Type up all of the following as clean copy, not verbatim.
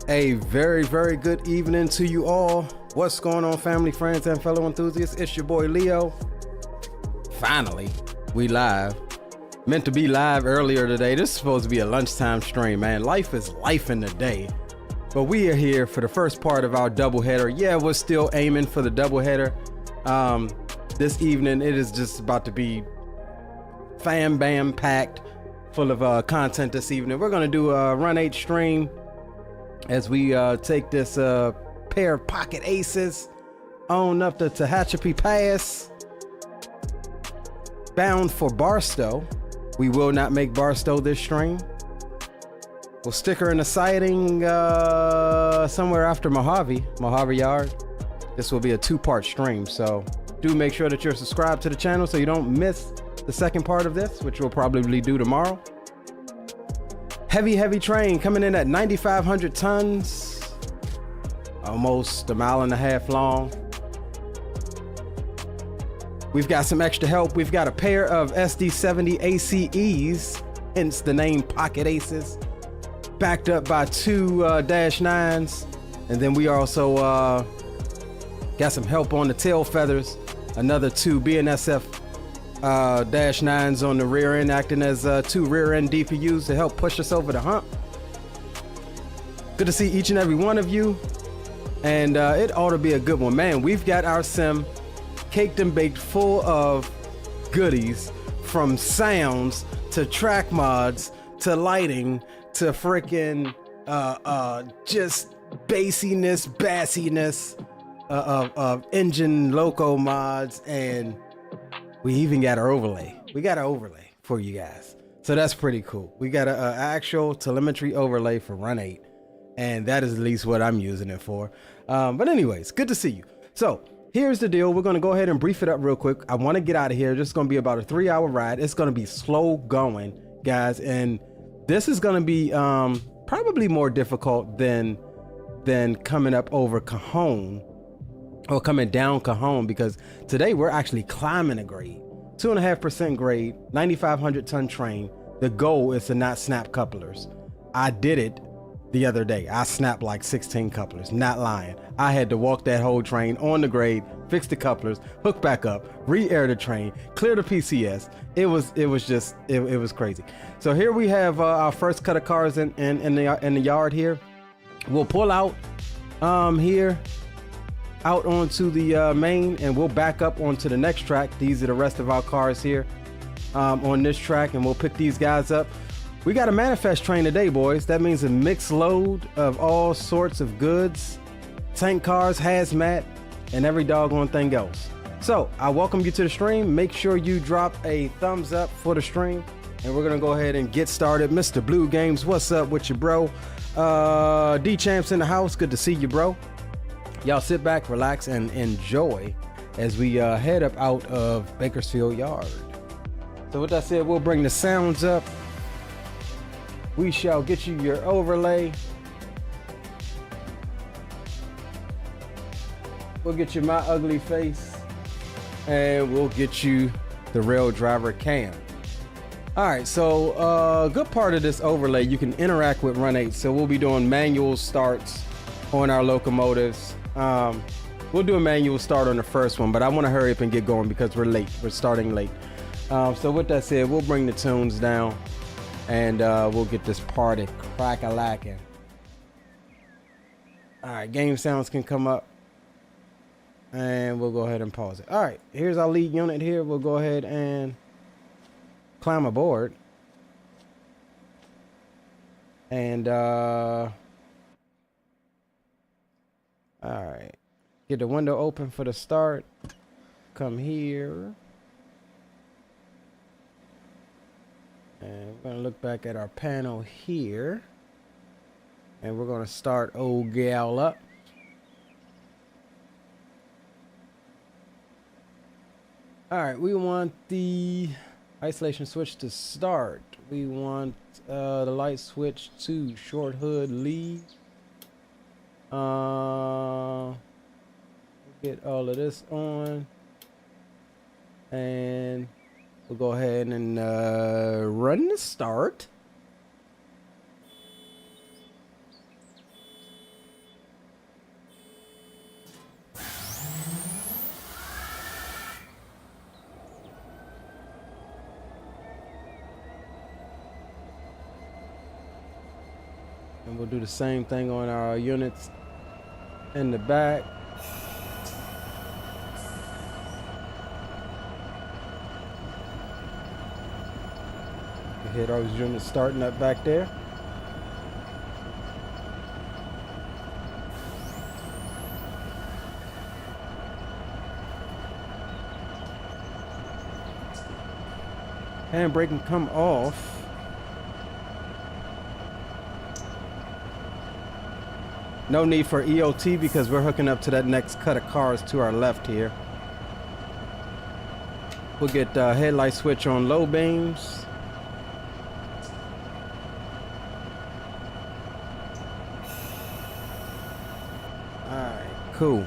A very good evening to you all. What's going on, family, friends, and fellow enthusiasts? It's your boy Leo. Finally, we live. Meant to be live earlier today. This is supposed to be a lunchtime stream, man. Life is life in the day. But we are here for the first part of our doubleheader. Yeah, we're still aiming for the doubleheader. This evening, it is just about to be bam packed full of content this evening. We're gonna do a Run 8 stream as we take this pair of pocket ACES on up the Tehachapi Pass, bound for Barstow. We will not make Barstow this stream. We'll stick her in the sighting somewhere after Mojave Yard. This will be a two-part stream, so do make sure that you're subscribed to the channel so you don't miss the second part of this, which we'll probably do tomorrow. Heavy train coming in at 9,500 tons, almost a mile and a half long. We've got some extra help. We've got a pair of SD70 ACES, hence the name Pocket Aces, backed up by two Dash 9s. And then we also got some help on the tail feathers, another two BNSF Dash 9s on the rear end, acting as two rear end DPUs to help push us over the hump. Good to see each and every one of you, and it ought to be a good one, man. We've got our sim caked and baked full of goodies, from sounds to track mods to lighting to freaking just bassiness of engine loco mods, and we even got our overlay. We got an overlay for you guys, so that's pretty cool. We got an actual telemetry overlay for Run 8, and that is at least what I'm using it for. But anyways, good to see you. So here's the deal. We're going to go ahead and brief it up real quick. I want to get out of here. This is going to be about a 3-hour ride. It's going to be slow going, guys, and this is going to be probably more difficult than coming up over Cajon or coming down Cajon, because today we're actually climbing a grade, 2.5% grade, 9,500 ton train. The goal is to not snap couplers. I did it the other day. I snapped like 16 couplers, not lying. I had to walk that whole train on the grade, fix the couplers, hook back up, re-air the train, clear the PCS. It was crazy. So here we have our first cut of cars in the yard here. We'll pull out here out onto the main, and we'll back up onto the next track. These are the rest of our cars here on this track, and we'll pick these guys up. We got a manifest train today, boys. That means a mixed load of all sorts of goods, tank cars, hazmat, and every doggone thing else. So I welcome you to the stream. Make sure you drop a thumbs up for the stream, and we're gonna go ahead and get started. Mr. Blue Games, what's up with you, bro? D-Champs in the house, good to see you, bro. Y'all sit back, relax, and enjoy as we head up out of Bakersfield Yard. So with that said, we'll bring the sounds up. We shall get you your overlay. We'll get you my ugly face, and we'll get you the rail driver cam. All right, so good part of this overlay, you can interact with Run 8. So we'll be doing manual starts on our locomotives. We'll do a manual start on the first one, but I want to hurry up and get going because we're late. We're starting late. So with that said, we'll bring the tunes down, and we'll get this party crack-a-lacking. All right, game sounds can come up, and we'll go ahead and pause it. All right, here's our lead unit here. We'll go ahead and climb aboard, and all right, get the window open for the start. Come here, and we're gonna look back at our panel here, and we're gonna start old gal up. All right, we want the isolation switch to start. We want the light switch to short hood lead. Get all of this on, and we'll go ahead and run the start. And we'll do the same thing on our units in the back. You hear those units starting up back there. Handbrake can come off. No need for EOT because we're hooking up to that next cut of cars to our left here. We'll get headlight switch on low beams. Alright, cool.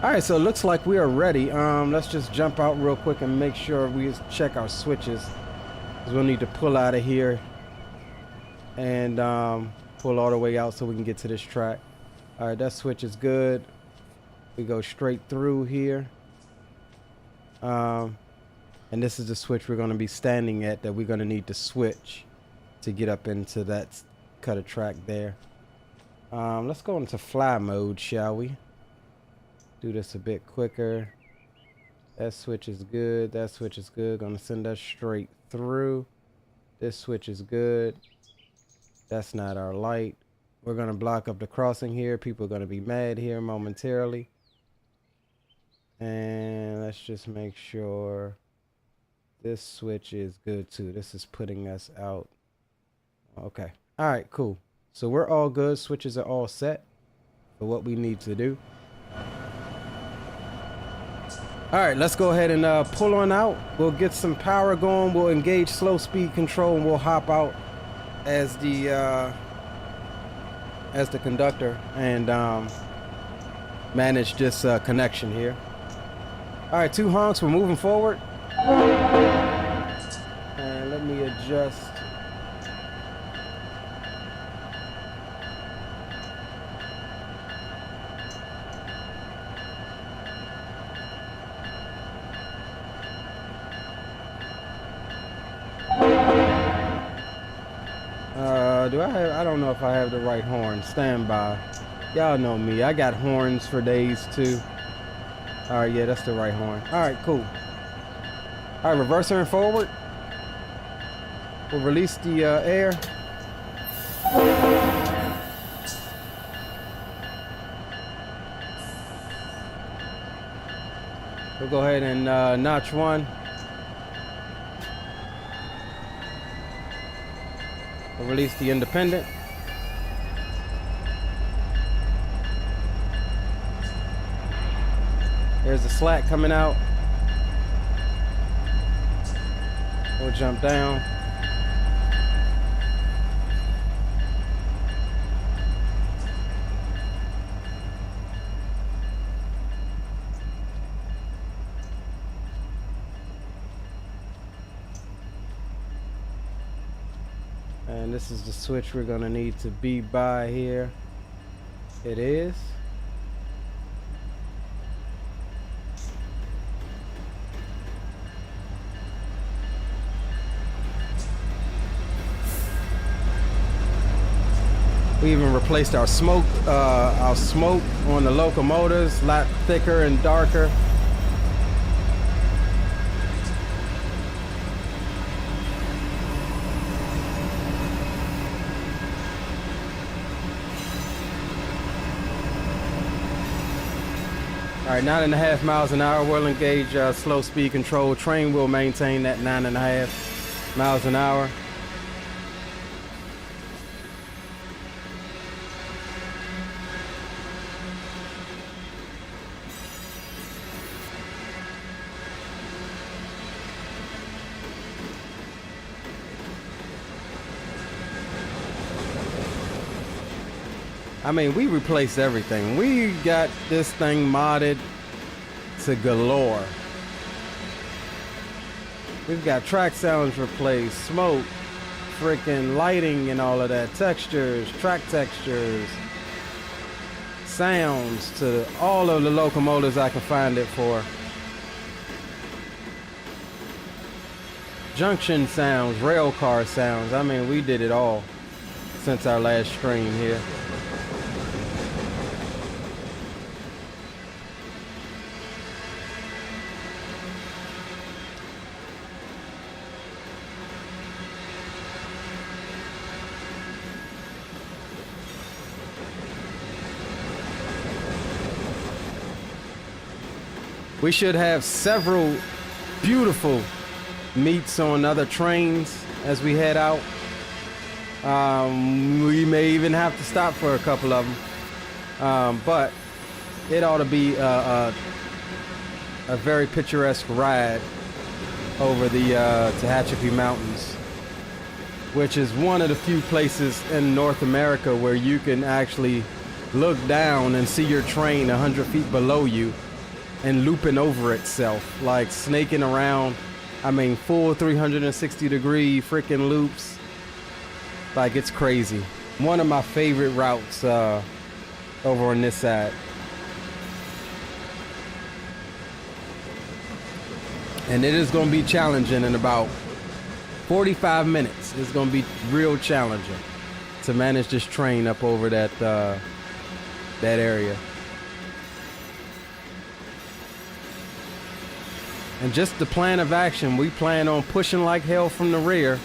Alright, so it looks like we are ready. Let's just jump out real quick and make sure we check our switches. Because we'll need to pull out of here and pull all the way out so we can get to this track. All right, that switch is good. We go straight through here. And this is the switch we're going to be standing at that we're going to need to switch to get up into that cut of track there. Let's go into fly mode, shall we? Do this a bit quicker. That switch is good. That switch is good. Gonna send that straight through. This switch is good. That's not our light. We're gonna block up the crossing here. People are gonna be mad here momentarily. And let's just make sure this switch is good too. This is putting us out. Okay. All right, cool. So we're all good. Switches are all set for what we need to do. All right, let's go ahead and pull on out. We'll get some power going. We'll engage slow speed control and we'll hop out as the conductor and manage this connection here. All right, 2 honks. We're moving forward. And let me adjust. I don't know if I have the right horn. Stand by. Y'all know me. I got horns for days too. All right, yeah, that's the right horn. All right, cool. All right, reversing forward. We'll release the air. We'll go ahead and notch 1. We'll release the independent. There's the slack coming out. We'll jump down. And this is the switch we're gonna need to be by here. It is. We even replaced our smoke on the locomotives, a lot thicker and darker. All right, 9.5 miles an hour. We'll engage slow speed control. Train will maintain that 9.5 miles an hour. I mean, we replaced everything. We got this thing modded to galore. We've got track sounds replaced, smoke, freaking lighting and all of that, textures, track textures, sounds to all of the locomotives I can find it for. Junction sounds, rail car sounds. I mean, we did it all. since our last stream here. We should have several beautiful meets on other trains as we head out. We may even have to stop for a couple of them, but it ought to be a very picturesque ride over the Tehachapi Mountains, which is one of the few places in North America where you can actually look down and see your train 100 feet below you and looping over itself, like snaking around. I mean, full 360-degree freaking loops. Like, it's crazy. One of my favorite routes over on this side. And it is going to be challenging in about 45 minutes. It's going to be real challenging to manage this train up over that area. And just the plan of action, we plan on pushing like hell from the rear,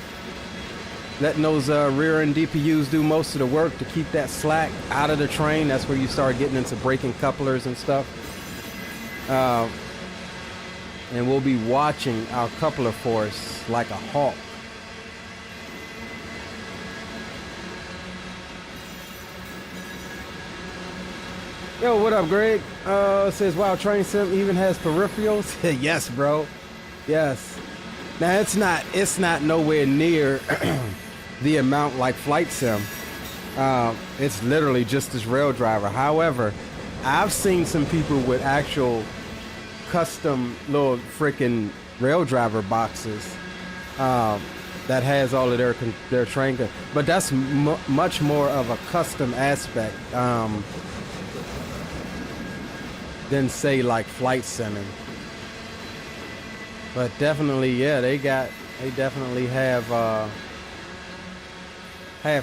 letting those rear end DPUs do most of the work to keep that slack out of the train. That's where you start getting into breaking couplers and stuff. And we'll be watching our coupler force like a hawk. Yo, what up, Greg? It says, wow, Train Sim even has peripherals? Yes, bro. Yes. Now, it's not nowhere near the amount like Flight Sim. It's literally just this rail driver. However, I've seen some people with actual custom little freaking rail driver boxes that has all of their train. But that's much more of a custom aspect. Than say like flight simming. But definitely, yeah, they definitely have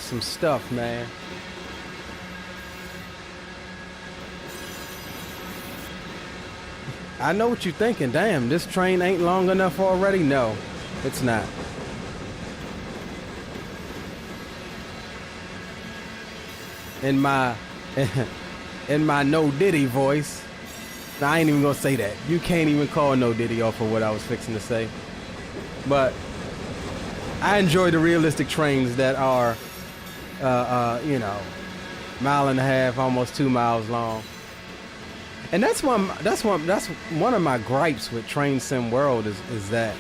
some stuff, man. I know what you're thinking. Damn, this train ain't long enough already. No, it's not. In my no Diddy voice. Now, I ain't even gonna say that. You can't even call no Diddy off of what I was fixing to say. But I enjoy the realistic trains that are, you know, mile and a half, almost 2 miles long. And that's one of my gripes with Train Sim World is that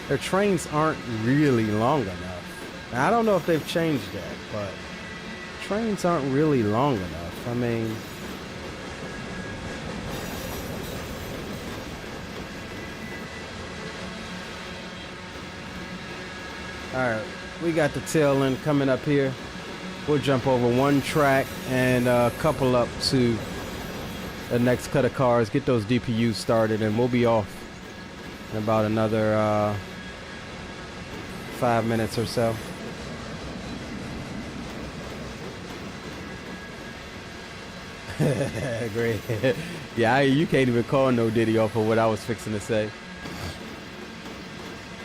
their trains aren't really long enough. Now, I don't know if they've changed that, but trains aren't really long enough. I mean, all right, we got the tail end coming up here. We'll jump over one track and couple up to the next cut of cars, get those DPUs started, and we'll be off in about another 5 minutes or so. Great. Yeah, you can't even call no Diddy off of what I was fixing to say.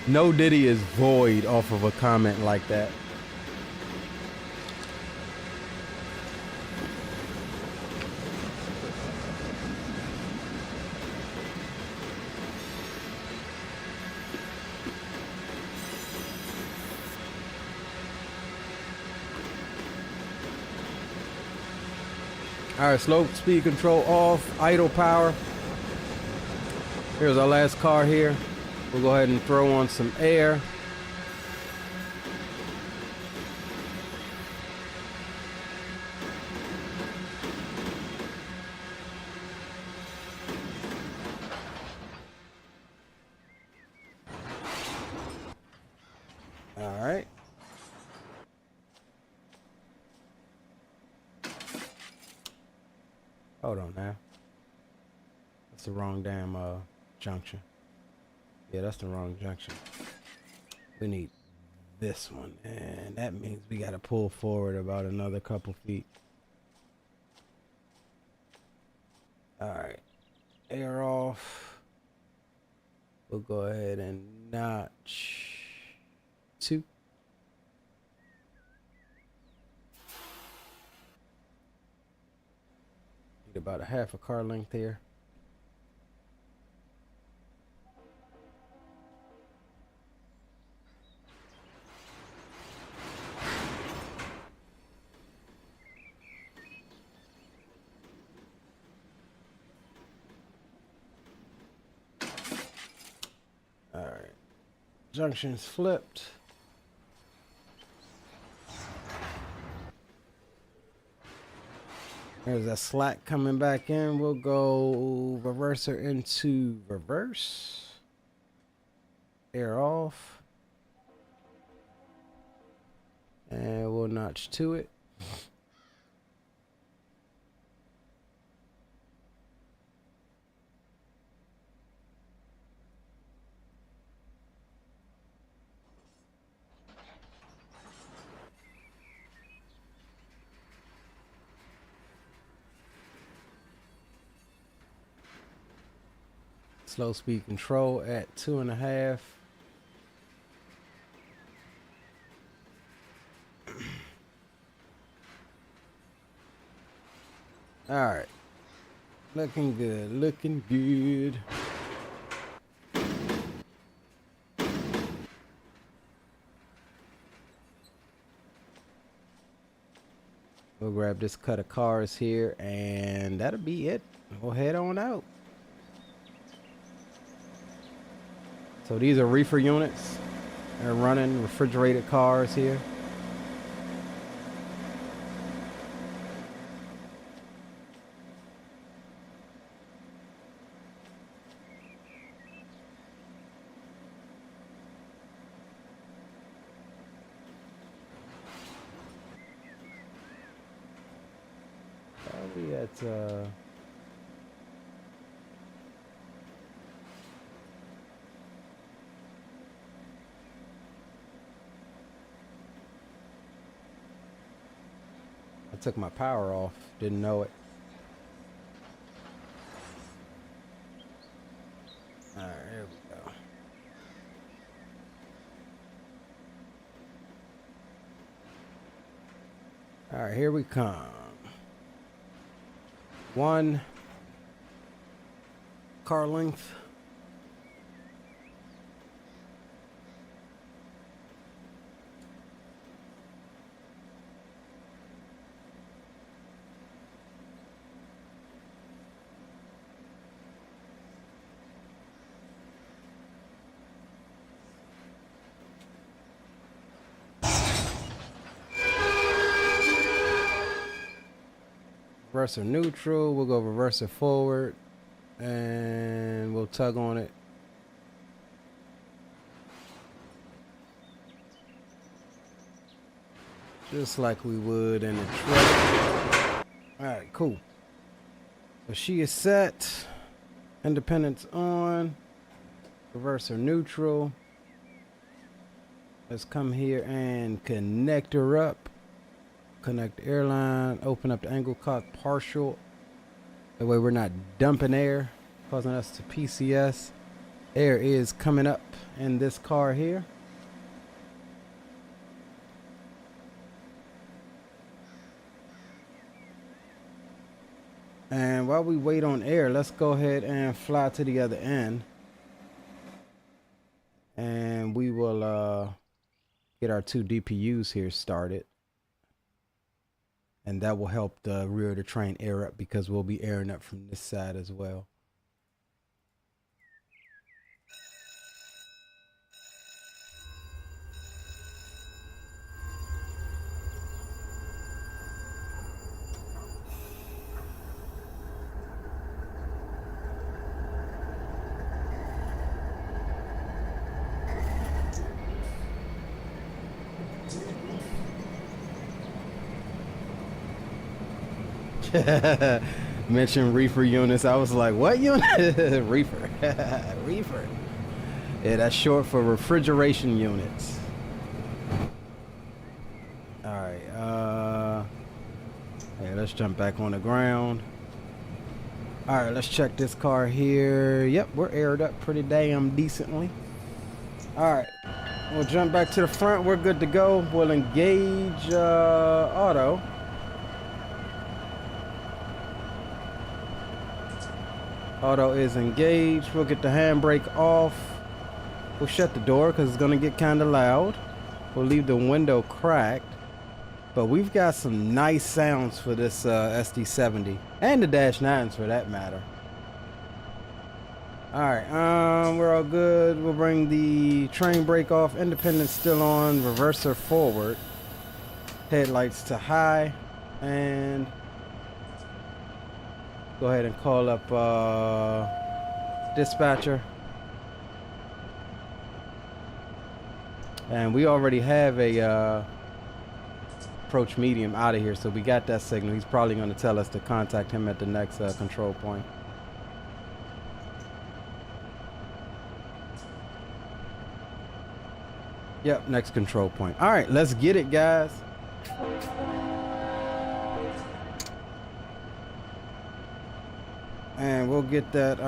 No Diddy is void off of a comment like that. All right, slow speed control off, idle power. Here's our last car here. We'll go ahead and throw on some air. All right. Hold on now. That's the wrong damn junction. Yeah, that's the wrong junction. We need this one, and that means we got to pull forward about another couple feet. All right, air off. We'll go ahead and notch 2. Need about a half a car length here. Junctions flipped. There's a slack coming back in. We'll go reverser into reverse. Air off. And we'll notch to it. Slow speed control at 2.5. All right, looking good, looking good. We'll grab this cut of cars here, and that'll be it. We'll head on out. So these are reefer units. They're running refrigerated cars here. Probably at I took my power off, didn't know it. All right, here we go. All right, here we come. 1 car length. Reverser neutral, we'll go reverser forward, and we'll tug on it. Just like we would in a truck. Alright, cool. So she is set. Independence on. Reverser neutral. Let's come here and connect her up. Connect the airline, open up the angle cock partial. That way we're not dumping air, causing us to PCS. Air is coming up in this car here. And while we wait on air, let's go ahead and fly to the other end. And we will get our 2 DPUs here started. And that will help the rear of the train air up because we'll be airing up from this side as well. Mentioned reefer units. I was like, what unit? Reefer. Reefer. Yeah, that's short for refrigeration units. let's jump back on the ground. All right, let's check this car here. Yep, we're aired up pretty damn decently. All right, we'll jump back to the front. We're good to go. We'll engage auto. Auto is engaged. We'll get the handbrake off. We'll shut the door because it's gonna get kind of loud. We'll leave the window cracked. But we've got some nice sounds for this SD70 and the Dash 9s for that matter. All right, we're all good. We'll bring the train brake off. Independent still on. Reverser forward. Headlights to high, and go ahead and call up dispatcher. And we already have a approach medium out of here, so we got that signal. He's probably going to tell us to contact him at the next control point. Yep, next control point. All right, let's get it, guys. And we'll get that,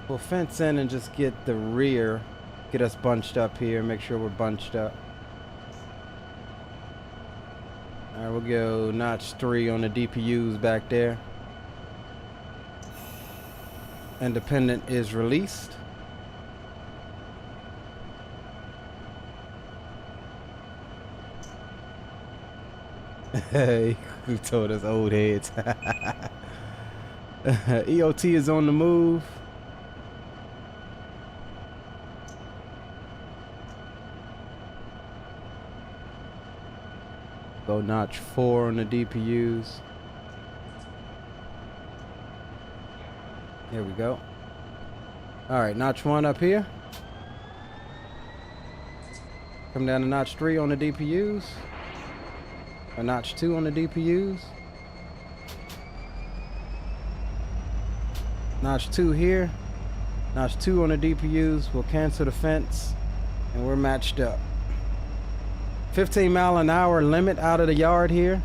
we'll fence in and just get the rear, get us bunched up here, make sure we're bunched up. All right, we'll go notch 3 on the DPUs back there. Independent is released. Hey, who told us old heads? EOT is on the move. Go notch 4 on the DPUs. Here we go. All right, notch 1 up here. Come down to notch 3 on the DPUs. A notch 2 on the DPUs. Notch 2 here. Notch 2 on the DPUs. We'll cancel the fence, and we're matched up. 15 mile an hour limit out of the yard here.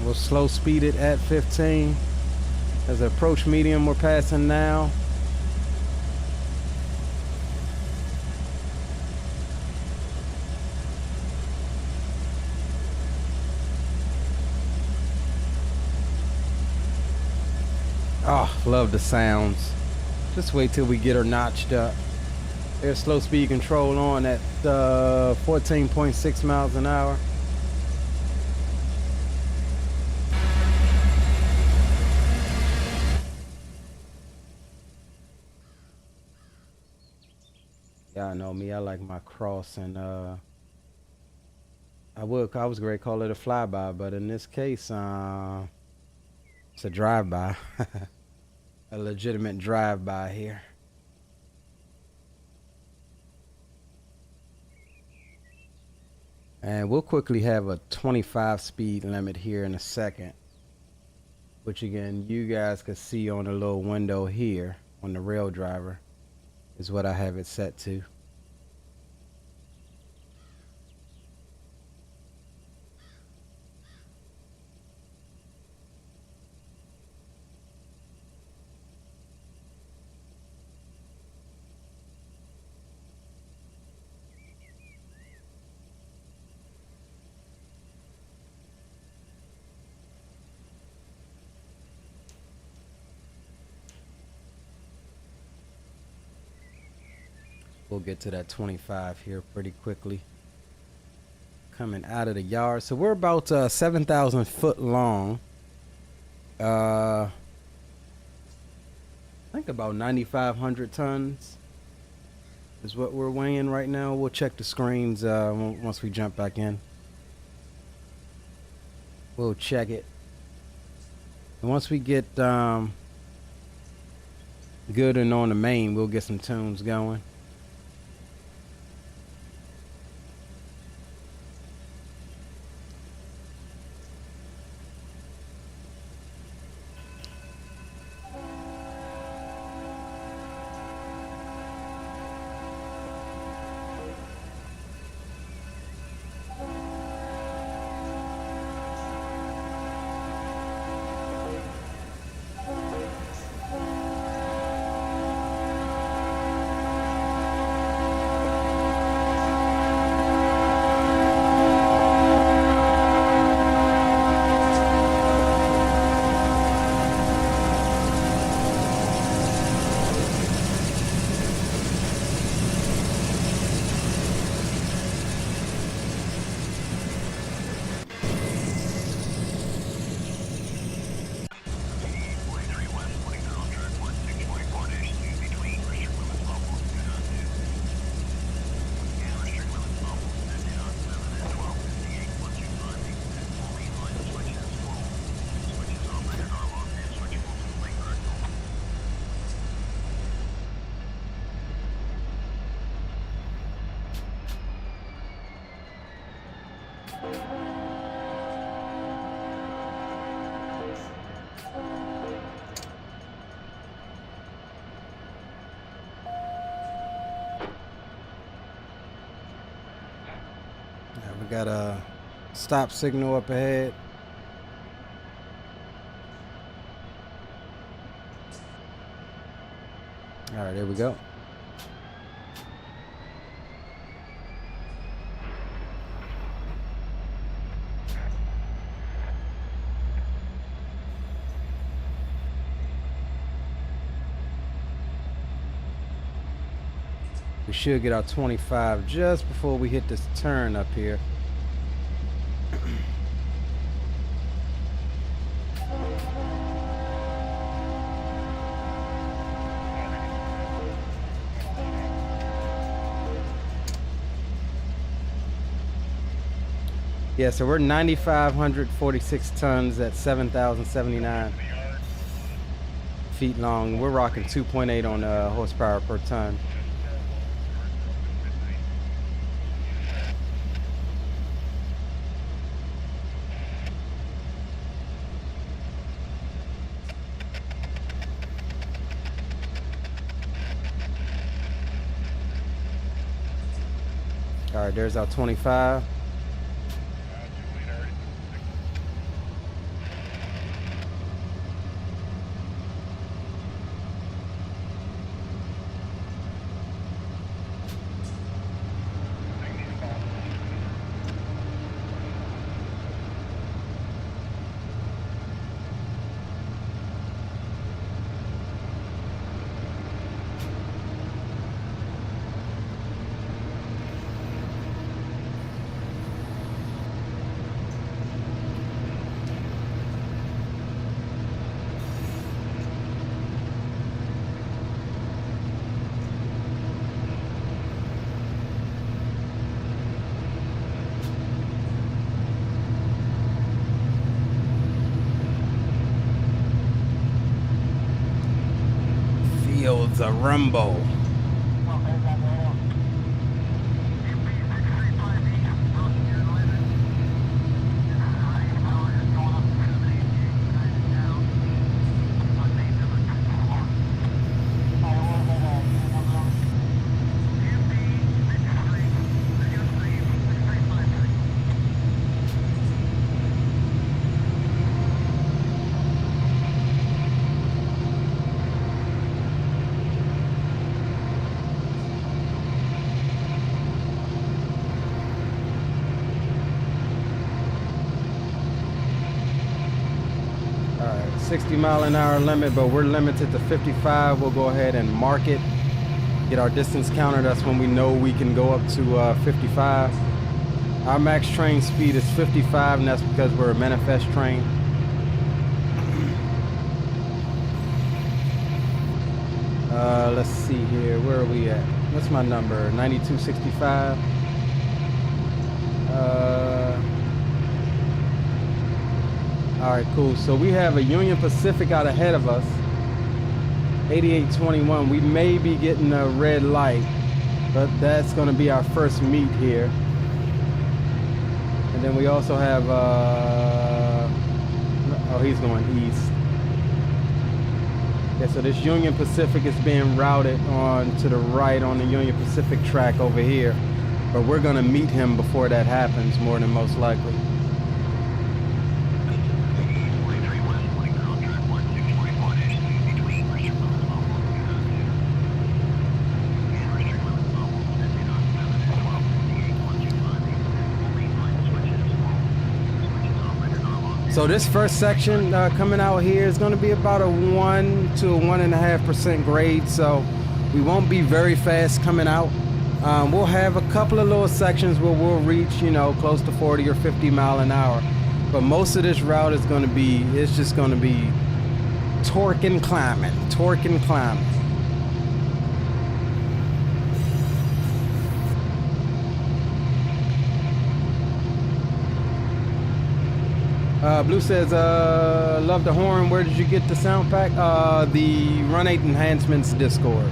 We'll slow speed it at 15. As an approach medium we're passing now. Oh, love the sounds. Just wait till we get her notched up. There's slow speed control on at 14.6 miles an hour. Y'all know me, I like my cross, and I was great call it a flyby, but in this case it's a drive-by. A legitimate drive-by here. And we'll quickly have a 25 speed limit here in a second, which again you guys can see on the little window here on the rail driver is what I have it set to. We'll get to that 25 here pretty quickly. Coming out of the yard. So we're about 7,000 foot long. I think about 9,500 tons is what we're weighing right now. We'll check the screens once we jump back in. We'll check it. And once we get good and on the main, we'll get some tunes going. We got a stop signal up ahead. All right, there we go. We should get our 25 just before we hit this turn up here. Yeah, so we're 9,546 tons at 7,079 feet long. We're rocking 2.8 on horsepower per ton. All right, there's our 25. Fields of rumble. All right, 60-mile-an-hour limit, but we're limited to 55. We'll go ahead and mark it. Get our distance counter. That's when we know we can go up to 55. Our max train speed is 55, and that's because we're a manifest train. Let's see here. Where are we at? What's my number? 9265. All right, cool. So we have a Union Pacific out ahead of us. 8821. We may be getting a red light, but that's going to be our first meet here. And then we also have, oh, he's going east. Yeah, so this Union Pacific is being routed on to the right on the Union Pacific track over here. But we're going to meet him before that happens, more than most likely. So this first section coming out here is going to be about a 1 to 1.5% grade, so we won't be very fast coming out. We'll have a couple of little sections where we'll reach, you know, close to 40 or 50 mile an hour, but most of this route is going to be, it's just going to be torque and climbing, torque and climbing. Blue says, love the horn. Where did you get the sound pack? The Run 8 Enhancements Discord.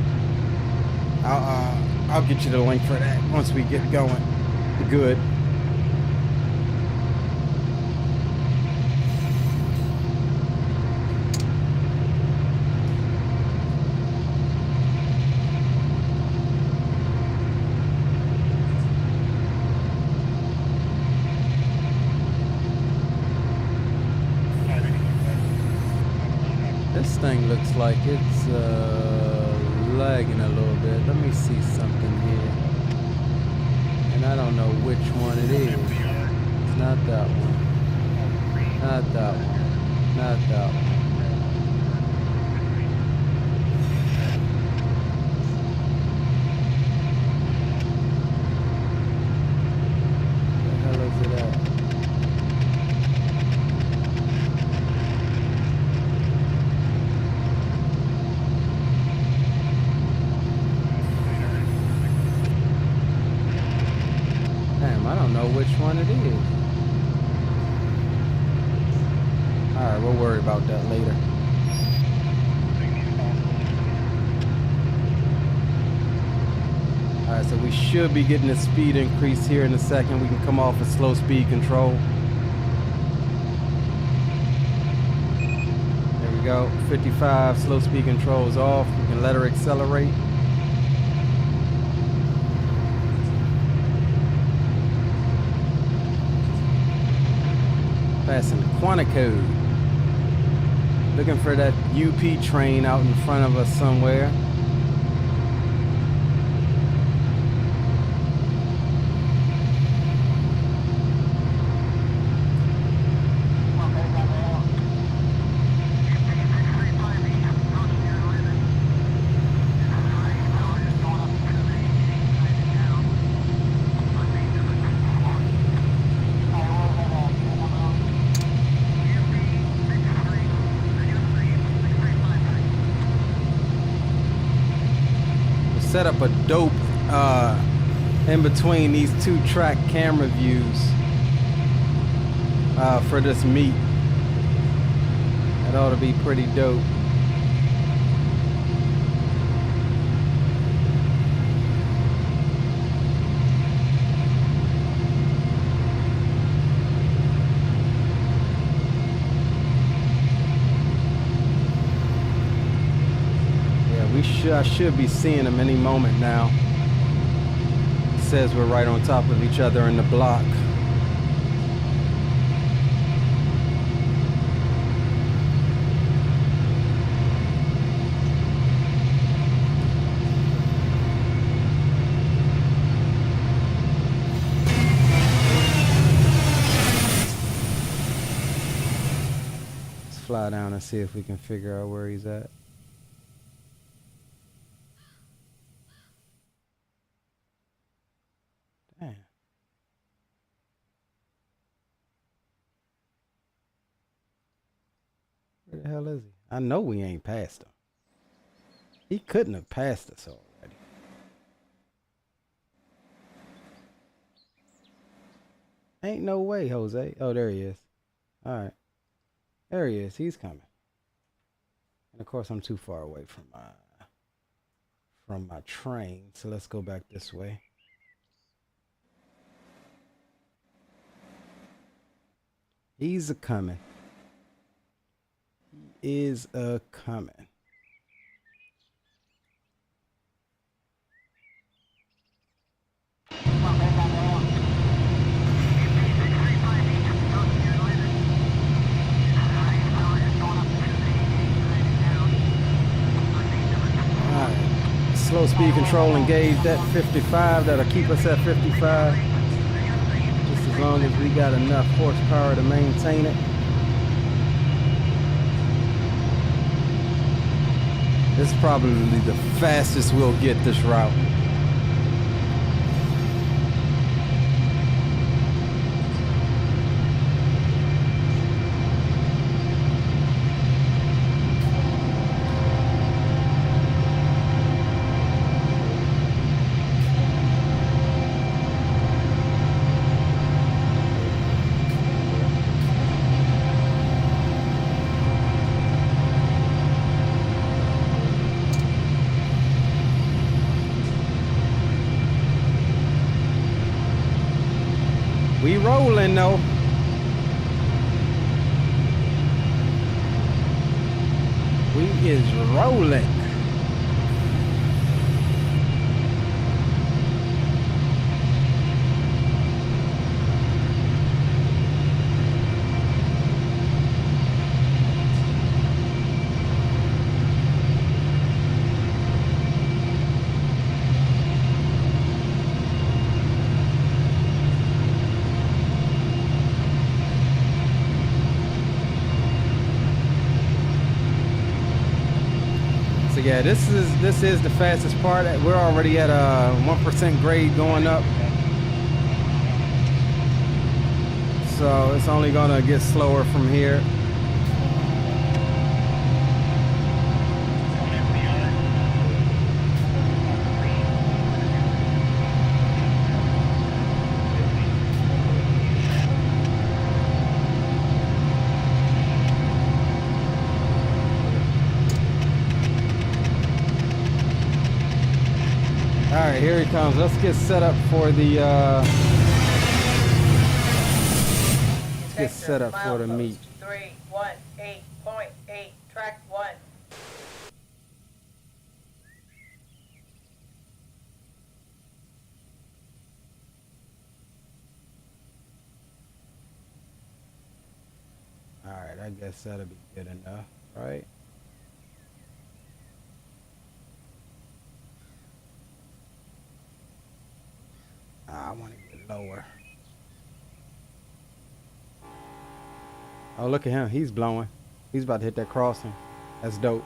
I'll get you the link for that once we get going. Good. This thing looks like it's lagging a little bit. Let me see something here. And I don't know which one it is. It's not that one. Not that one. Not that one. Where the hell is it at? I don't know which one it is. Alright, we'll worry about that later. Alright, so we should be getting a speed increase here in a second. We can come off of slow speed control. There we go. 55, slow speed control is off. We can let her accelerate. Passing Quantico. Looking for that UP train out in front of us somewhere. Set up a dope in between these two track camera views for this meet. That ought to be pretty dope. I should be seeing them any moment now. It says we're right on top of each other in the block. Let's fly down and see if we can figure out where he's at. Damn. Where the hell is he? I know we ain't passed him. He couldn't have passed us already. Ain't no way, Jose. Oh, there he is. All right. There he is. He's coming. And of course, I'm too far away from my train, so let's go back this way. He's a coming. He is a coming. Slow speed control engaged at 55. That'll keep us at 55. Just as long as we got enough horsepower to maintain it. This is probably the fastest we'll get this route. We rolling though. We is rolling. Yeah, this is the fastest part. We're already at a 1% grade going up, so it's only gonna get slower from here. All right, here he comes. Let's get set up for the meet. 318.8, track 1. All right, I guess that'll be good enough, right? I want to get lower. Oh, look at him. He's blowing. He's about to hit that crossing. That's dope.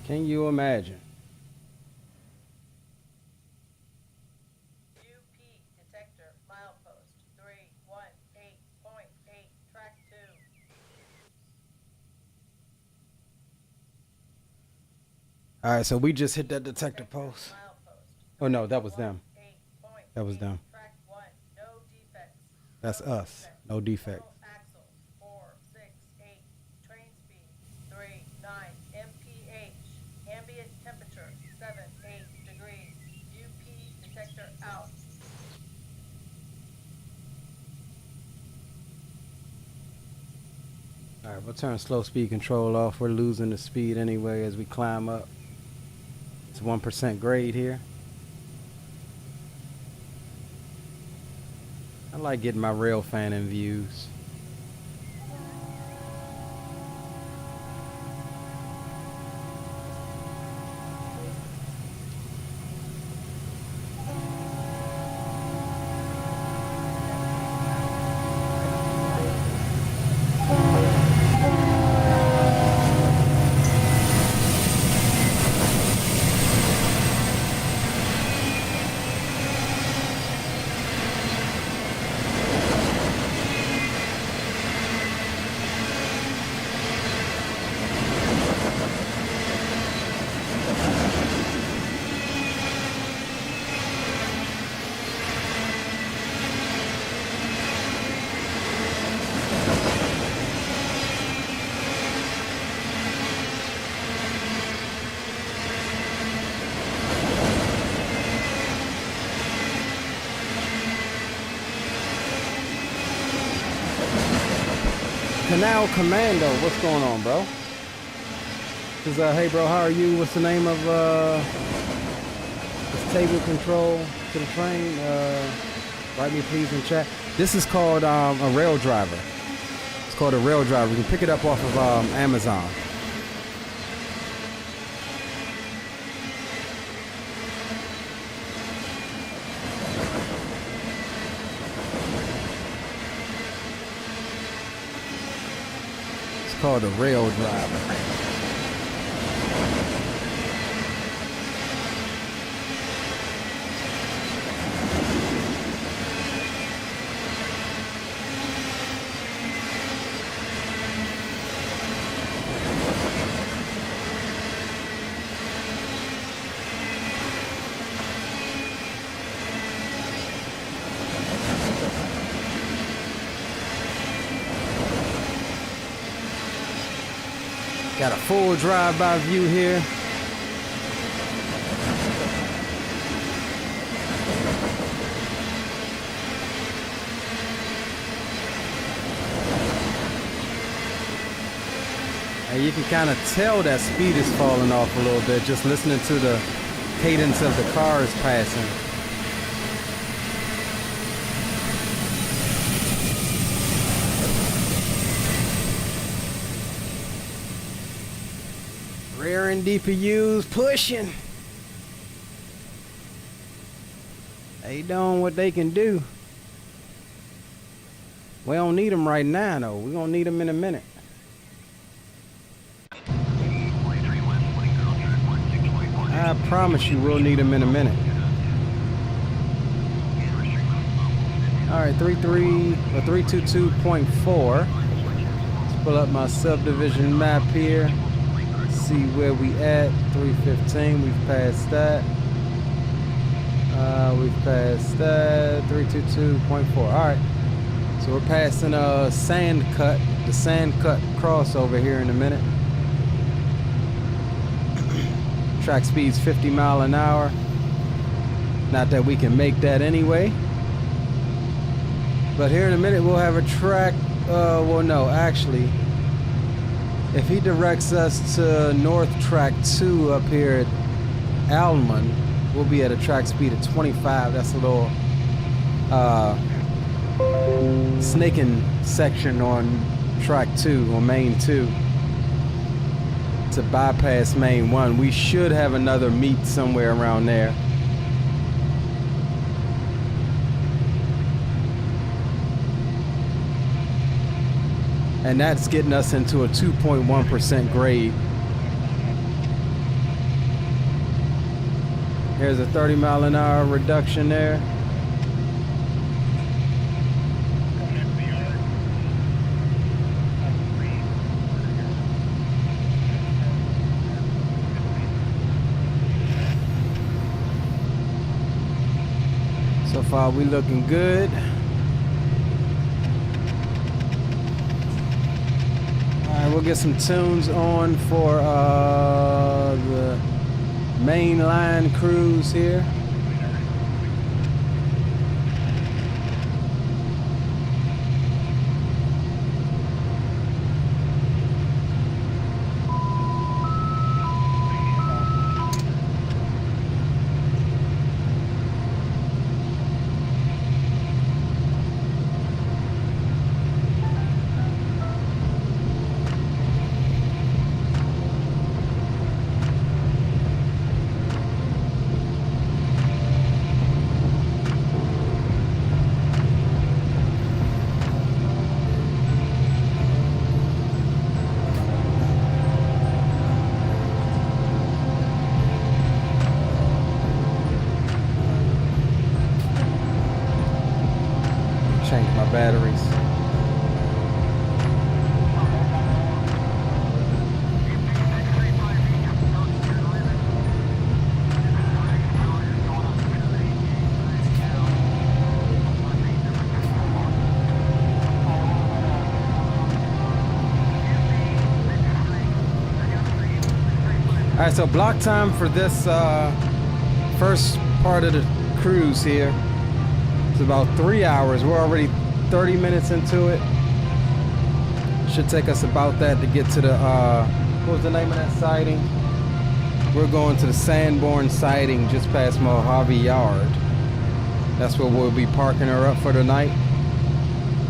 Can you imagine? UP detector milepost 318.8, track 2. All right, so we just hit that detector post. Oh no, that was them. That was them. Track 1, no defects. That's us. No defects. Axle 468, train speed 39 mph, ambient temperature 78 Alright, we'll turn slow speed control off. We're losing the speed anyway as we climb up. It's 1% grade here. I like getting my rail fan in views. Canal Commando, what's going on, bro? This is, hey bro, how are you? What's the name of this table control to the train? Write me please in chat. This is called a rail driver. It's called a rail driver. You can pick it up off of Amazon. Called a rail driver. Got a full drive-by view here. And you can kind of tell that speed is falling off a little bit just listening to the cadence of the cars passing. Rear and DPUs pushing. They doing what they can do. We don't need them right now, though. We're gonna need them in a minute. I promise you we'll need them in a minute. All right, 322.4. Let's pull up my subdivision map here. See where we at. 315. We've passed that. We've passed that. 322.4. All right. So we're passing a sand cut. The sand cut crossover here in a minute. Track speed's 50 miles an hour. Not that we can make that anyway. But here in a minute we'll have a track. Well, no, actually, if he directs us to North Track 2 up here at Alman, we'll be at a track speed of 25. That's a little snaking section on Track 2, or Main 2. To bypass Main 1. We should have another meet somewhere around there. And that's getting us into a 2.1% grade. Here's a 30 mile an hour reduction there. So far we looking good. We'll get some tunes on for the Mainline cruise here. All right, so block time for this first part of the cruise here. It's about 3 hours. We're already 30 minutes into it. Should take us about that to get to the, what was the name of that siding? We're going to the Sanborn siding just past Mojave Yard. That's where we'll be parking her up for the night.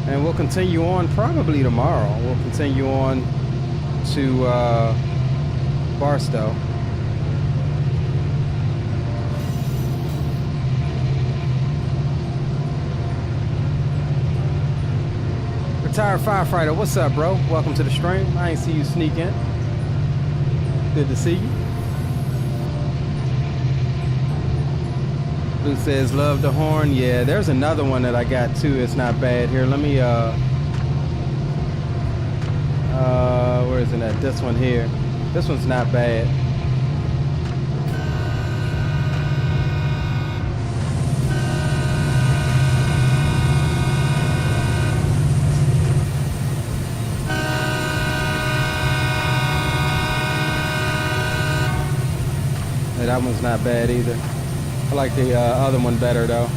And we'll continue on probably tomorrow. We'll continue on to Barstow. Retired firefighter, what's up, bro? Welcome to the stream. I ain't see you sneak in. Good to see you. Blue says, love the horn. Yeah, there's another one that I got too. It's not bad. Here, let me, where is it at? This one here. This one's not bad. Yeah, that one's not bad either. I like the other one better though.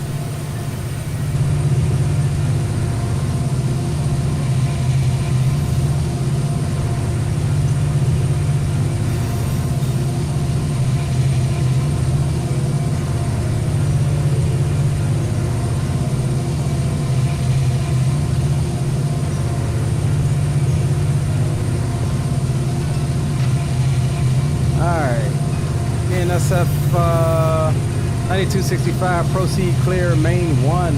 BNSF 9265, proceed clear main 1.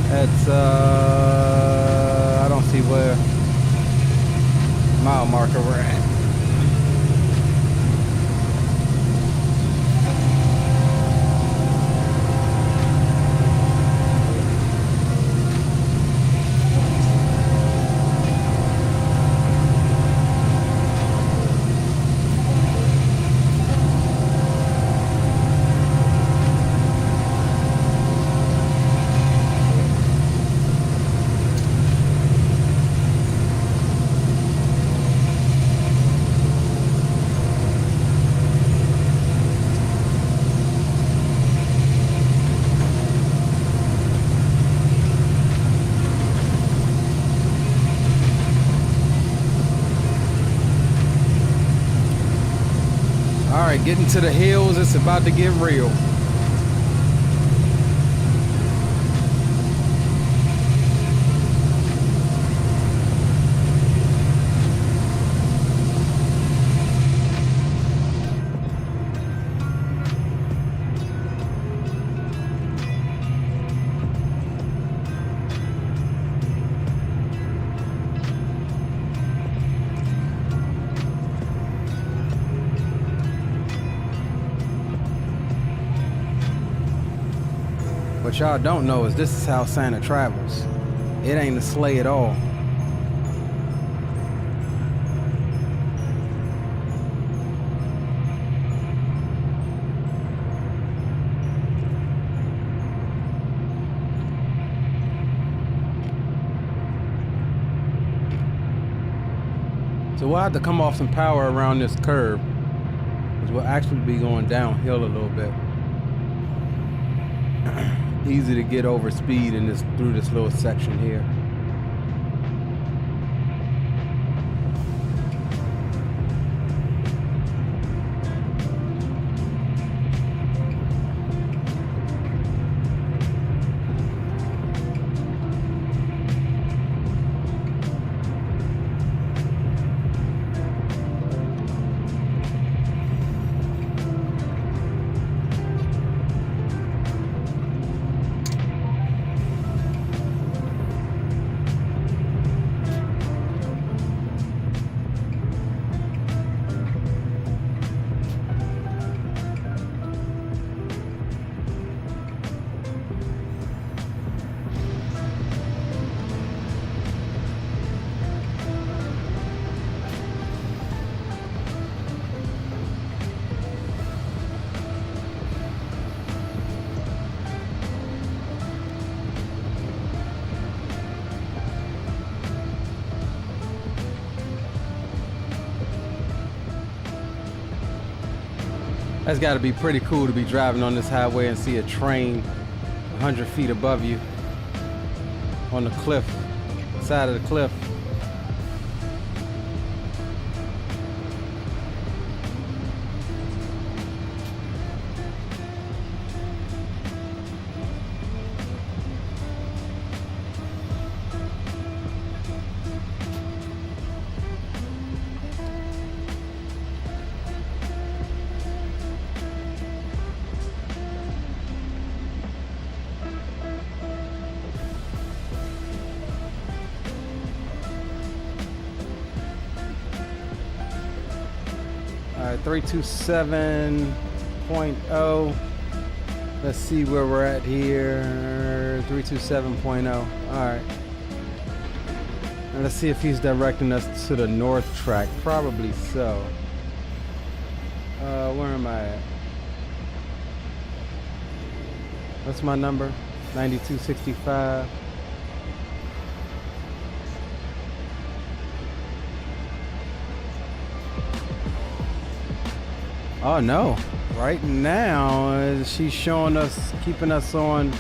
That's I don't see where mile marker we're at. Getting to the hills, it's about to get real. What y'all don't know is this is how Santa travels. It ain't a sleigh at all. So we'll have to come off some power around this curve, because we'll actually be going downhill a little bit. Easy to get over speed in this through this little section here. That's got to be pretty cool to be driving on this highway and see a train 100 feet above you on the cliff, side of the cliff. All right, 327.0. Let's see where we're at here. 327.0. All right. And let's see if he's directing us to the north track. Probably so. Where am I at? What's my number? 9265. Oh no, right now she's showing us, keeping us on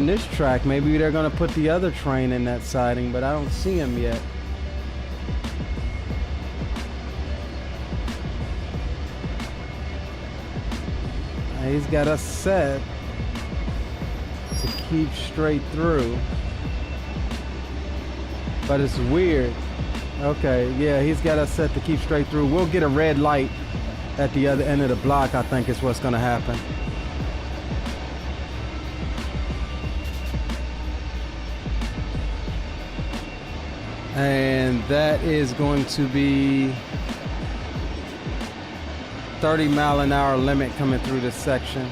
this track. Maybe they're gonna put the other train in that siding, but I don't see him yet. He's got us set to keep straight through, but it's weird. Okay, yeah, he's got us set to keep straight through. We'll get a red light at the other end of the block, I think is what's gonna happen. And that is going to be 30-mile-an-hour limit coming through this section.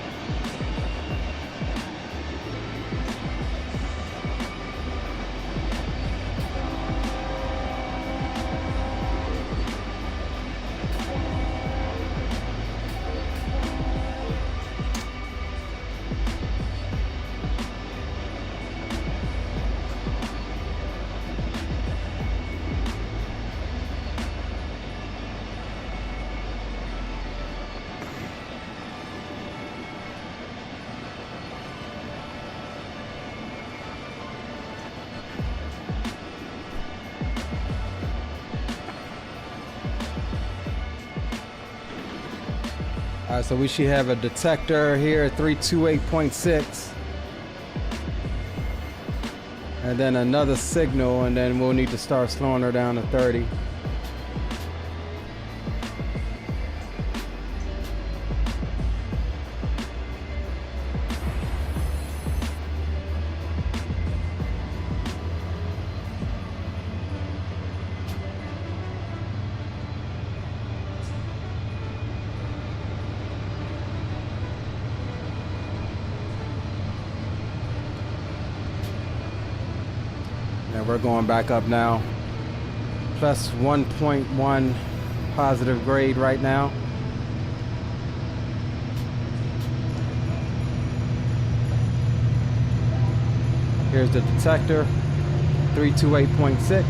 All right, so we should have a detector here at 328.6. And then another signal, and then we'll need to start slowing her down to 30. We're going back up now. Plus 1.1 positive grade right now. Here's the detector, 328.6.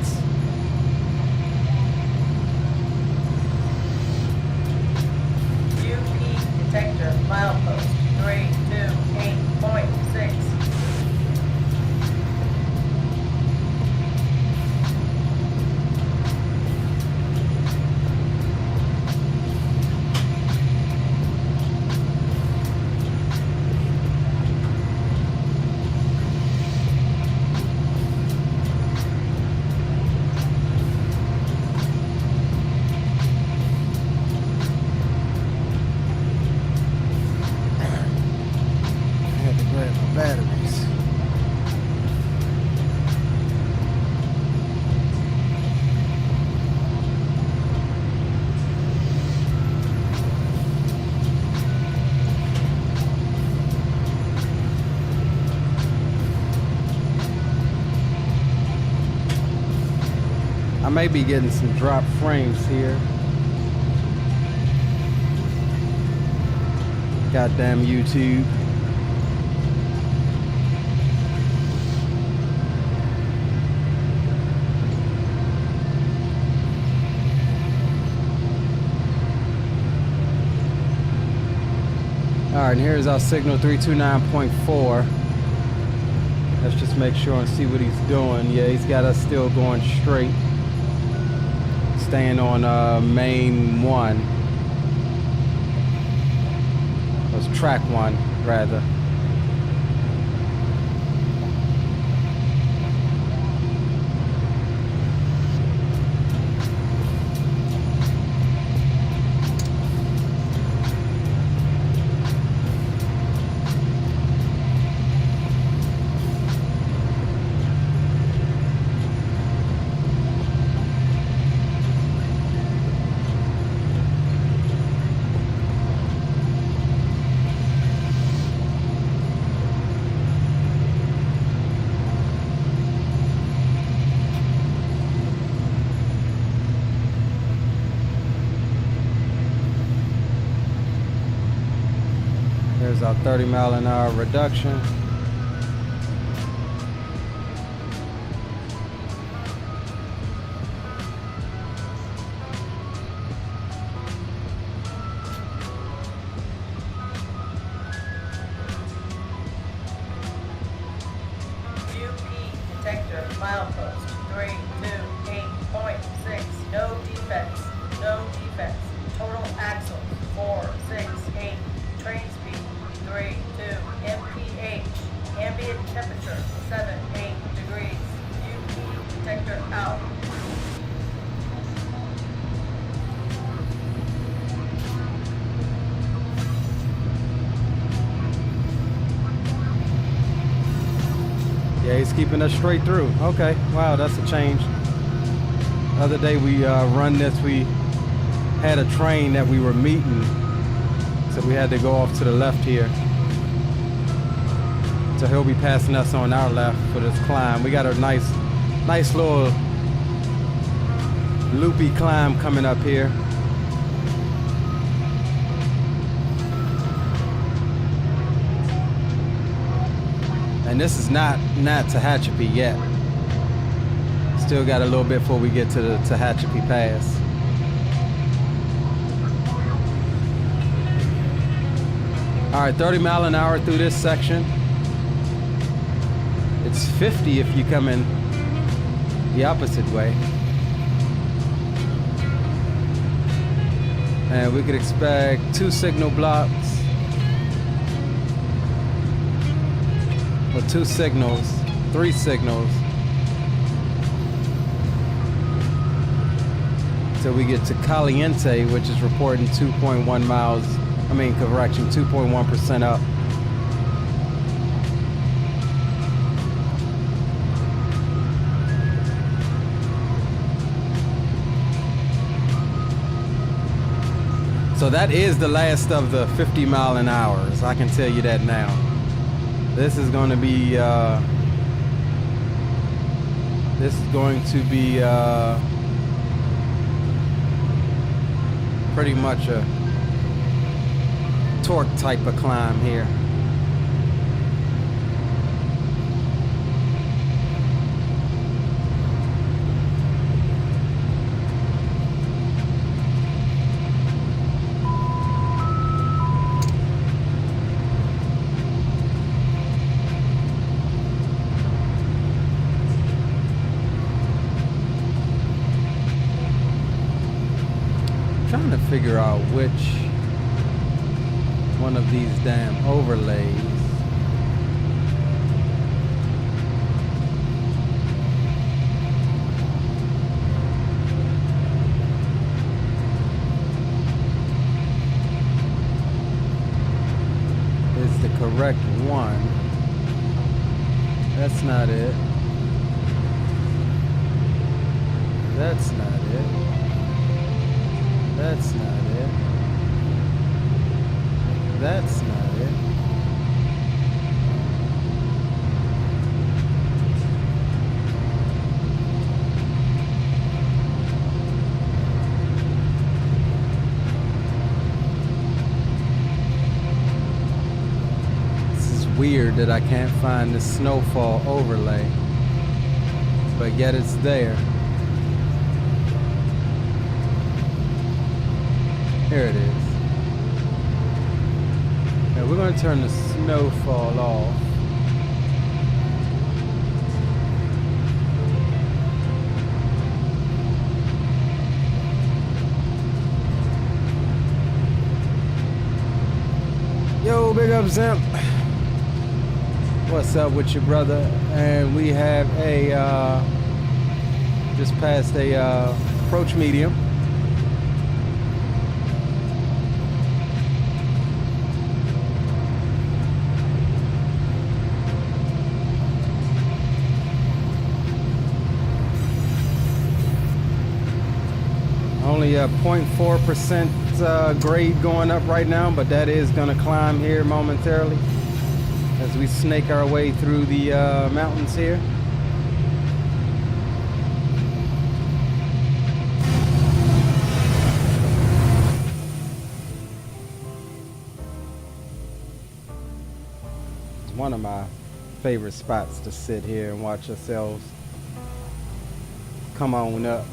UP detector, milepost, 328.6. I may be getting some drop frames here. Goddamn YouTube. All right, and here's our signal 329.4. Let's just make sure and see what he's doing. Yeah, he's got us still going straight. Staying on main 1. It was track 1, rather. There's our 30-mile-an-hour reduction. Detector, milepost, 328.6, no defects, no defects. Total axle, 468, train speed, 32 mph, ambient temperature, 78 degrees, UP detector out. Yeah, he's keeping us straight through. Okay, wow, that's a change. The other day we run this, we had a train that we were meeting, so we had to go off to the left here. So he'll be passing us on our left for this climb. We got a nice little loopy climb coming up here. And this is not Tehachapi yet. Still got a little bit before we get to the Tehachapi Pass. All right, 30 mile an hour through this section. It's 50 if you come in the opposite way. And we could expect 2 signal blocks. Or 2 signals, 3 signals. So we get to Caliente, which is reporting 2.1 miles. 2.1% up. So that is the last of the 50 mile an hours. I can tell you that now. This is going to be pretty much a torque type of climb here. Trying to figure out which one of these damn overlays is the correct one. That's not it. That's not it. That's not it. That's not it. This is weird that I can't find the snowfall overlay, but yet it's there. Here it is. There we're gonna turn the snowfall off. Yo, big up, Zimp. What's up with your brother? And we have a just passed a approach medium. Only a 0.4% grade going up right now, but that is going to climb here momentarily as we snake our way through the mountains here. It's one of my favorite spots to sit here and watch ourselves come on up.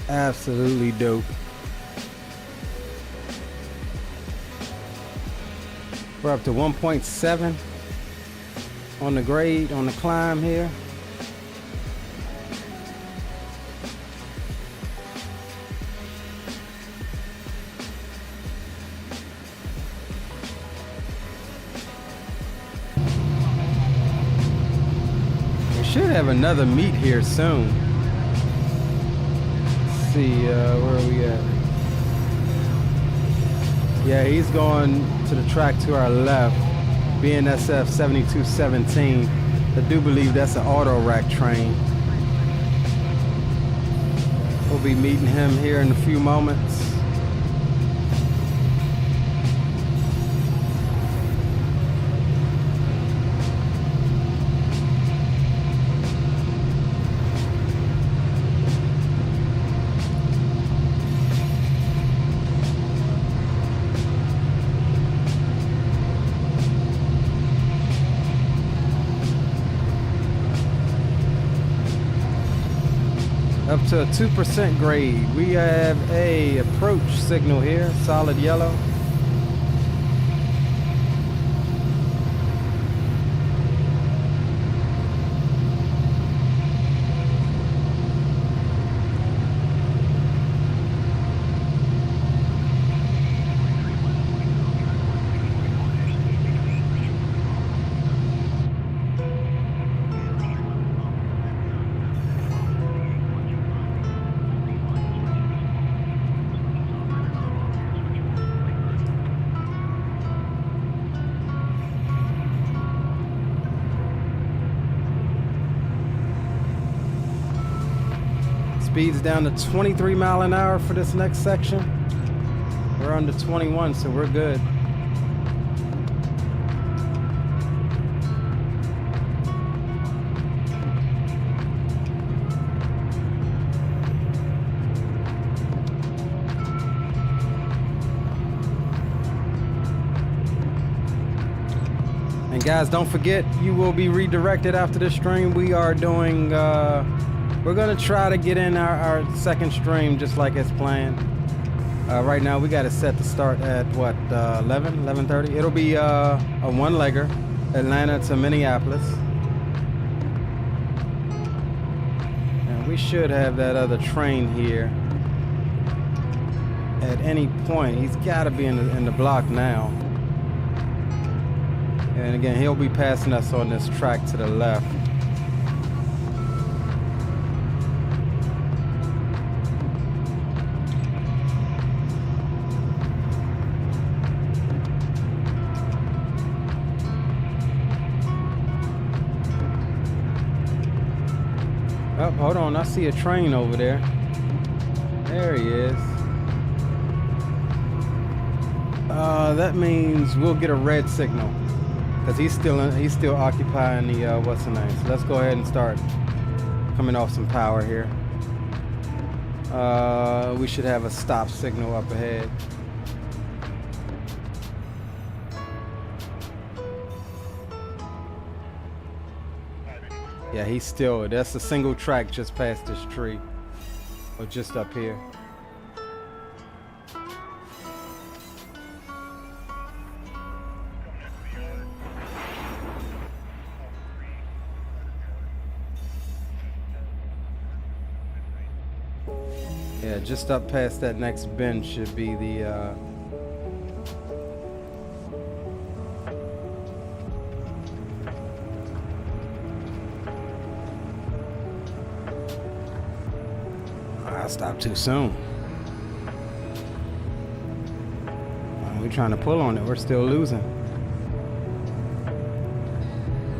Absolutely dope. We're up to 1.7 on the grade, on the climb here. We should have another meet here soon. See where are we at? Yeah, he's going to the track to our left, BNSF 7217. I do believe that's an auto rack train. We'll be meeting him here in a few moments. Up to a 2% grade. We have a approach signal here, solid yellow. Speeds down to 23 mile an hour for this next section. We're under 21, so we're good. And guys, don't forget, you will be redirected after this stream. We are doing we're gonna try to get in our second stream just like it's planned. Right now we got it set to start at what, 11:30. It'll be a one-legger, Atlanta to Minneapolis. And we should have that other train here at any point. He's got to be in the block now. And again, he'll be passing us on this track to the left. Oh, hold on, I see a train over there. There he is. That means we'll get a red signal because he's still occupying the what's the name. So let's go ahead and start coming off some power here. We should have a stop signal up ahead. Yeah, he's still, that's a single track just past this tree, or just up here. Yeah, just up past that next bend should be the I stopped too soon. We're trying to pull on it. We're still losing.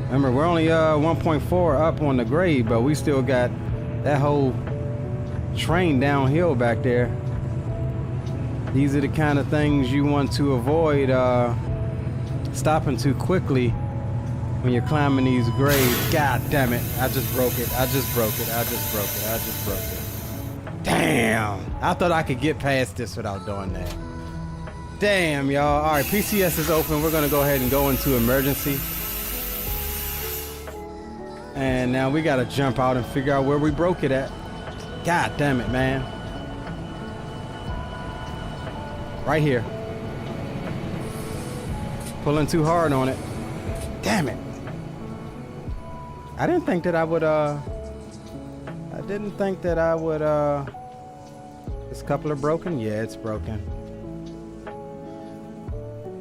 Remember, we're only 1.4 up on the grade, but we still got that whole train downhill back there. These are the kind of things you want to avoid stopping too quickly when you're climbing these grades. God damn it. I just broke it. I just broke it. I just broke it. I just broke it. Damn. I thought I could get past this without doing that. Damn, y'all. All right, PCS is open. We're going to go ahead and go into emergency. And now we got to jump out and figure out where we broke it at. God damn it, man. Right here. Pulling too hard on it. Damn it. I didn't think that I would, this coupler broken? Yeah, it's broken.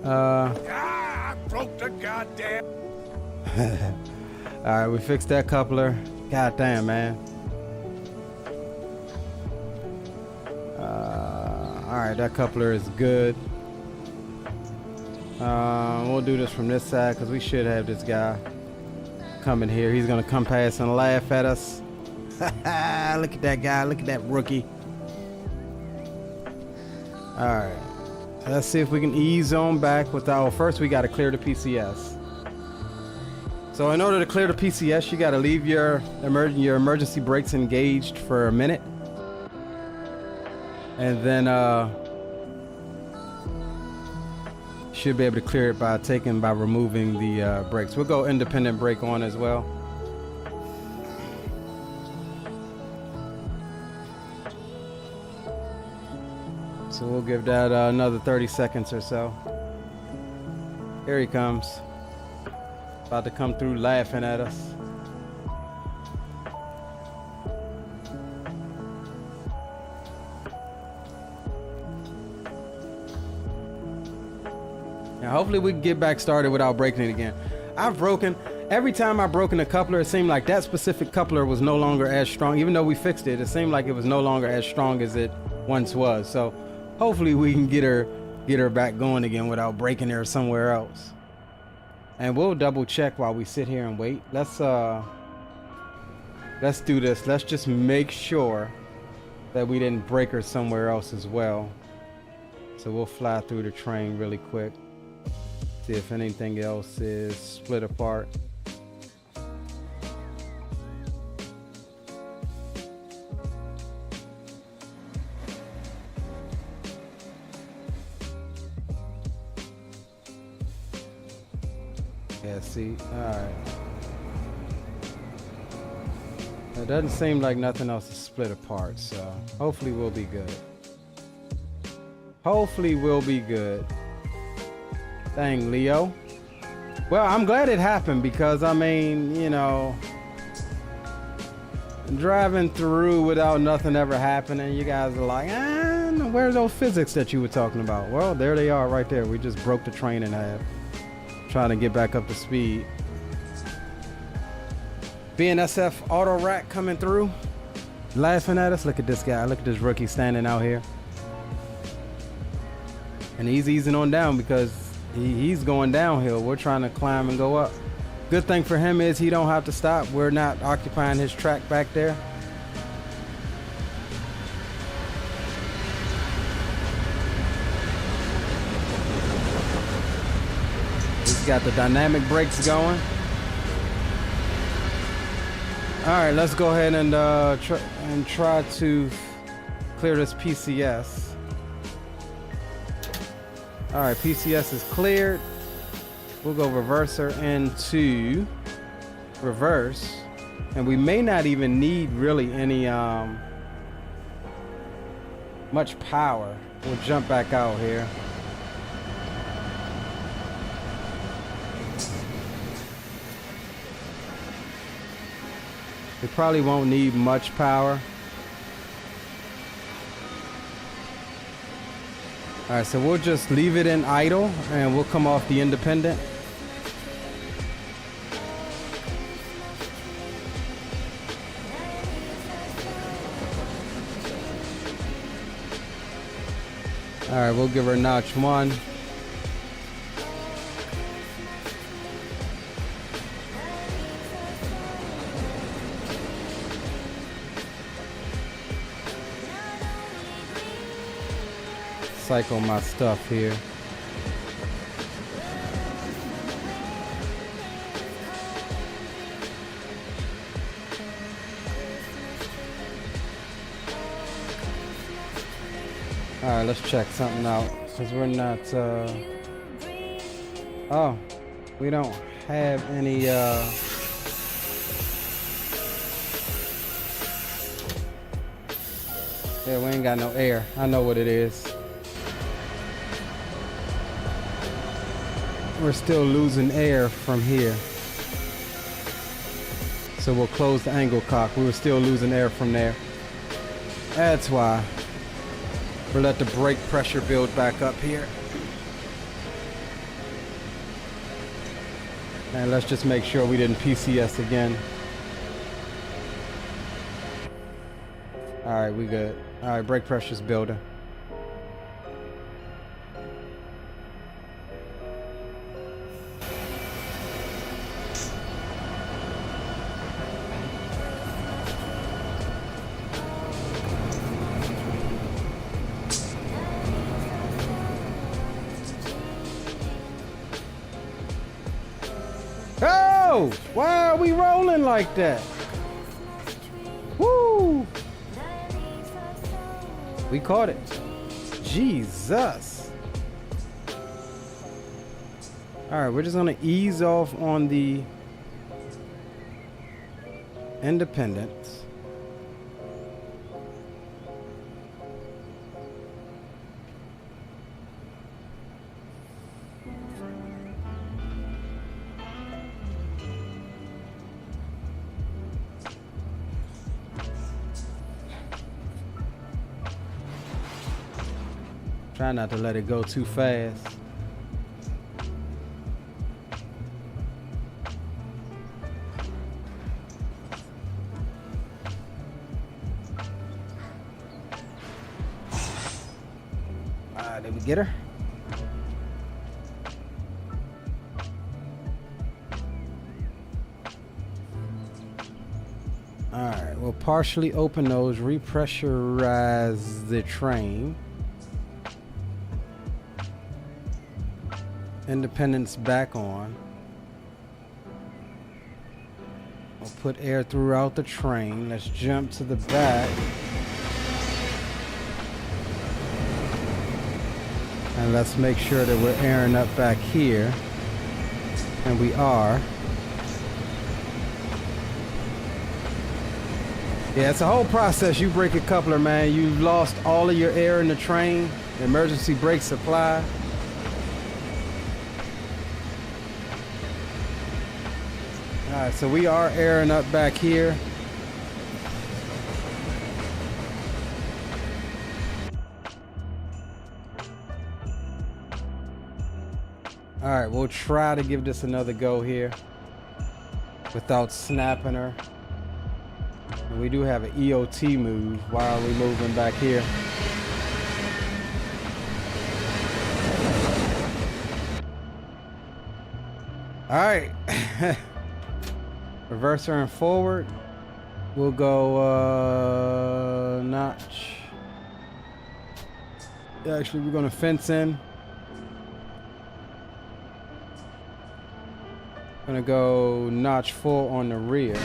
I broke the goddamn. All right, we fixed that coupler. God damn, man. All right, that coupler is good. We'll do this from this side because we should have this guy coming here. He's gonna come past and laugh at us. Look at that guy. Look at that rookie. All right, let's see if we can ease on back without. First, we got to clear the PCS. So in order to clear the PCS, you got to leave your emergency brakes engaged for a minute. And then should be able to clear it by removing the brakes. We'll go independent brake on as well. So we'll give that another 30 seconds or so. Here he comes. About to come through laughing at us. Now hopefully we can get back started without breaking it again. Every time I've broken a coupler, it seemed like that specific coupler was no longer as strong. Even though we fixed it, it seemed like it was no longer as strong as it once was. So hopefully we can get her back going again without breaking her somewhere else. And we'll double check while we sit here and wait. Let's do this. Let's just make sure that we didn't break her somewhere else as well. So we'll fly through the train really quick. See if anything else is split apart. Yeah, see, all right. It doesn't seem like nothing else is split apart, so hopefully we'll be good. Hopefully we'll be good. Dang, Leo. Well, I'm glad it happened because, I mean, you know, driving through without nothing ever happening, you guys are like, where's those physics that you were talking about? Well, there they are right there. We just broke the train in half. Trying to get back up to speed. BNSF auto rack coming through. Laughing at us. Look at this guy. Look at this rookie standing out here. And he's easing on down because he's going downhill. We're trying to climb and go up. Good thing for him is he don't have to stop. We're not occupying his track back there. He's got the dynamic brakes going. All right, let's go ahead and try to clear this PCS. All right, PCS is cleared. We'll go reverser into reverse, and we may not even need really any much power. We'll jump back out here. We probably won't need much power. All right, so we'll just leave it in idle and we'll come off the independent. All right, we'll give her notch 1. Cycle my stuff here. All right, let's check something out because we're not oh, we don't have any yeah, we ain't got no air. I know what it is. We're still losing air from here. So we'll close the angle cock. We were still losing air from there. That's why. We'll let the brake pressure build back up here. And let's just make sure we didn't PCS again. All right, we good. All right, brake pressure's building. Oh, why are we rolling like that? Woo! We caught it. Jesus. All right, we're just gonna ease off on the independence. Try not to let it go too fast. Did we get her? All right, we'll partially open those, repressurize the train. Independence back on. We'll put air throughout the train. Let's jump to the back. And let's make sure that we're airing up back here. And we are. Yeah, it's a whole process. You break a coupler, man. You've lost all of your air in the train. Emergency brake supply. All right, so we are airing up back here. All right, we'll try to give this another go here without snapping her. And we do have an EOT move while we're moving back here. All right. Reverser and forward. We'll go notch. Actually, we're gonna fence in. Gonna go notch 4 on the rear.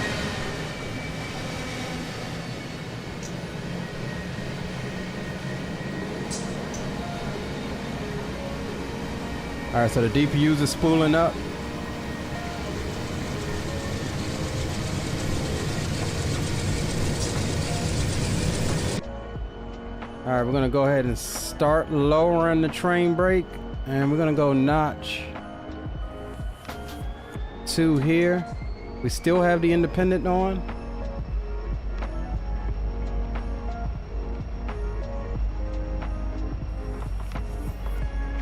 All right, so the DPUs are spooling up. All right, we're gonna go ahead and start lowering the train brake, and we're gonna go notch 2 here. We still have the independent on.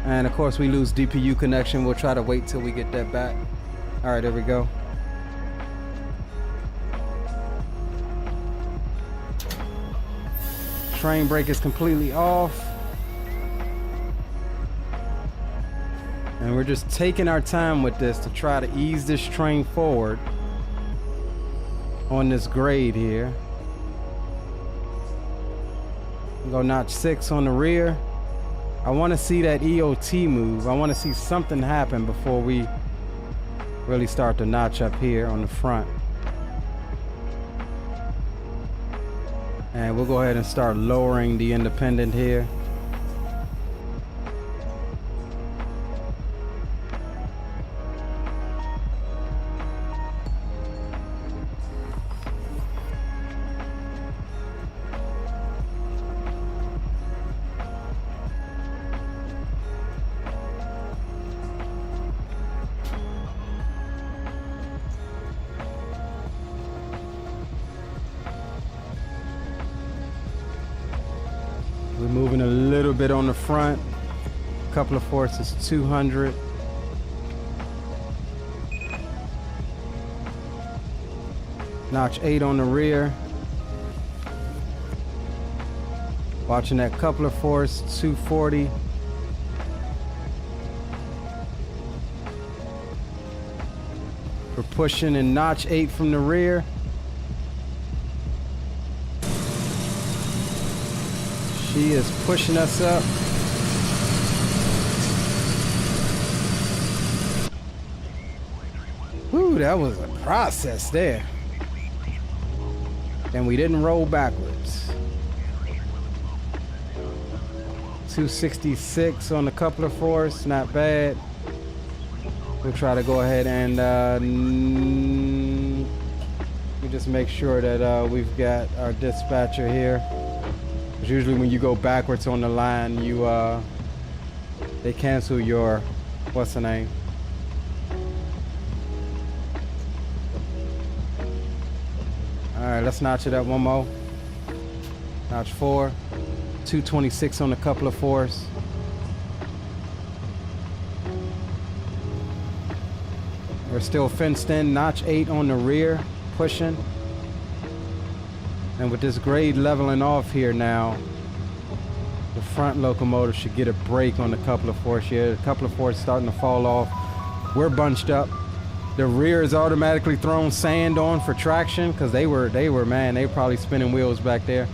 And of course we lose DPU connection. We'll try to wait till we get that back. All right, there we go. Train brake is completely off. And we're just taking our time with this to try to ease this train forward on this grade here. Go notch 6 on the rear. I want to see that EOT move. I want to see something happen before we really start to notch up here on the front. And we'll go ahead and start lowering the independent here. We're moving a little bit on the front. A couple of forces, 200. Notch 8 on the rear. Watching that coupler force, 240. We're pushing in notch 8 from the rear. She is pushing us up. Whew, that was a process there. And we didn't roll backwards. 266 on the coupler force, not bad. We'll try to go ahead and we just make sure that we've got our dispatcher here. Usually when you go backwards on the line, they cancel your, what's the name? All right, let's notch it up one more. Notch 4, 226 on the coupler force. We're still fenced in, notch 8 on the rear, pushing. And with this grade leveling off here now, the front locomotive should get a break on the coupler force here. The coupler force is starting to fall off. We're bunched up. The rear is automatically throwing sand on for traction because they were probably spinning wheels back there.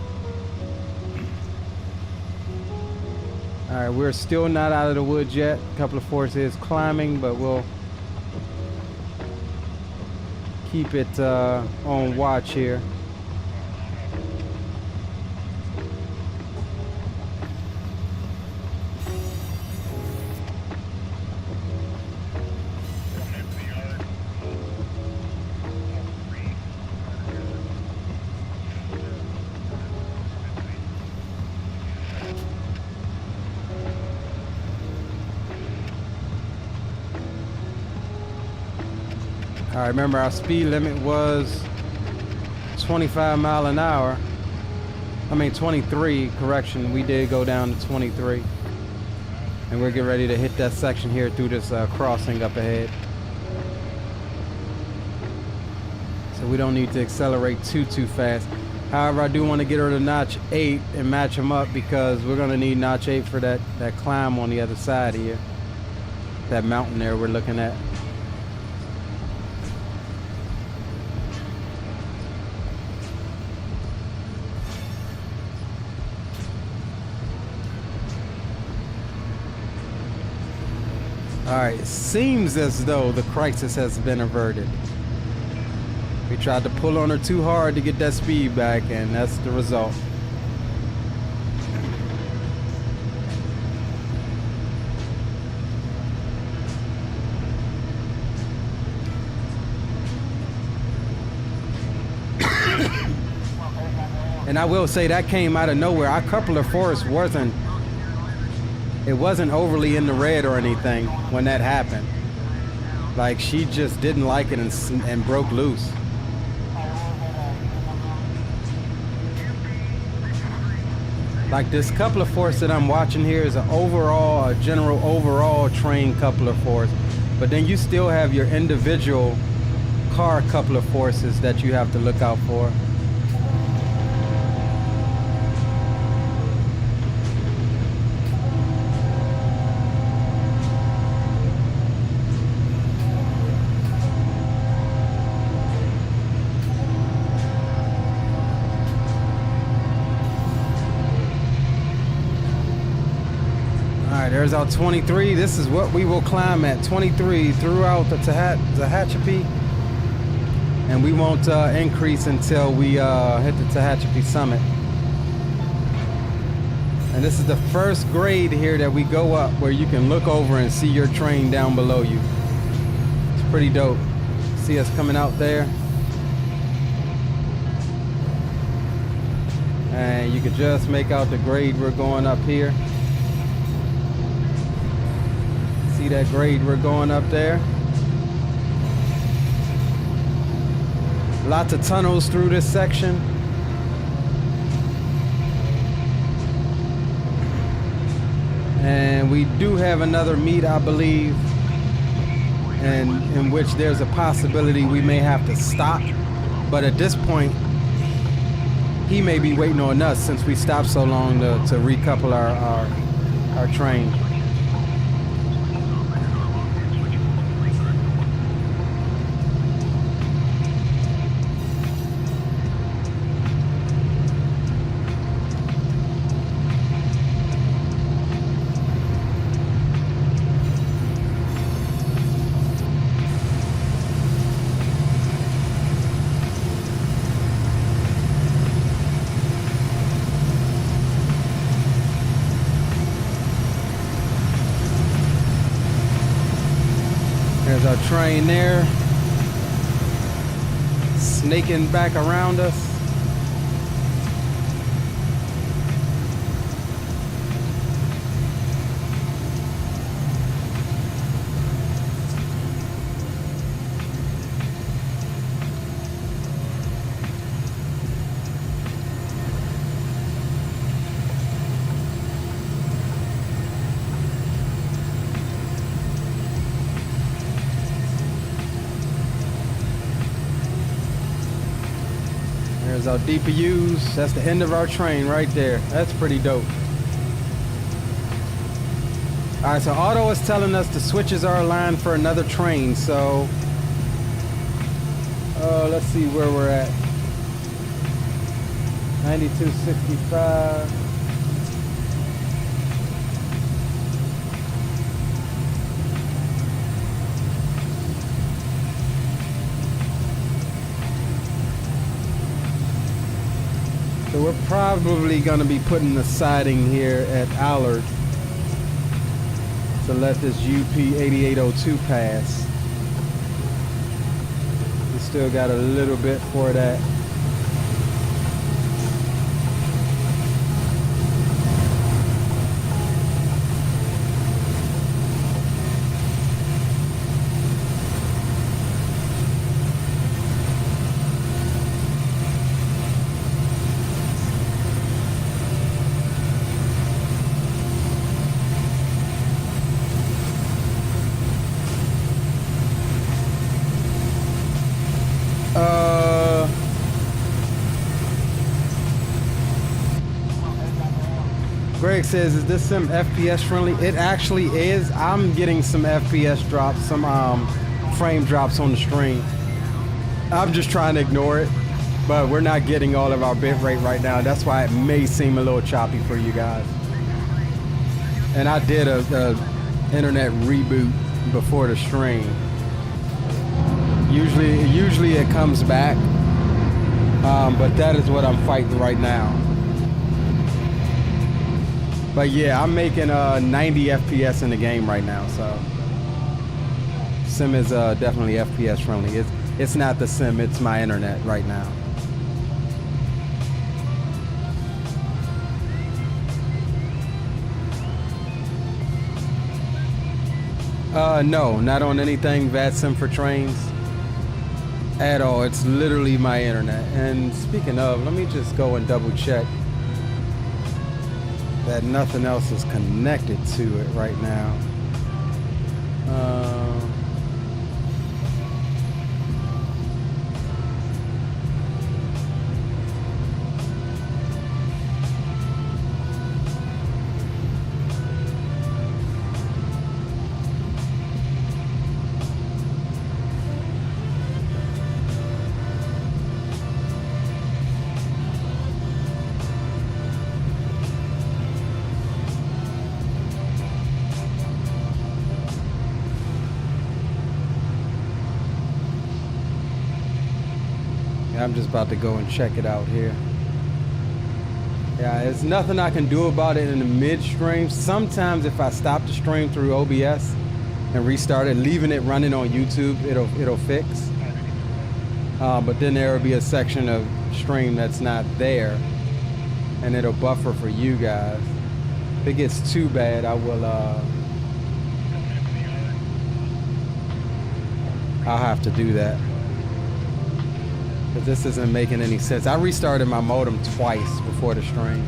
All right, we're still not out of the woods yet. Coupler force is climbing, but we'll keep it on watch here. All right, remember our speed limit was 25 mile an hour. I mean 23, correction. We did go down to 23. And we're getting ready to hit that section here through this crossing up ahead. So we don't need to accelerate too fast. However, I do want to get her to notch 8 and match them up because we're going to need notch 8 for that climb on the other side here. That mountain there we're looking at. All right, it seems as though the crisis has been averted. We tried to pull on her too hard to get that speed back, and that's the result. And I will say that came out of nowhere. Our coupler force wasn't overly in the red or anything when that happened. Like, she just didn't like it and broke loose. Like, this coupler force that I'm watching here is a general overall train coupler force, but then you still have your individual car coupler forces that you have to look out for. There's our 23. This is what we will climb at, 23 throughout the Tehachapi, and we won't increase until we hit the Tehachapi summit. And this is the first grade here that we go up where you can look over and see your train down below you. It's pretty dope. See us coming out there, and you can just make out the grade we're going up here. See that grade we're going up there? Lots of tunnels through this section. And we do have another meet, I believe, and in which there's a possibility we may have to stop. But at this point, he may be waiting on us since we stopped so long to recouple our train. There's our train there, snaking back around us. There's our DPUs. That's the end of our train right there. That's pretty dope. All right, so Auto is telling us the switches are aligned for another train. So let's see where we're at. 9265. So we're probably going to be putting the siding here at Allard to let this UP 8802 pass. We still got a little bit for that. Greg says, is this sim FPS friendly? It actually is. I'm getting some FPS drops, some frame drops on the stream. I'm just trying to ignore it, but we're not getting all of our bit rate right now. That's why it may seem a little choppy for you guys. And I did a internet reboot before the stream. Usually it comes back, but that is what I'm fighting right now. But yeah, I'm making 90 FPS in the game right now, so sim is definitely FPS friendly. It's not the sim, it's my internet right now. No, not on anything VATSIM for trains at all. It's literally my internet. And speaking of, let me just go and double check that nothing else is connected to it right now. I'm just about to go and check it out here. Yeah, there's nothing I can do about it in the midstream. Sometimes if I stop the stream through OBS and restart it, leaving it running on YouTube, it'll fix. But then there will be a section of stream that's not there, and it'll buffer for you guys. If it gets too bad, I will I'll have to do that. But this isn't making any sense. I restarted my modem twice before the stream.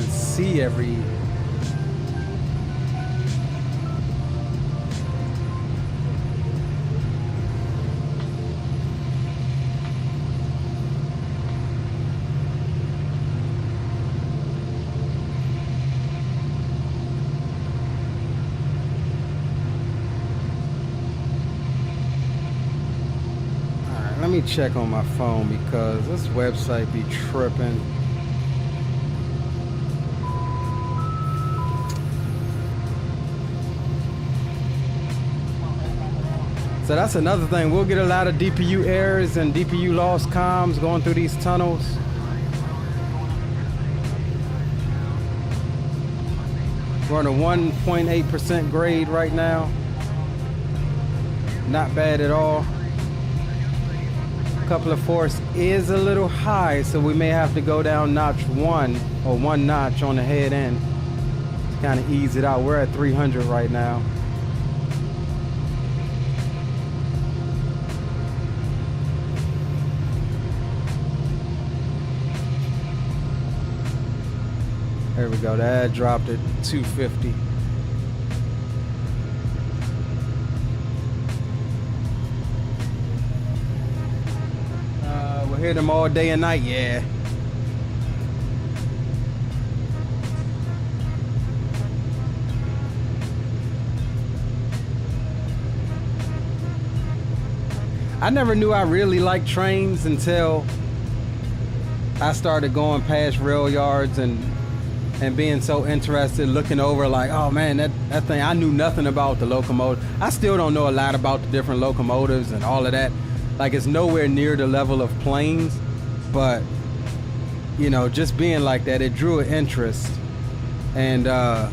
See every let me check on my phone because this website be tripping. So that's another thing. We'll get a lot of DPU errors and DPU lost comms going through these tunnels. We're on a 1.8% grade right now. Not bad at all. Coupler force is a little high, so we may have to go down notch one or one notch on the head end to kind of ease it out. We're at 300 right now. There we go. That dropped it 250. We'll hear them all day and night. Yeah. I never knew I really liked trains until I started going past rail yards and being so interested, looking over like, oh man, that thing, I knew nothing about the locomotive. I still don't know a lot about the different locomotives and all of that. Like, it's nowhere near the level of planes, but you know, just being like that, it drew an interest. And I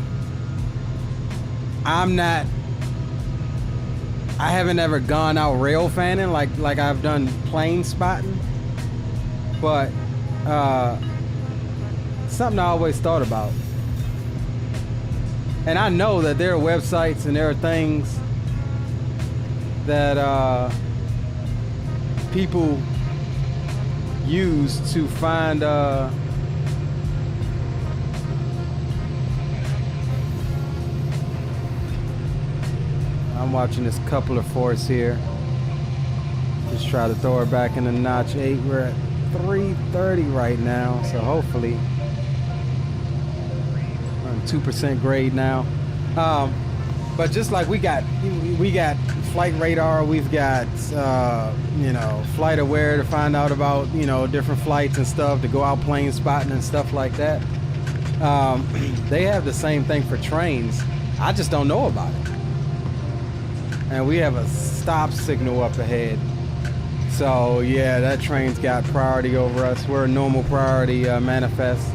haven't ever gone out rail fanning like I've done plane spotting, but something I always thought about. And I know that there are websites and there are things that people use to find I'm watching this couple of force here. Just try to throw her back in the notch 8. We're at 330 right now, so hopefully we're on 2% grade now. But just like we got flight radar, we've got you know, flight aware to find out about, you know, different flights and stuff, to go out plane spotting and stuff like that. They have the same thing for trains. I just don't know about it. And we have a stop signal up ahead. So yeah, that train's got priority over us. We're a normal priority manifest.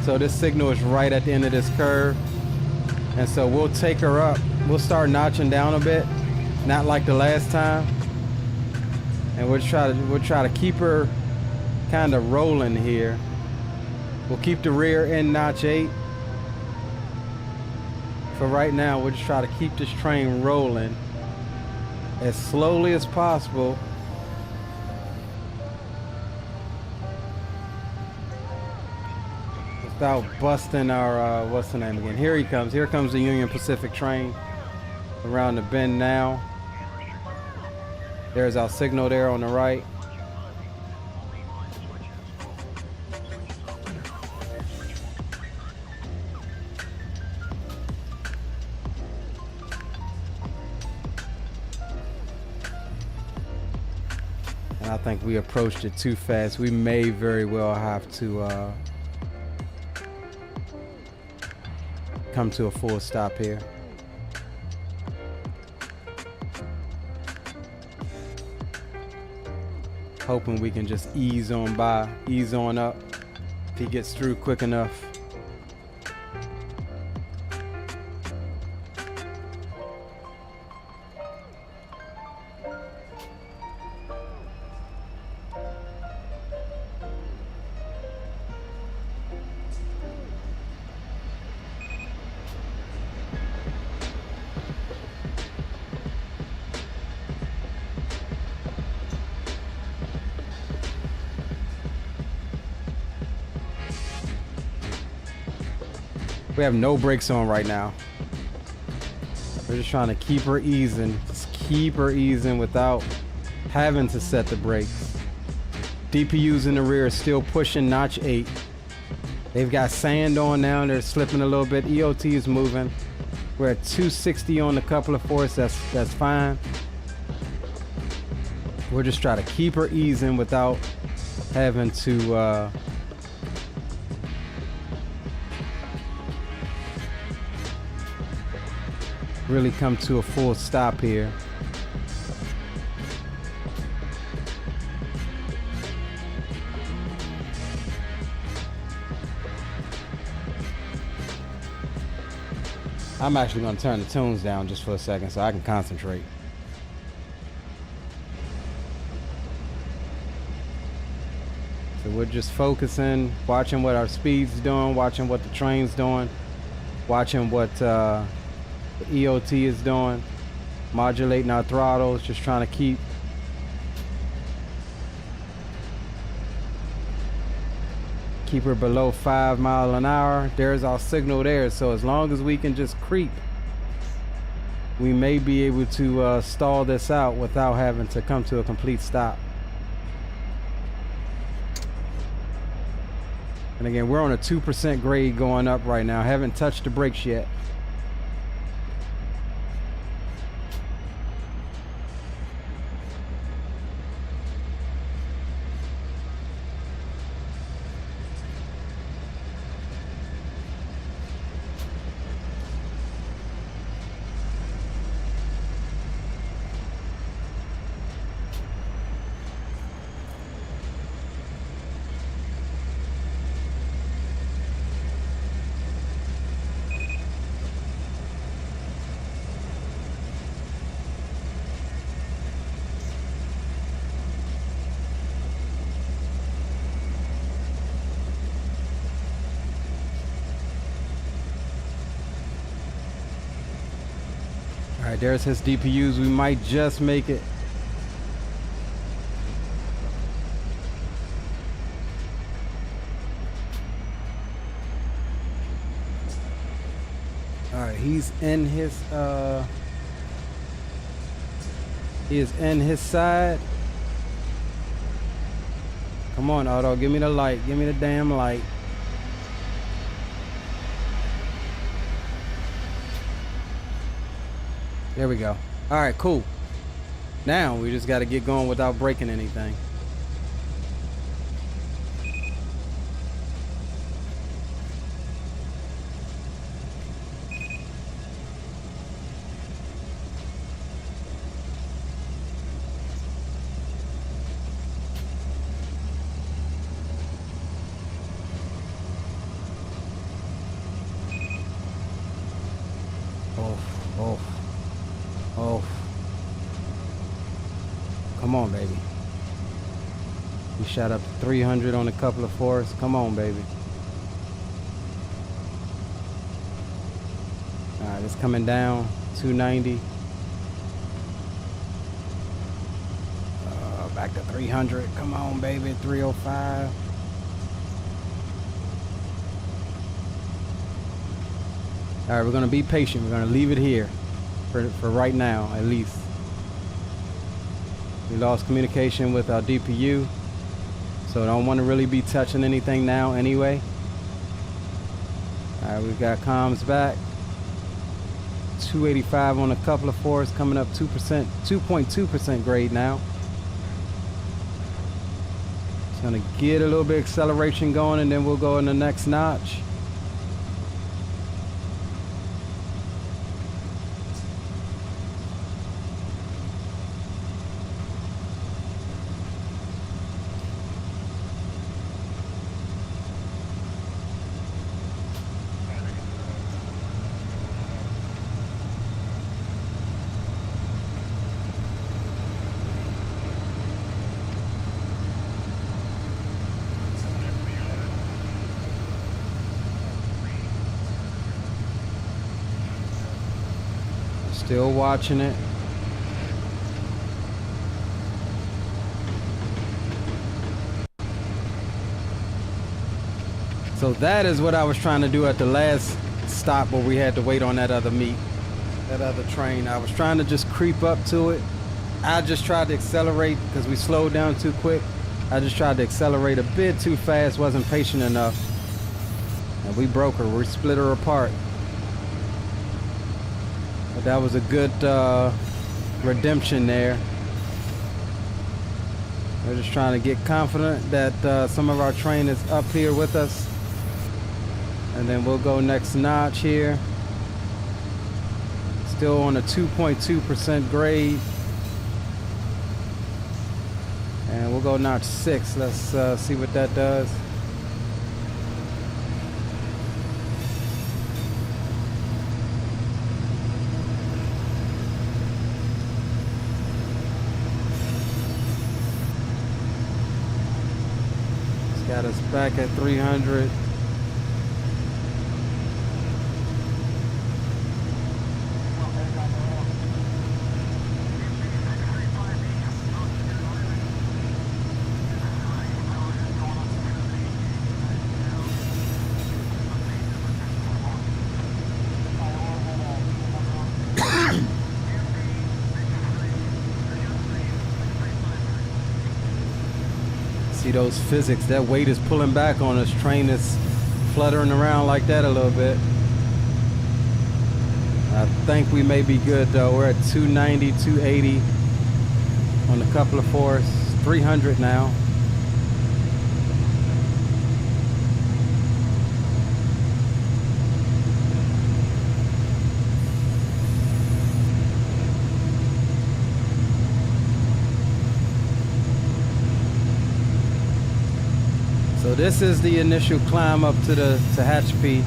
So this signal is right at the end of this curve. And so we'll take her up. We'll start notching down a bit, not like the last time. And we'll try to keep her kind of rolling here. We'll keep the rear in notch 8. For right now, we'll just try to keep this train rolling as slowly as possible. Without busting our, what's the name again? Here he comes. Here comes the Union Pacific train around the bend now. There's our signal there on the right. And I think we approached it too fast. We may very well have to come to a full stop here. Hoping we can just ease on by, ease on up if he gets through quick enough. We have no brakes on right now. We're just trying to keep her easing. Just keep her easing without having to set the brakes. DPUs in the rear are still pushing notch 8. They've got sand on now. They're slipping a little bit. EOT is moving. We're at 260 on the couple of force. That's fine. We're just trying to keep her easing without having to really come to a full stop here. I'm actually going to turn the tunes down just for a second so I can concentrate. So we're just focusing, watching what our speed's doing, watching what the train's doing, watching what the EOT is doing, modulating our throttles, just trying to keep her below 5 miles an hour. There's our signal there. So as long as we can just creep, we may be able to stall this out without having to come to a complete stop. And again, we're on a 2% grade going up right now. Haven't touched the brakes yet. All right, there's his DPUs. We might just make it. All right, he's in his he is in his side. Come on, Ortho, give me the light. Give me the damn light. There we go. All right, cool. Now we just got to get going without breaking anything. Oh. Come on, baby. We shot up to 300 on a couple of forests. Come on, baby. All right, it's coming down. 290. Back to 300. Come on, baby. 305. All right, we're going to be patient. We're going to leave it here for right now, at least. We lost communication with our DPU, so I don't want to really be touching anything now anyway. All right, we've got comms back. 285 on a couple of forests, coming up 2%, 2.2% grade now. It's going to get a little bit of acceleration going, and then we'll go in the next notch. Still watching it. So that is what I was trying to do at the last stop where we had to wait on that other meet, that other train. I was trying to just creep up to it. I just tried to accelerate because we slowed down too quick. I just tried to accelerate a bit too fast, wasn't patient enough. And we broke her, we split her apart. But that was a good redemption there. We're just trying to get confident that some of our train is up here with us. And then we'll go next notch here. Still on a 2.2% grade. And we'll go notch 6. Let's see what that does. Got us back at 300. See those physics, that weight is pulling back on us. Train is fluttering around like that a little bit. I think we may be good though. We're at 290, 280 on a couple of fours, 300 now. So this is the initial climb up to the Tehachapi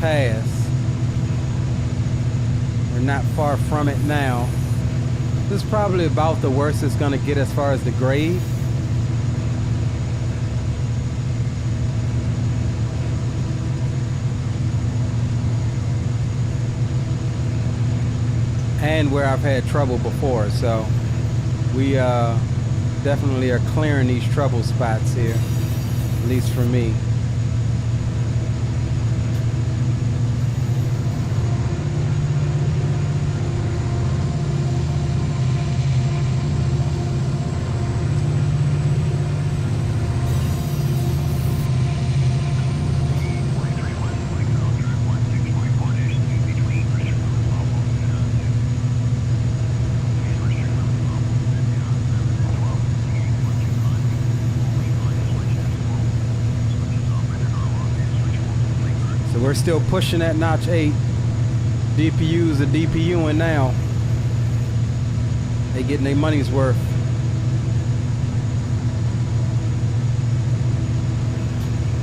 Pass. We're not far from it now. This is probably about the worst it's gonna get as far as the grade. And where I've had trouble before, so we definitely are clearing these trouble spots here, at least for me. We're still pushing that notch 8. DPUs are DPUing now. They getting their money's worth.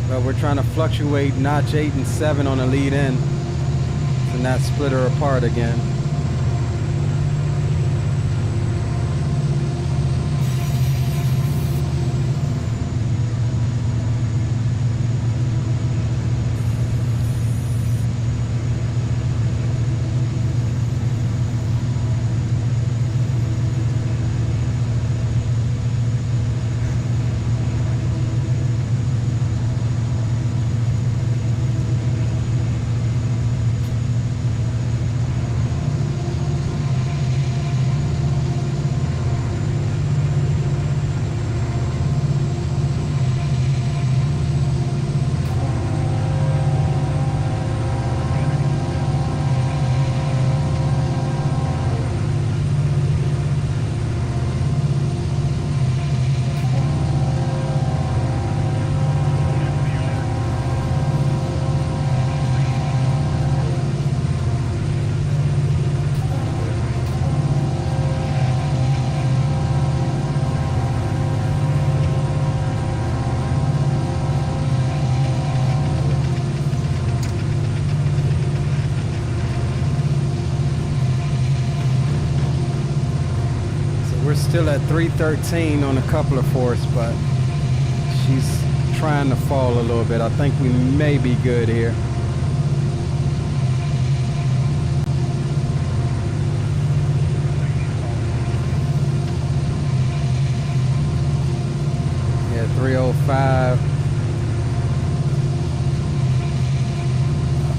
But we're trying to fluctuate notch 8 and 7 on the lead in to not split her apart again. Still at 313 on a couple of fours, but she's trying to fall a little bit. I think we may be good here. Yeah, 305.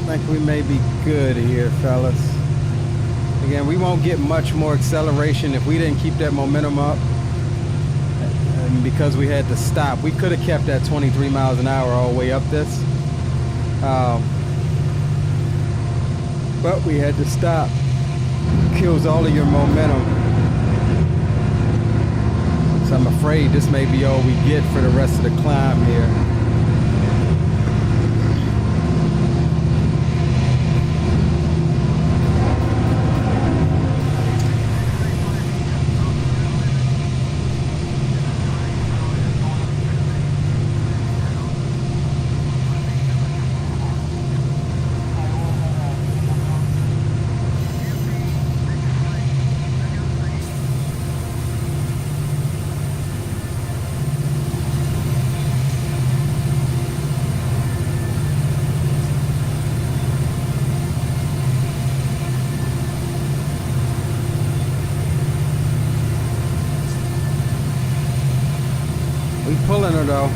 I think we may be good here, fellas. Again, we won't get much more acceleration if we didn't keep that momentum up. And because we had to stop, we could have kept that 23 miles an hour all the way up this. But we had to stop. Kills all of your momentum. So I'm afraid this may be all we get for the rest of the climb here. Pulling her though.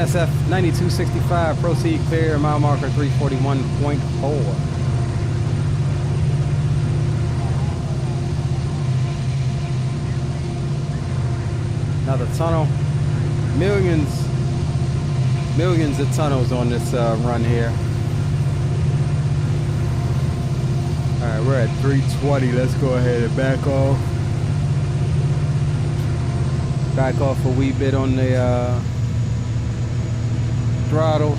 BNSF 9265, proceed clear, mile marker 341.4. Another tunnel. Millions of tunnels on this run here. All right, we're at 320. Let's go ahead and back off. Back off a wee bit on the throttles.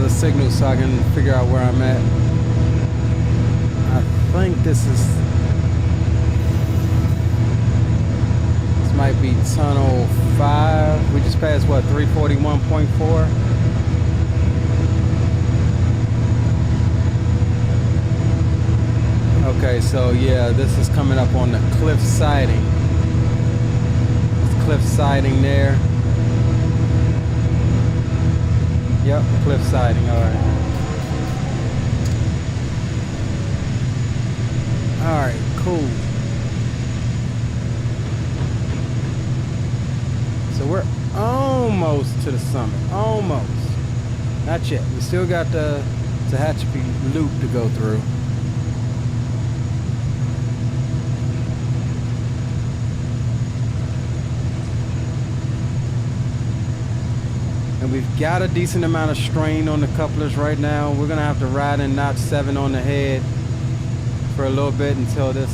Signal so I can figure out where I'm at. I think this might be tunnel 5. We just passed what, 341.4? Okay, so yeah, this is coming up on the cliff siding. It's cliff siding there. Yep, cliff siding, alright. Alright, cool. So we're almost to the summit. Almost. Not yet. We still got the Tahachapi Loop to go through. And we've got a decent amount of strain on the couplers right now. We're gonna have to ride in notch 7 on the head for a little bit until this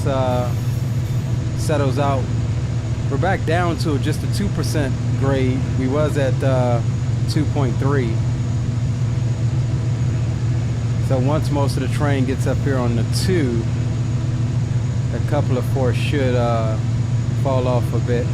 settles out. We're back down to just a 2% grade. We was at 2.3. So once most of the train gets up here on the 2, a couple of force should fall off a bit.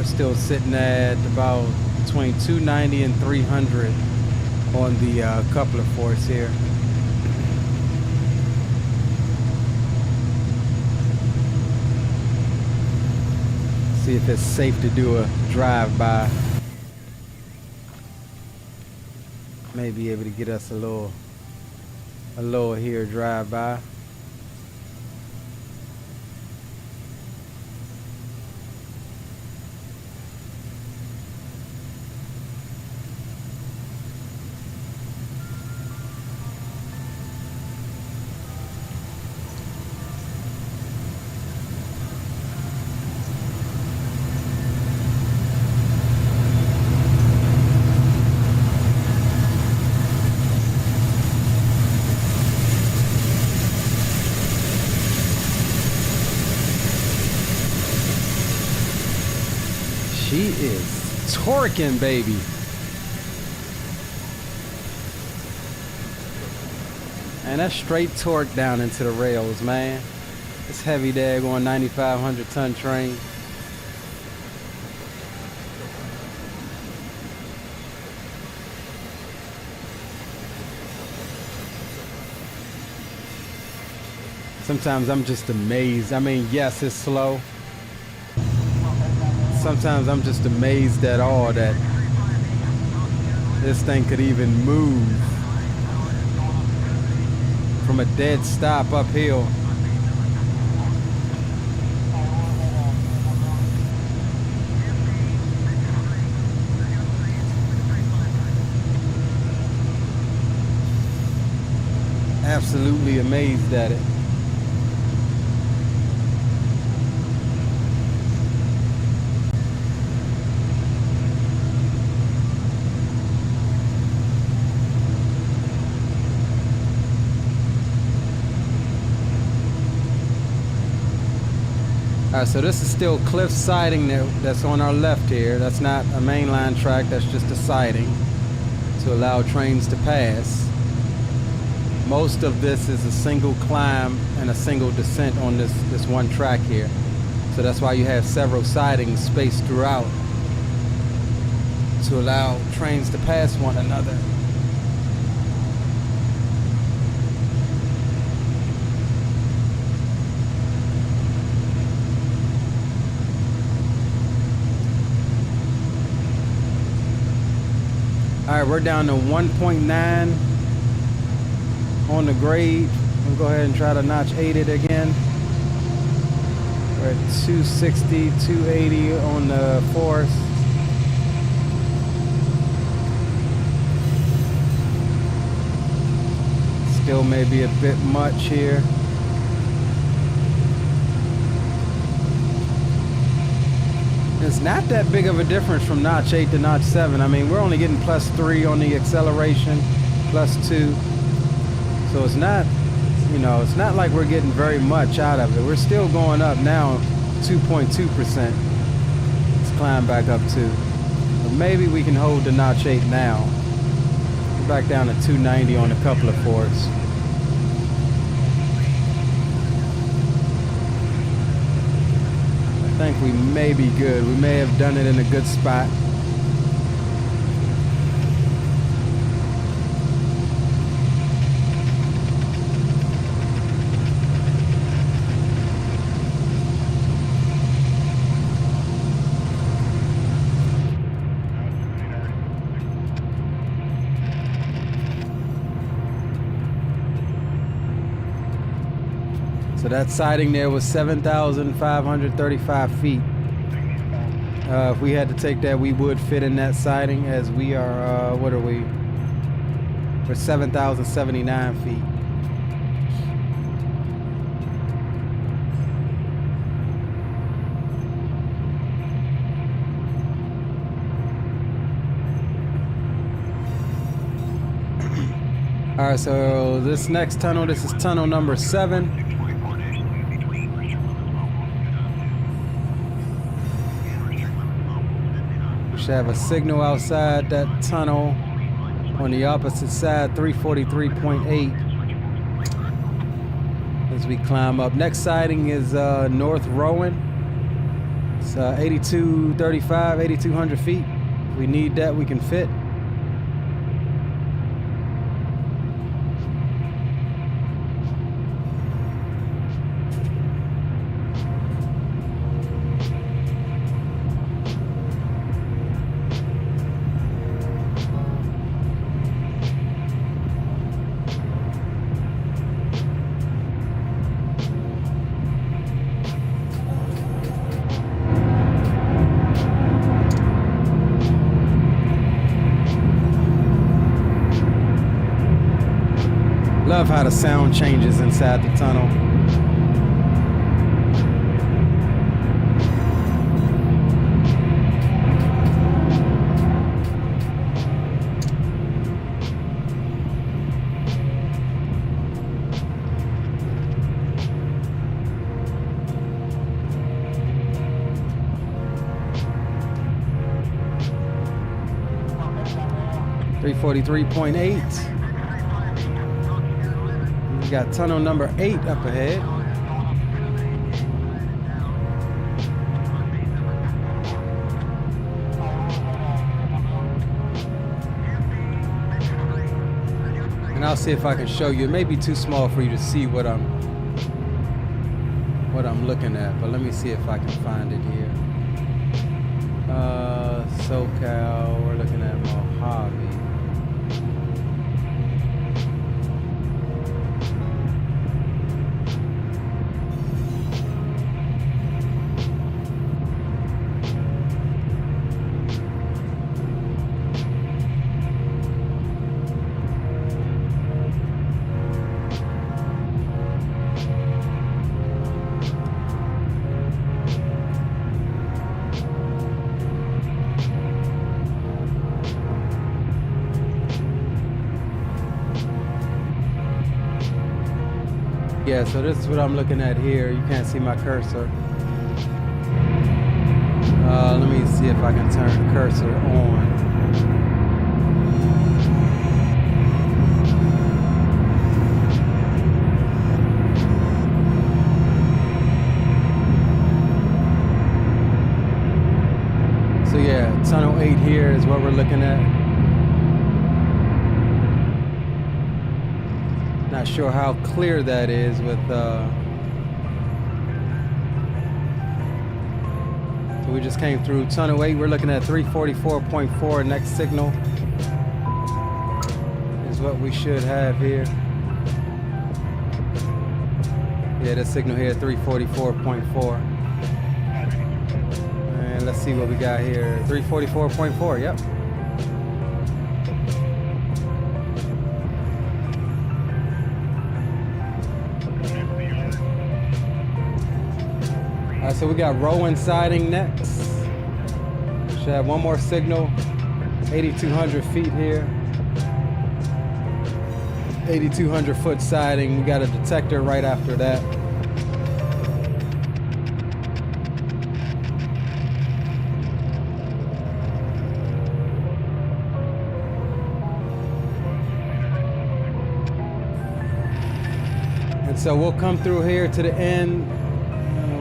Still sitting at about between 290 and 300 on the coupler force here. See if it's safe to do a drive-by. May be able to get us a little here drive-by. She is torquing, baby. And that's straight torque down into the rails, man. It's heavy daggone 9,500 ton train. Sometimes I'm just amazed. I mean, yes, it's slow. Sometimes I'm just amazed at all that this thing could even move from a dead stop uphill. Absolutely amazed at it. All right, so this is still cliff siding that's on our left here. That's not a mainline track, that's just a siding to allow trains to pass. Most of this is a single climb and a single descent on this one track here. So that's why you have several sidings spaced throughout to allow trains to pass one another. All right, we're down to 1.9 on the grade. We'll go ahead and try to notch 8 it again. We're at 260, 280 on the force. Still maybe a bit much here. It's not that big of a difference from notch 8 to notch 7. I mean, we're only getting +3 on the acceleration, +2. So it's not, you know, it's not like we're getting very much out of it. We're still going up now, 2.2%. Let's climb back up to. But maybe we can hold the notch 8 now. We're back down to 290 on a couple of forks. I think we may be good. We may have done it in a good spot. So that siding there was 7,535 feet. If we had to take that, we would fit in that siding, as we are, what are we? We're 7,079 feet. All right, so this next tunnel, this is tunnel number 7. Have a signal outside that tunnel on the opposite side, 343.8 as we climb up. Next siding is North Rowan. It's 8235, 8,200 feet. If we need that, we can fit. Love how the sound changes inside the tunnel. .8. We got tunnel number 8 up ahead. And I'll see if I can show you. It may be too small for you to see what I'm what I'm looking at, but let me see if I can find it here. SoCal, we're looking at Mojave. Yeah, so this is what I'm looking at here. You can't see my cursor. Let me see if I can turn the cursor on. So yeah, tunnel 8 here is what we're looking at. Not sure how clear that is with so we just came through tunnel 8. We're looking at 344.4. Next signal is what we should have here. Yeah, the signal here 344.4. And let's see what we got here. 344.4, yep. So we got Rowan siding next. Should have one more signal. 8,200 feet here. 8,200 foot siding. We got a detector right after that. And so we'll come through here to the end.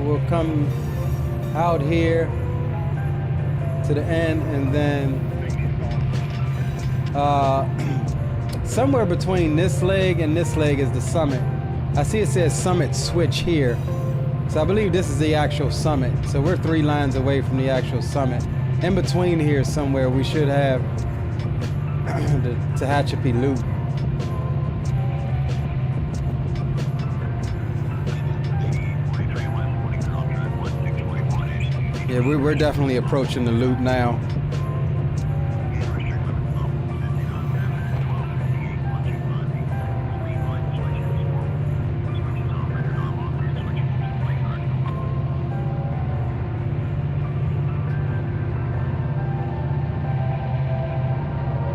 We'll come out here to the end, and then somewhere between this leg and this leg is the summit. I see it says summit switch here. So I believe this is the actual summit. So we're 3 lines away from the actual summit. In between here somewhere we should have the Tahachapi Loop. Yeah, we're definitely approaching the loop now.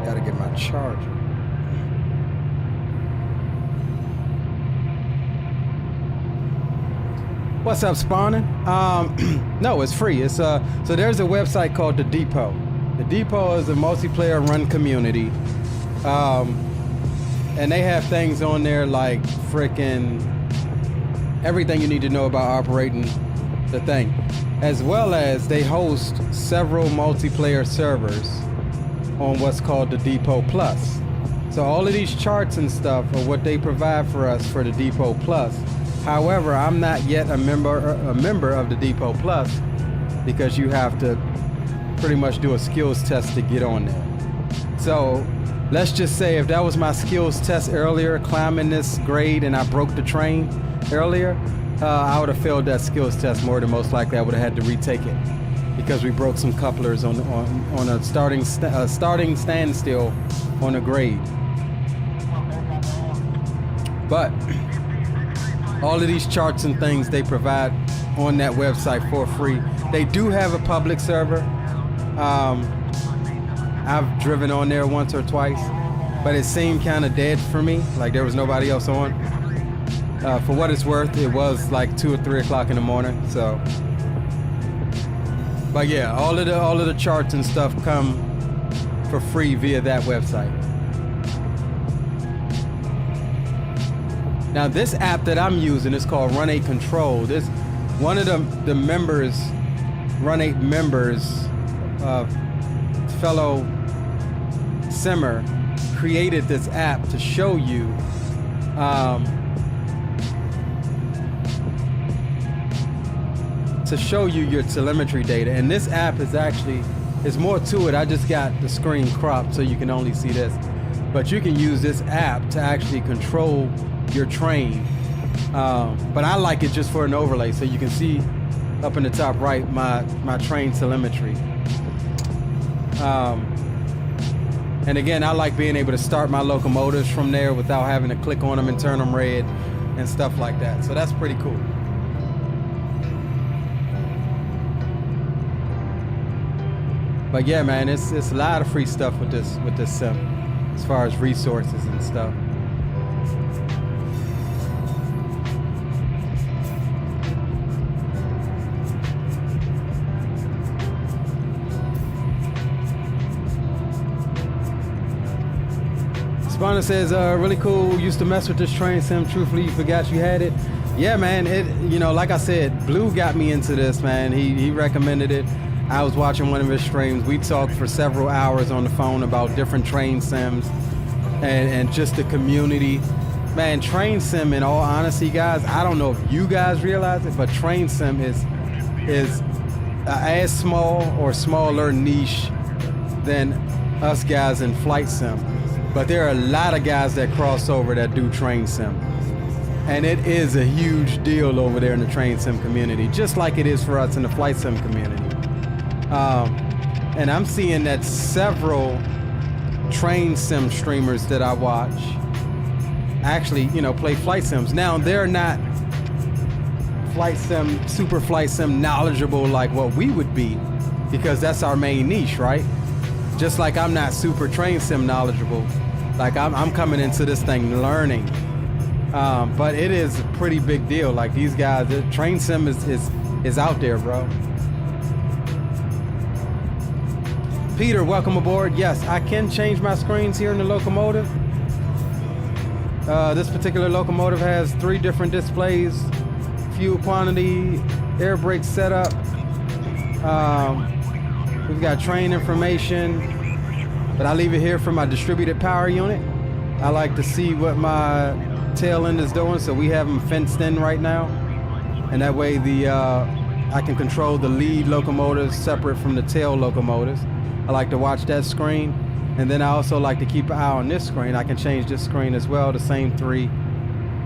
Gotta get my charger. What's up, spawning? No, it's free. It's so there's a website called The Depot. The Depot is a multiplayer run community, and they have things on there like frickin' everything you need to know about operating the thing, as well as they host several multiplayer servers on what's called the Depot Plus. So all of these charts and stuff are what they provide for us for the Depot Plus. However, I'm not yet a member of the Depot Plus because you have to pretty much do a skills test to get on there. So let's just say if that was my skills test earlier, climbing this grade, and I broke the train earlier, I would have failed that skills test more than most likely. I would have had to retake it because we broke some couplers on a starting standstill on a grade. But all of these charts and things they provide on that website for free. They do have a public server. I've driven on there once or twice, but it seemed kind of dead for me, like there was nobody else on. For what it's worth, it was like 2 or 3 o'clock in the morning. So, but yeah, all of the charts and stuff come for free via that website. Now this app that I'm using is called Run 8 Control. This one of the members, Run 8 members, fellow simmer, created this app to show you to show you your telemetry data. And this app is actually, there's more to it. I just got the screen cropped so you can only see this. But you can use this app to actually control your train. But I like it just for an overlay, so you can see up in the top right my train telemetry. And again, I like being able to start my locomotives from there without having to click on them and turn them red and stuff like that. So that's pretty cool. But yeah, man, it's a lot of free stuff with this sim, as far as resources and stuff. Spawner says, really cool. Used to mess with this train sim. Truthfully, you forgot you had it. Yeah, man. It, you know, like I said, Blue got me into this, man. He recommended it. I was watching one of his streams. We talked for several hours on the phone about different train sims and just the community. Man, train sim, in all honesty, guys, I don't know if you guys realize it, but train sim is as small or smaller niche than us guys in flight sim. But there are a lot of guys that cross over that do train sim. And it is a huge deal over there in the train sim community, just like it is for us in the flight sim community. And I'm seeing that several train sim streamers that I watch actually, you know, play flight sims. Now, they're not flight sim, super flight sim knowledgeable like what we would be, because that's our main niche, right? Just like I'm not super train sim knowledgeable. Like I'm coming into this thing learning. But it is a pretty big deal. Like these guys, the train sim is out there, bro. Peter, welcome aboard. Yes, I can change my screens here in the locomotive. This particular locomotive has 3 different displays: fuel quantity, air brake setup. We've got train information, but I leave it here for my distributed power unit. I like to see what my tail end is doing, so we have them fenced in right now, and that way I can control the lead locomotives separate from the tail locomotives. I like to watch that screen, and then I also like to keep an eye on this screen. I can change this screen as well, the same 3.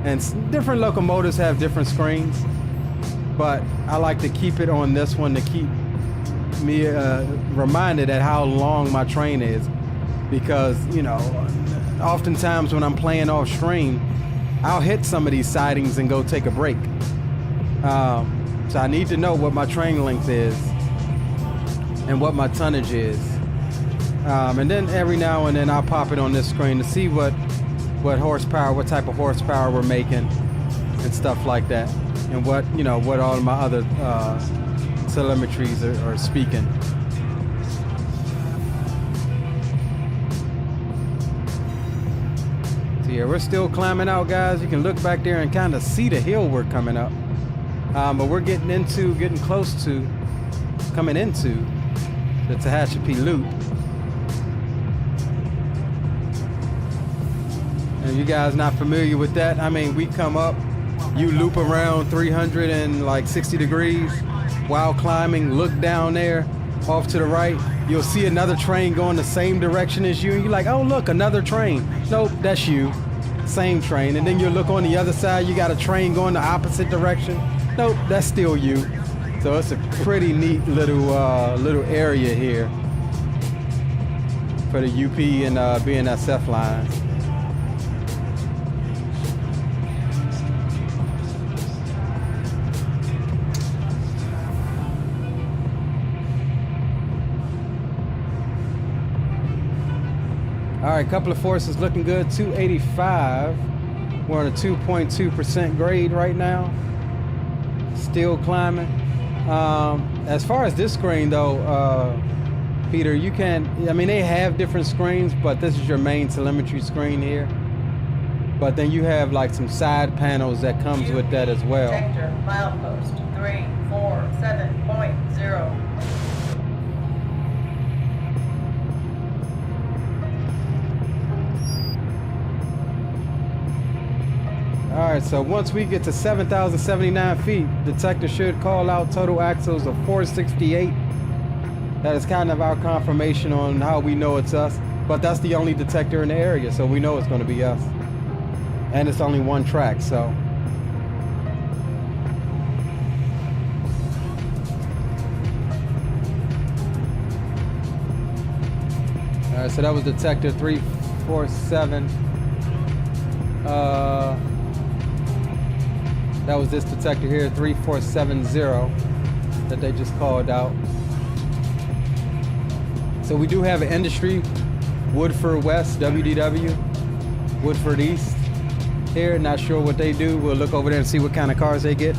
And different locomotives have different screens, but I like to keep it on this one to keep me reminded at how long my train is, because, you know, oftentimes when I'm playing off stream, I'll hit some of these sidings and go take a break. So I need to know what my train length is and what my tonnage is. And then every now and then I'll pop it on this screen to see what horsepower, what type of horsepower we're making and stuff like that. And what, you know, what all of my other telemetries are speaking. So yeah, we're still climbing out, guys. You can look back there and kind of see the hill we're coming up. But we're getting close to coming into the Tahachapi Loop. And you guys not familiar with that? I mean, we come up, you loop around 360 degrees while climbing, look down there, off to the right, you'll see another train going the same direction as you, and you're like, oh look, another train. Nope, that's you, same train. And then you look on the other side, you got a train going the opposite direction. Nope, that's still you. So it's a pretty neat little area here for the UP and BNSF lines. All right, couple of forces looking good. 285. We're on a 2.2% grade right now. Still climbing. As far as this screen though, Peter, you can, I mean, they have different screens, but this is your main telemetry screen here. But then you have like some side panels that comes with that as well. Sector, milepost 347.0. All right, so once we get to 7,079 feet, detector should call out total axles of 468. That is kind of our confirmation on how we know it's us, but that's the only detector in the area, so we know it's going to be us. And it's only one track, so. All right, so that was detector 347. That was this detector here, 3470, that they just called out. So we do have an industry, Woodford West, WDW, Woodford East here. Not sure what they do. We'll look over there and see what kind of cars they get.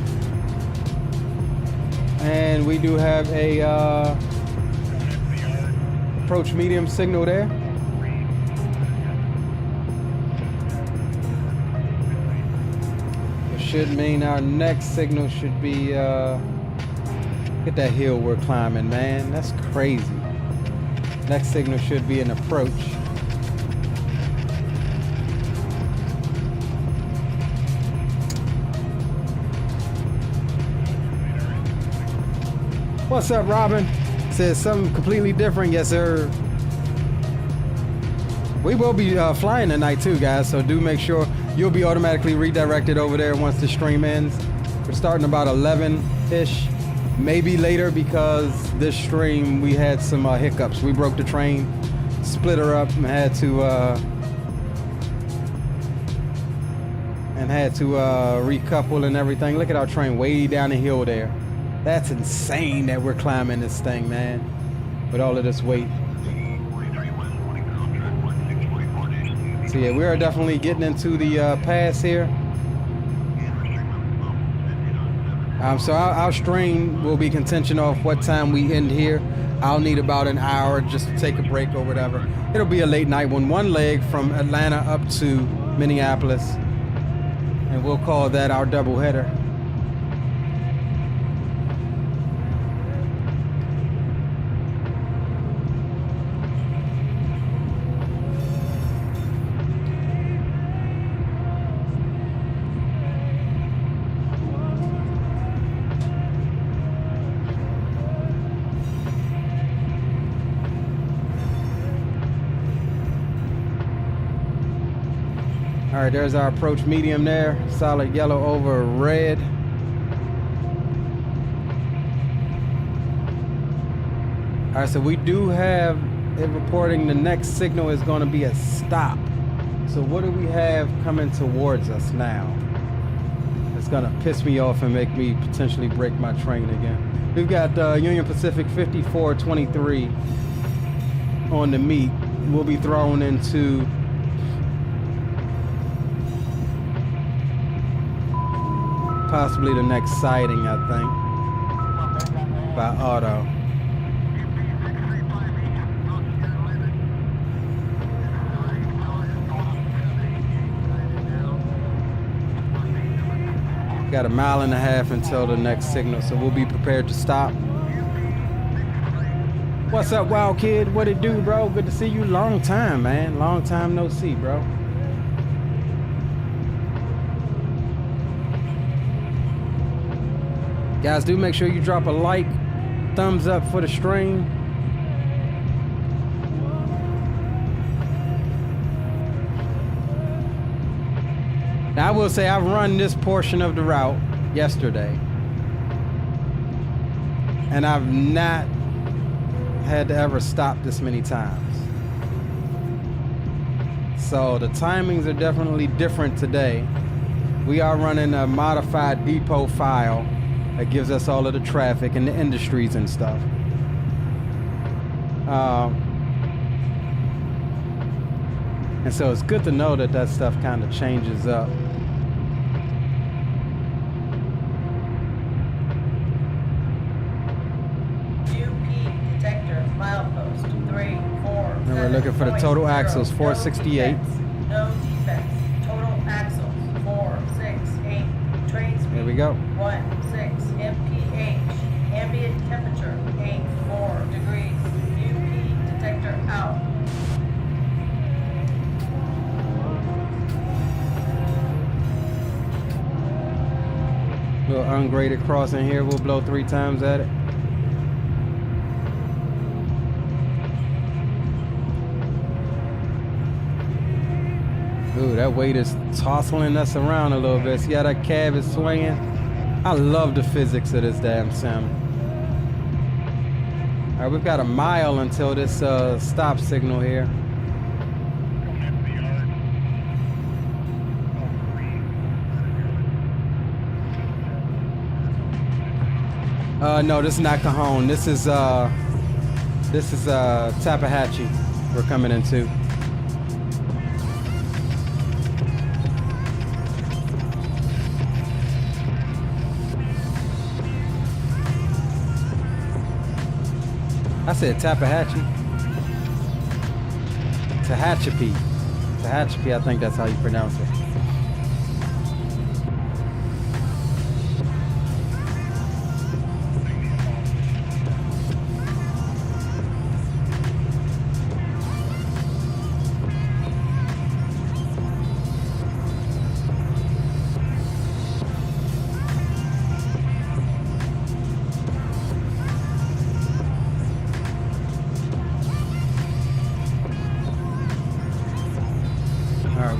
And we do have a approach medium signal there. Should mean our next signal should be look at that hill we're climbing, man. That's crazy. Next signal should be an approach. What's up, Robin? Says something completely different. Yes, sir. We will be flying tonight too, guys, so do make sure you'll be automatically redirected over there once the stream ends. We're starting about 11-ish, maybe later, because this stream we had some hiccups. We broke the train, split her up, and had to recouple and everything. Look at our train way down the hill there. That's insane that we're climbing this thing, man, with all of this weight. So yeah, we are definitely getting into the pass here. So our stream will be contingent off what time we end here. I'll need about an hour just to take a break or whatever. It'll be a late night one. One leg from Atlanta up to Minneapolis. And we'll call that our doubleheader. All right, there's our approach medium there. Solid yellow over red. All right, so we do have it reporting the next signal is going to be a stop. So what do we have coming towards us now? It's going to piss me off and make me potentially break my train again. We've got Union Pacific 5423 on the meet. We'll be thrown into possibly the next sighting, I think, by Ortho. Got a mile and a half until the next signal, so we'll be prepared to stop. What's up, Wild Kid? What it do, bro? Good to see you. Long time, man. Long time no see, bro. Guys, do make sure you drop a like, thumbs up for the stream. Now, I will say I've run this portion of the route yesterday, and I've not had to ever stop this many times. So the timings are definitely different today. We are running a modified depot file that gives us all of the traffic and the industries and stuff. And so it's good to know that that stuff kind of changes up. Detector, milepost 347. And we're looking for the total axles, 468. No defects. Total axles, 468. Train speed. There we go. 16 mph. Ambient temperature, 84 degrees. UP detector out. Little ungraded crossing here. We'll blow 3 times at it. Ooh, that weight is tossing us around a little bit. See how that cab is swinging? I love the physics of this damn sim. All right, we've got a mile until this stop signal here. No, this is not Cajon. This is Tahachapi. We're coming into. I said Tahachapi. Tehachapi. Tehachapi, I think that's how you pronounce it.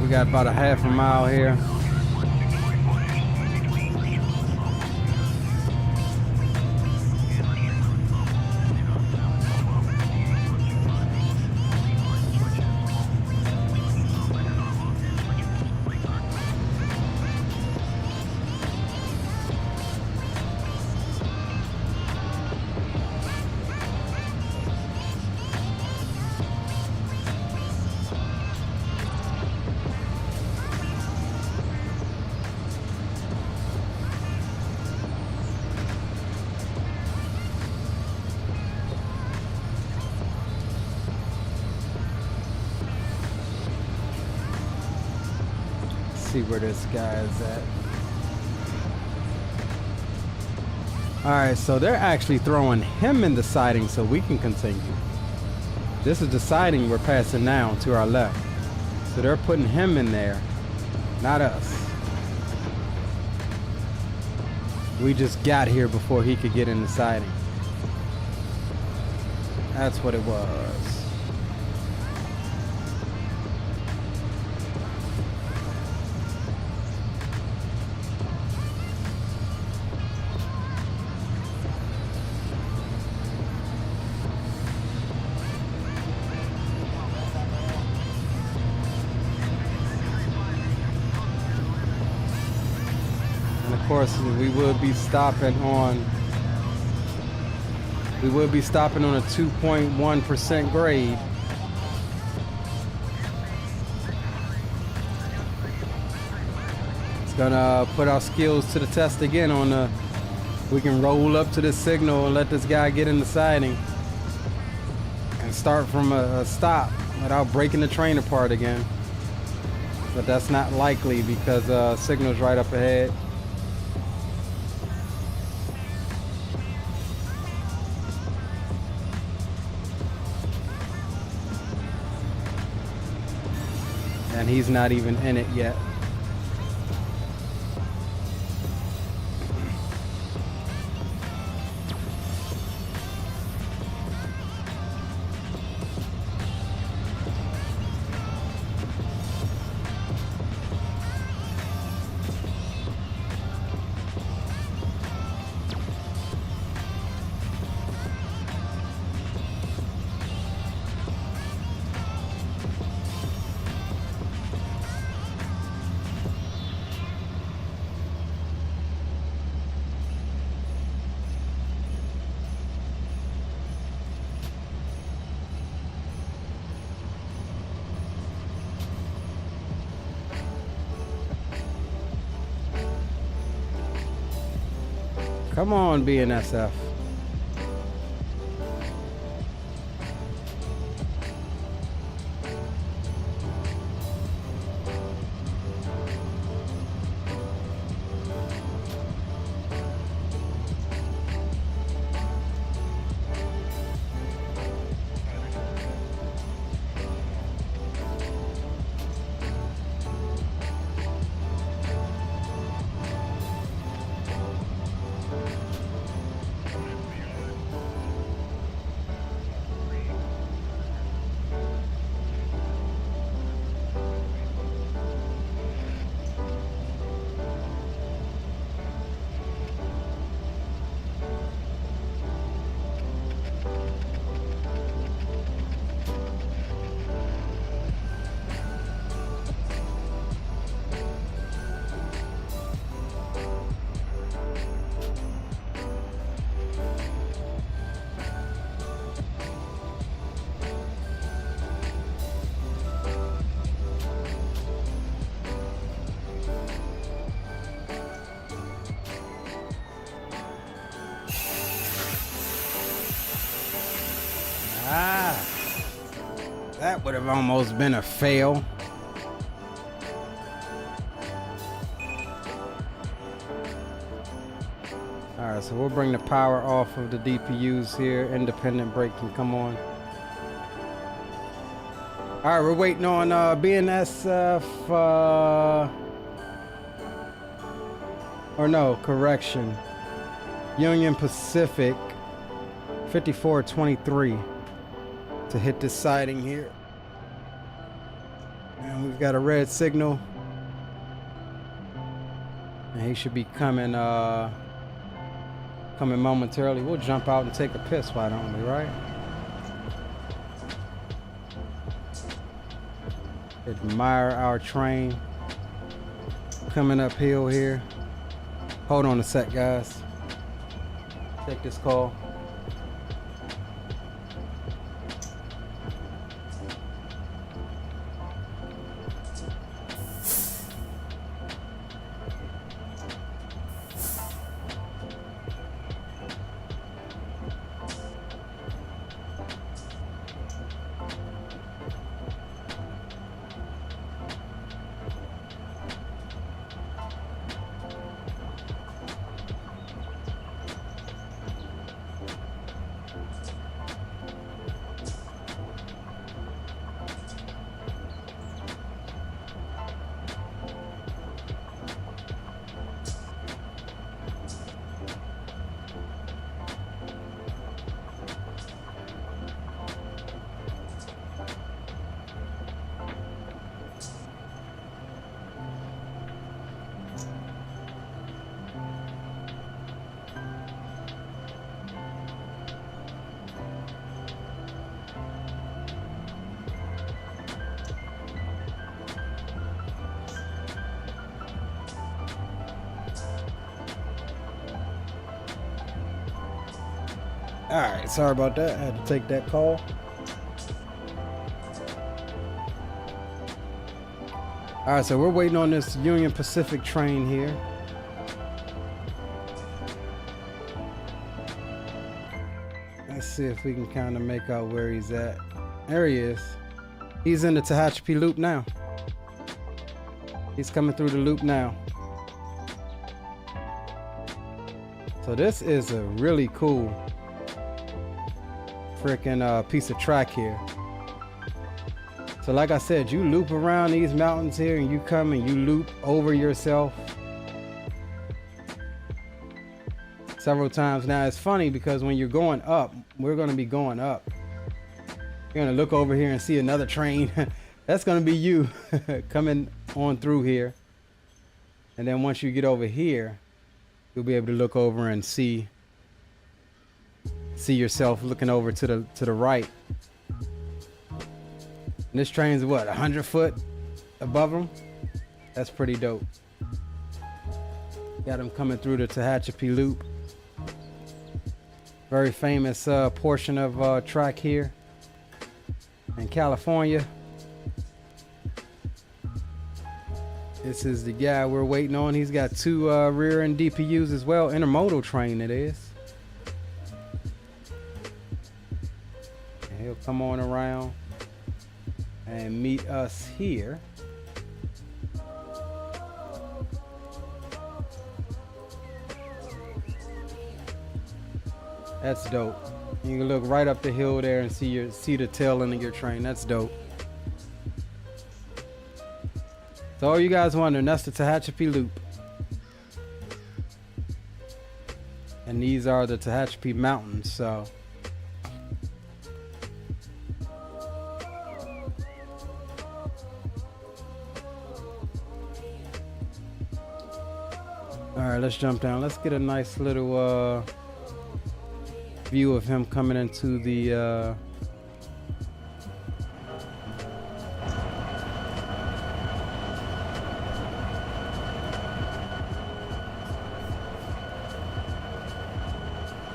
We got about a half a mile here. See where this guy is at. Alright, so they're actually throwing him in the siding so we can continue. This is the siding we're passing now to our left. So they're putting him in there, not us. We just got here before he could get in the siding. That's what it was. Of course, we will be stopping on a 2.1% grade. It's gonna put our skills to the test again on the, we can roll up to this signal and let this guy get in the siding and start from a stop without breaking the train apart again. But that's not likely because signal's right up ahead. And he's not even in it yet. Come on, BNSF. would have almost been a fail. All right, so we'll bring the power off of the DPUs here. Independent brake can come on. All right, we're waiting on BNSF, or no, correction. Union Pacific 5423 to hit this siding here. And we've got a red signal. And he should be coming coming momentarily. We'll jump out and take a piss, why don't we, right? Admire our train coming uphill here. Hold on a sec, guys. Take this call. All right, sorry about that. I had to take that call. All right, so we're waiting on this Union Pacific train here. Let's see if we can kind of make out where he's at. There he is. He's in the Tahachapi Loop now. He's coming through the loop now. So this is a really cool freaking piece of track here. So like I said, you loop around these mountains here and you come and you loop over yourself several times. Now it's funny because when you're going up, we're going to be going up. You're going to look over here and see another train. That's going to be you coming on through here. And then once you get over here, you'll be able to look over and see yourself looking over to the right. And this train's what, 100 foot above them? That's pretty dope. Got them coming through the Tahachapi Loop. Very famous portion of track here in California. This is the guy we're waiting on. He's got two rear end DPUs as well. Intermodal train it is. And he'll come on around and meet us here. That's dope. You can look right up the hill there and see the tail end of your train. That's dope. So all you guys wondering, that's the Tahachapi Loop. And these are the Tehachapi Mountains, so. All right, let's jump down. Let's get a nice little view of him coming into the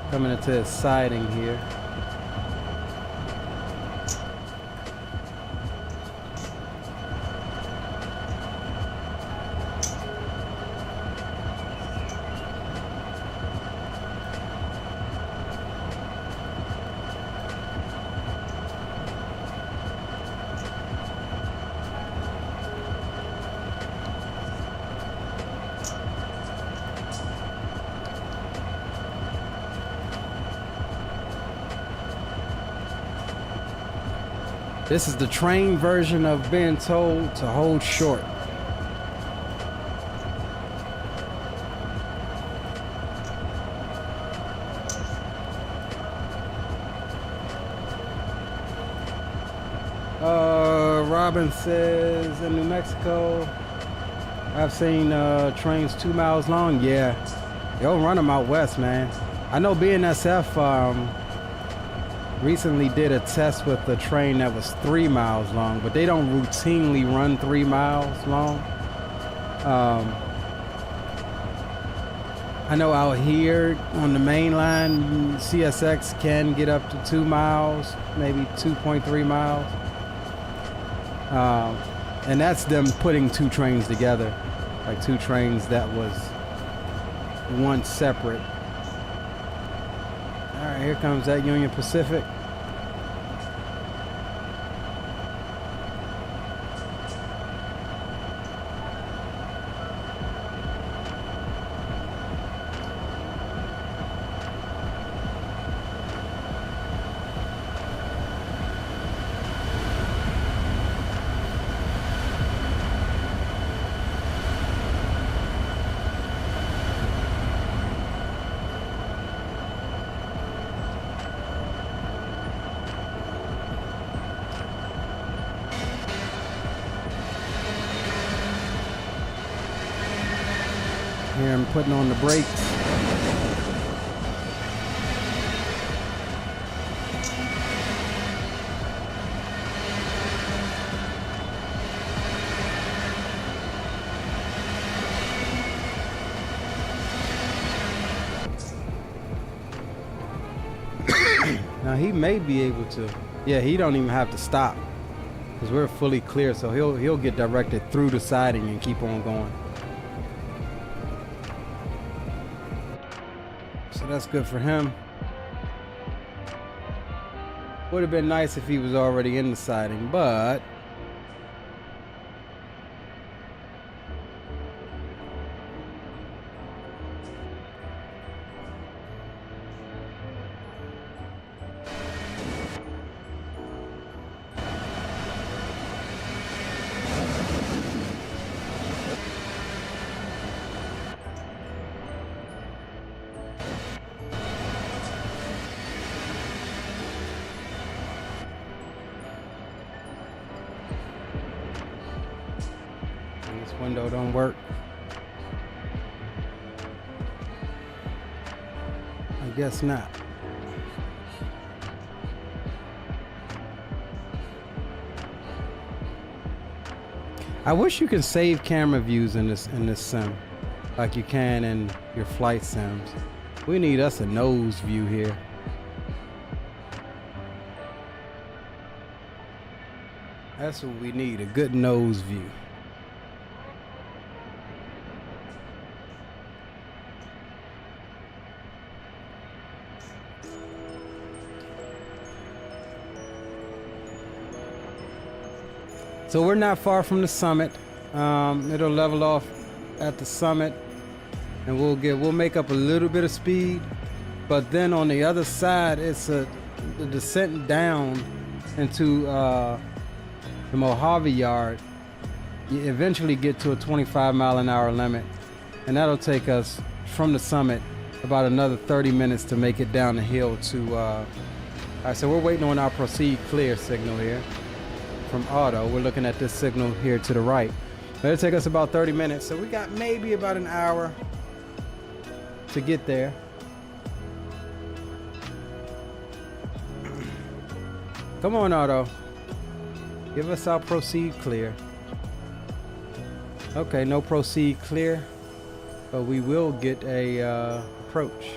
coming into his siding here. This is the train version of being told to hold short. Robin says in New Mexico, I've seen trains 2 miles long. Yeah, they'll run them out west, man. I know BNSF recently did a test with a train that was 3 miles long, but they don't routinely run 3 miles long. I know out here on the main line, CSX can get up to 2 miles, maybe 2.3 miles. And that's them putting two trains together, like two trains that was once separate. All right, here comes that Union Pacific. Here I'm putting on the brakes. Now he may be able to, yeah, he don't even have to stop because we're fully clear, so he'll get directed through the siding and keep on going. So that's good for him. Would have been nice if he was already in the siding, but window don't work. I guess not. I wish you could save camera views in this sim like you can in your flight sims. We need us a nose view here. That's what we need, a good nose view. So we're not far from the summit. It'll level off at the summit, and we'll make up a little bit of speed. But then on the other side, it's the descent down into the Mojave yard. You eventually get to a 25-mile-an-hour limit, and that'll take us from the summit about another 30 minutes to make it down the hill to. All right, so we're waiting on our proceed clear signal here from Auto. We're looking at this signal here to the right. It'll take us about 30 minutes, so we got maybe about an hour to get there. Come on, Auto. Give us our proceed clear. Okay, no proceed clear, but we will get a approach.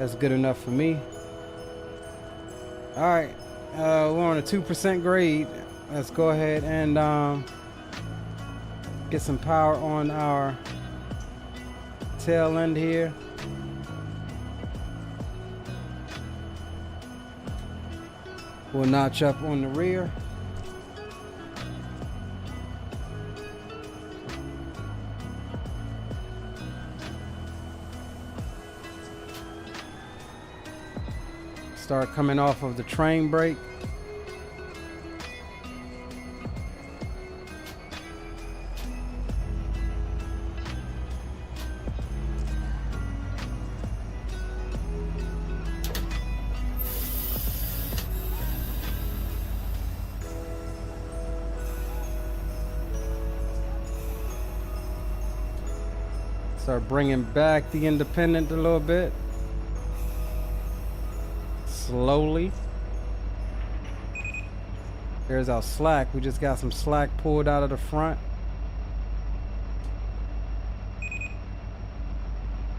That's good enough for me. All right, we're on a 2% grade. Let's go ahead and get some power on our tail end here. We'll notch up on the rear. Start coming off of the train brake. Start bringing back the independent a little bit. Slowly. Here's our slack. We just got some slack pulled out of the front.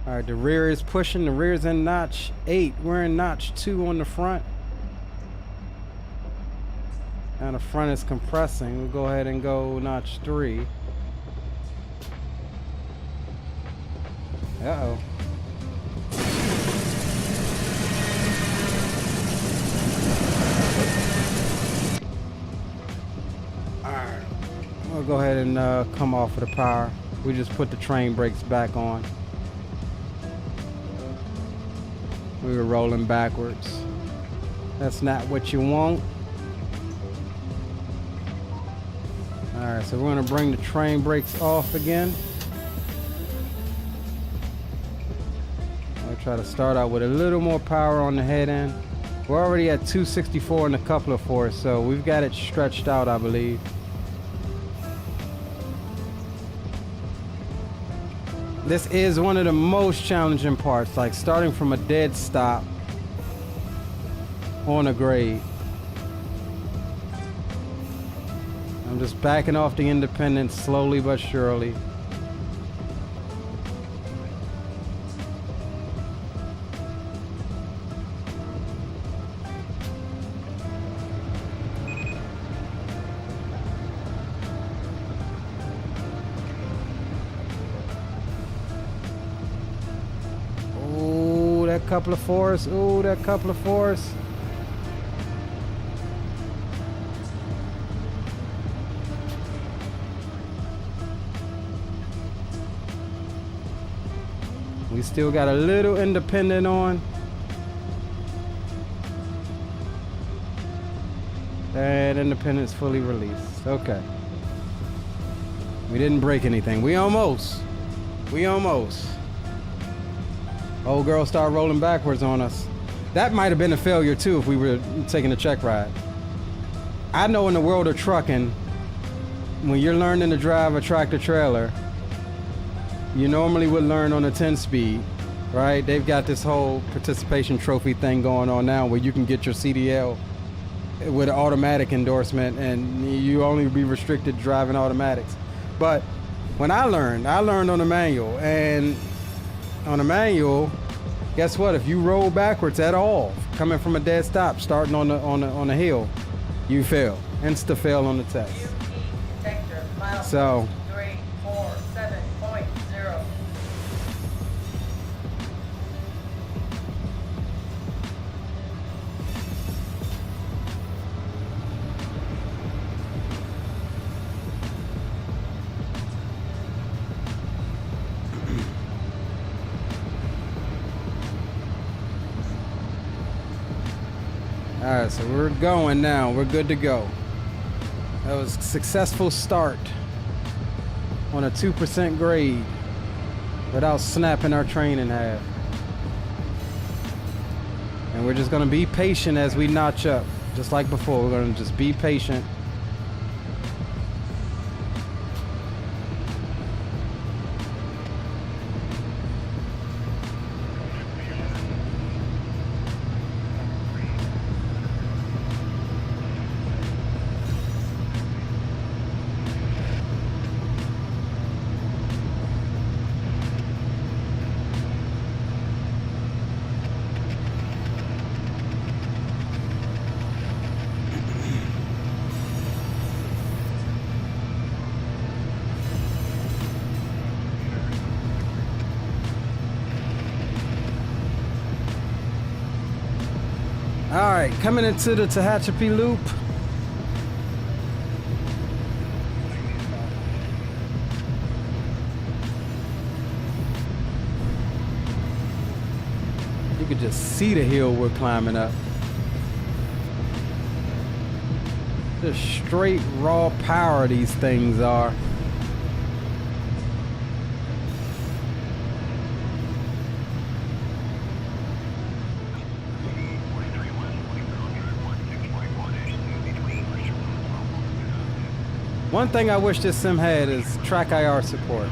All right, the rear is pushing. The rear's in notch 8. We're in notch 2 on the front. And the front is compressing. We'll go ahead and go notch 3. Uh-oh. Alright. We'll go ahead and come off of the power. We just put the train brakes back on. We were rolling backwards. That's not what you want. Alright, so we're going to bring the train brakes off again. I'll try to start out with a little more power on the head end. We're already at 264 in a couple of force, so we've got it stretched out, I believe. This is one of the most challenging parts, like starting from a dead stop on a grade. I'm just backing off the independent slowly but surely. Ooh, that couple of fours. Ooh, that couple of fours. We still got a little independent on. And independence fully released. Okay. We didn't break anything. We almost. Old girl started rolling backwards on us. That might have been a failure too if we were taking a check ride. I know in the world of trucking, when you're learning to drive a tractor trailer, you normally would learn on a 10 speed, right? They've got this whole participation trophy thing going on now where you can get your CDL with an automatic endorsement and you only be restricted to driving automatics. But when I learned on a manual, and on a manual, guess what? If you roll backwards at all, coming from a dead stop, starting on the hill, you fail. Insta fail on the test. So 347.0. all right, so we're going now. We're good to go. That was a successful start on a 2% grade without snapping our train in half. And we're just gonna be patient as we notch up. Just like before, we're gonna just be patient. All right, coming into the Tahachapi Loop. You could just see the hill we're climbing up. Just straight raw power these things are. One thing I wish this sim had is track IR support.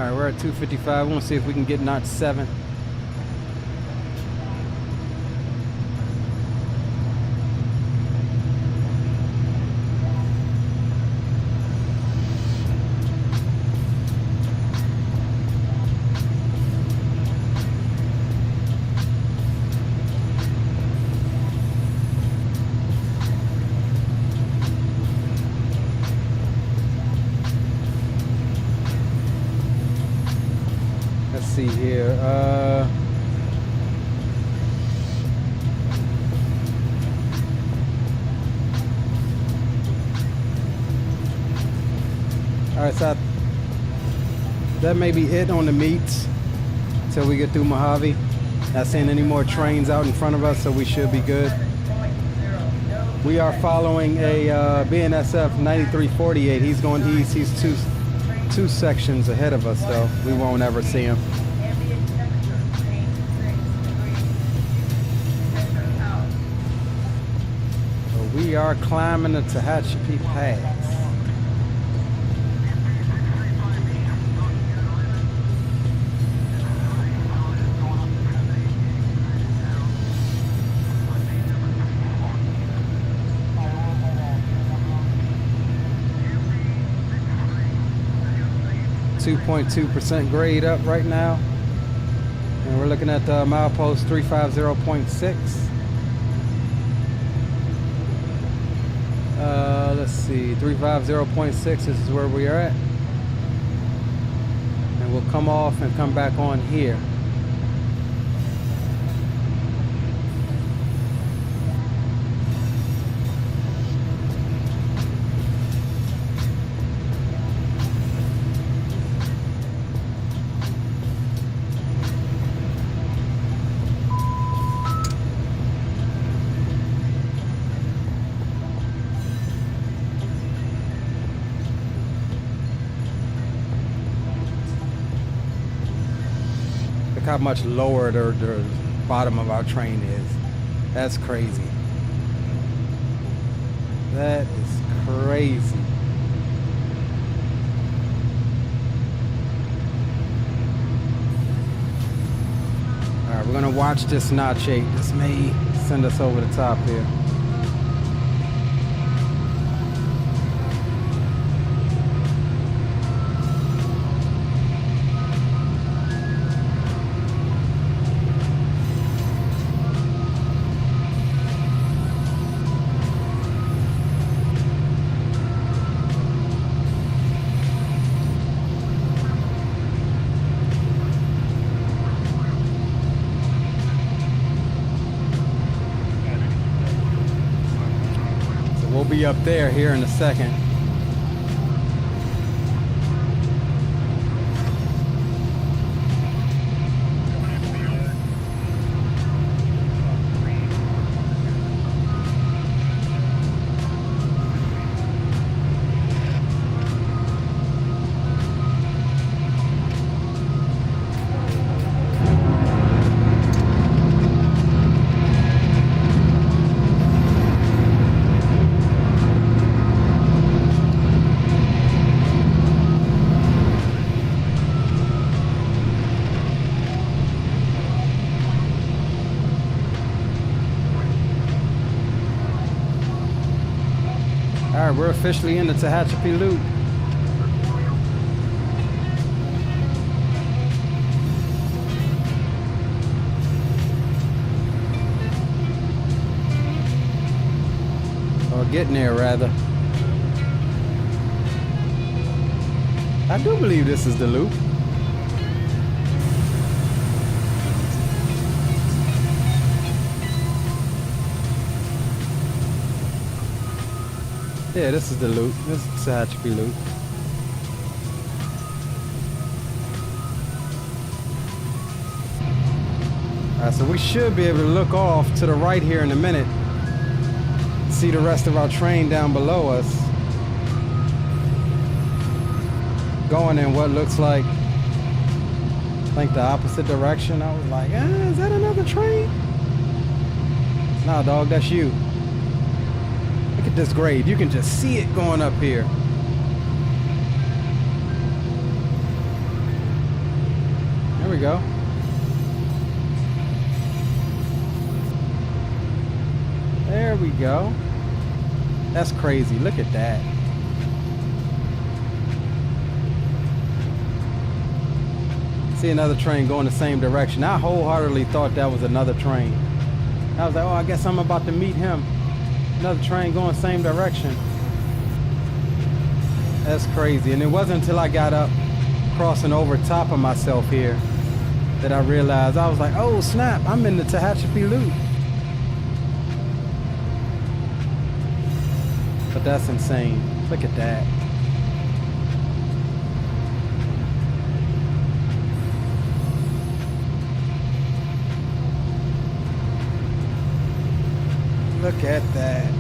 right, we're at 255. We want to see if we can get notch 7. See here. All right, so that may be it on the meets until we get through Mojave. Not seeing any more trains out in front of us, so we should be good. We are following a BNSF 9348. He's going east. He's two sections ahead of us, though. We won't ever see him. We are climbing the Tehachapi Pass. .2% grade up right now, and we're looking at the milepost 350.6. Let's see, 350.6 is where we are at, and we'll come off and come back on here. How much lower the bottom of our train is. That's crazy. That is crazy. All right, we're gonna watch this notch 8. This may send us over the top here. Be up there here in a second. Alright, we're officially in the Tahachapi Loop. Or getting there, rather. I do believe this is the loop. Yeah, this is the loop. This is the Tehachapi Loop. Alright, so we should be able to look off to the right here in a minute. See the rest of our train down below us. Going in what looks like, I think, the opposite direction. I was like, is that another train? Nah, dog, that's you. Look at this grade. You can just see it going up here. we go. There we go. That's crazy. Look at that. See another train going the same direction. I wholeheartedly thought that was another train. I was like, oh, I guess I'm about to meet him. Another train going the same direction. That's crazy. And it wasn't until I got up crossing over top of myself here that I realized, I was like, oh snap, I'm in the Tahachapi Loop. But that's insane. Look at that. Look at that.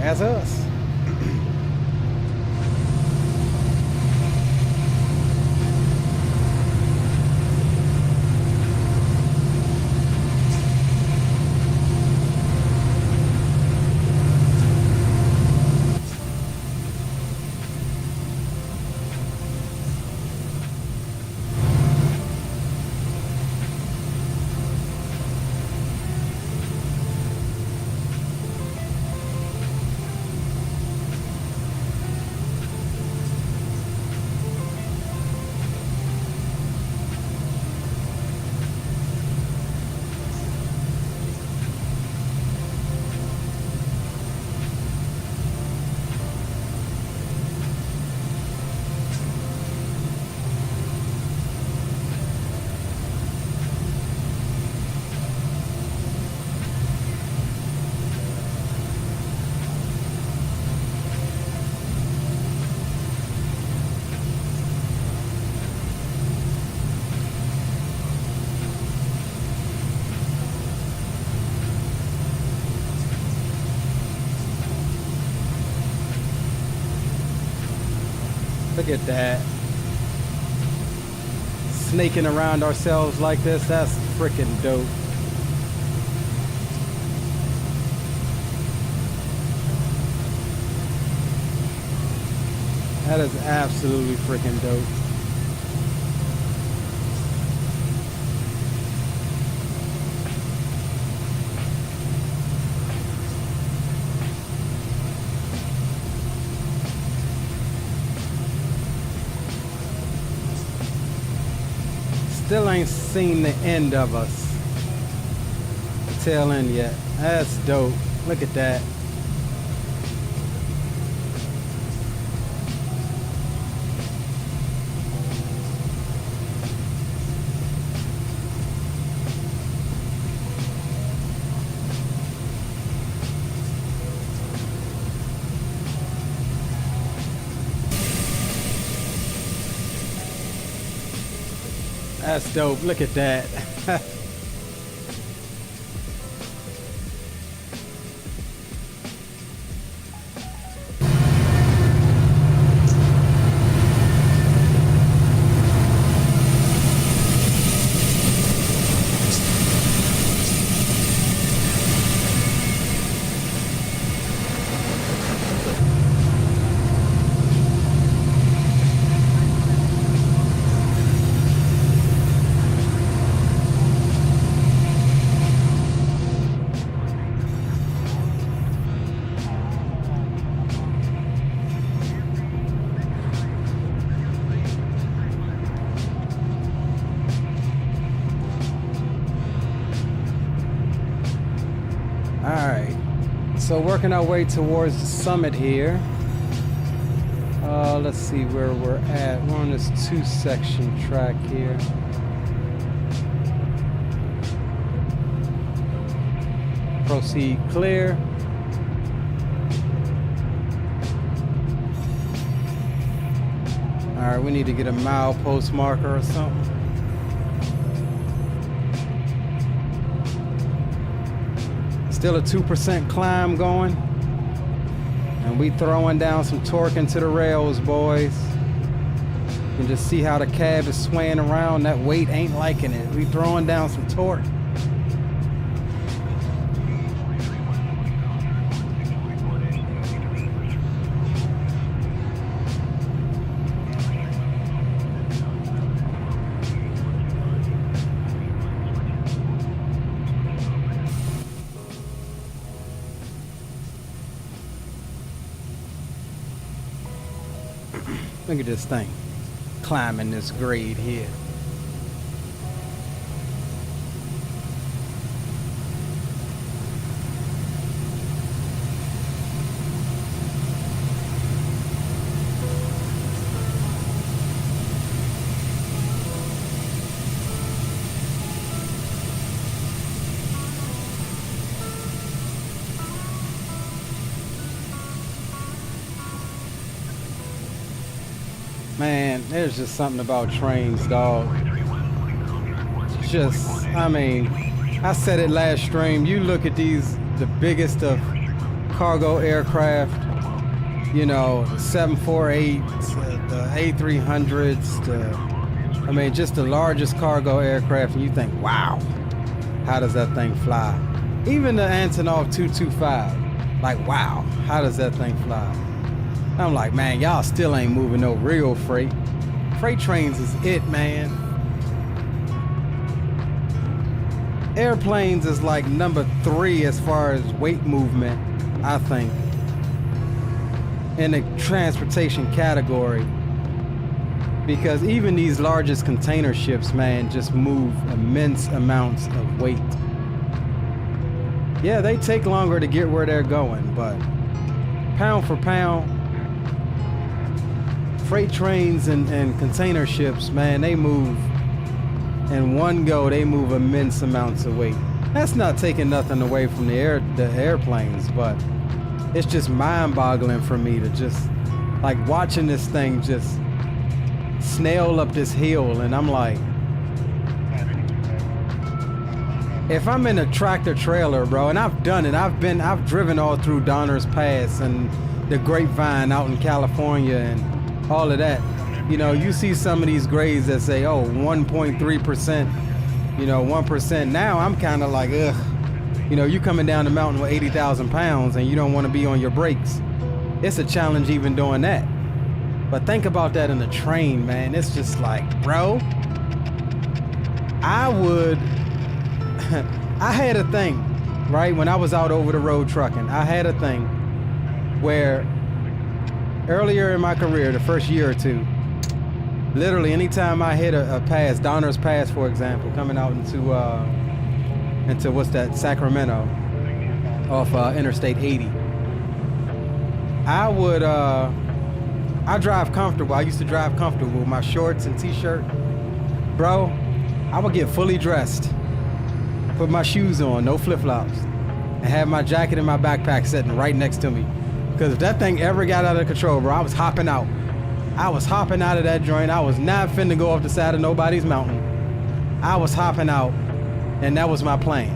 As us. Look at that. Snaking around ourselves like this, that's freaking dope. That is absolutely freaking dope. Still ain't seen the end of us. The tail end yet. That's dope. Look at that. That's dope. Look at that. So working our way towards the summit here. Let's see where we're at. We're on this 2-section track here. Proceed clear. All right, we need to get a milepost marker or something. Still a 2% climb going, and we throwing down some torque into the rails, boys. You can just see how the cab is swaying around. That weight ain't liking it. We throwing down some torque. Look at this thing climbing this grade here. Man, there's just something about trains, dog. Just, I mean, I said it last stream. You look at these, the biggest of cargo aircraft, you know, the 748s, the A300s, I mean, just the largest cargo aircraft, and you think, wow, how does that thing fly? Even the Antonov 225, like, wow, how does that thing fly? I'm like, man, y'all still ain't moving no real freight. Freight trains is it, man. Airplanes is like number 3 as far as weight movement, I think, in the transportation category. Because even these largest container ships, man, just move immense amounts of weight. Yeah, they take longer to get where they're going, but pound for pound, freight trains and container ships, man, they move in one go. They move immense amounts of weight. That's not taking nothing away from the airplanes, but it's just mind-boggling for me to just like watching this thing just snail up this hill, and I'm like, if I'm in a tractor trailer, bro, and I've done it, I've driven all through Donner's Pass and the Grapevine out in California and all of that. You know, you see some of these grades that say, oh, 1.3%, you know, 1%. Now I'm kind of like, ugh. You know, you coming down the mountain with 80,000 pounds and you don't want to be on your brakes. It's a challenge even doing that. But think about that in a train, man. It's just like, bro, I had a thing, right? When I was out over the road trucking, I had a thing where earlier in my career, the first year or two, literally anytime I hit a pass, Donner's Pass, for example, coming out into what's that, Sacramento, off Interstate 80, I drive comfortable. I used to drive comfortable with my shorts and t-shirt. Bro, I would get fully dressed, put my shoes on, no flip-flops, and have my jacket and my backpack sitting right next to me. Because if that thing ever got out of control, bro, I was hopping out. I was hopping out of that joint. I was not finna go off the side of nobody's mountain. I was hopping out, and that was my plan.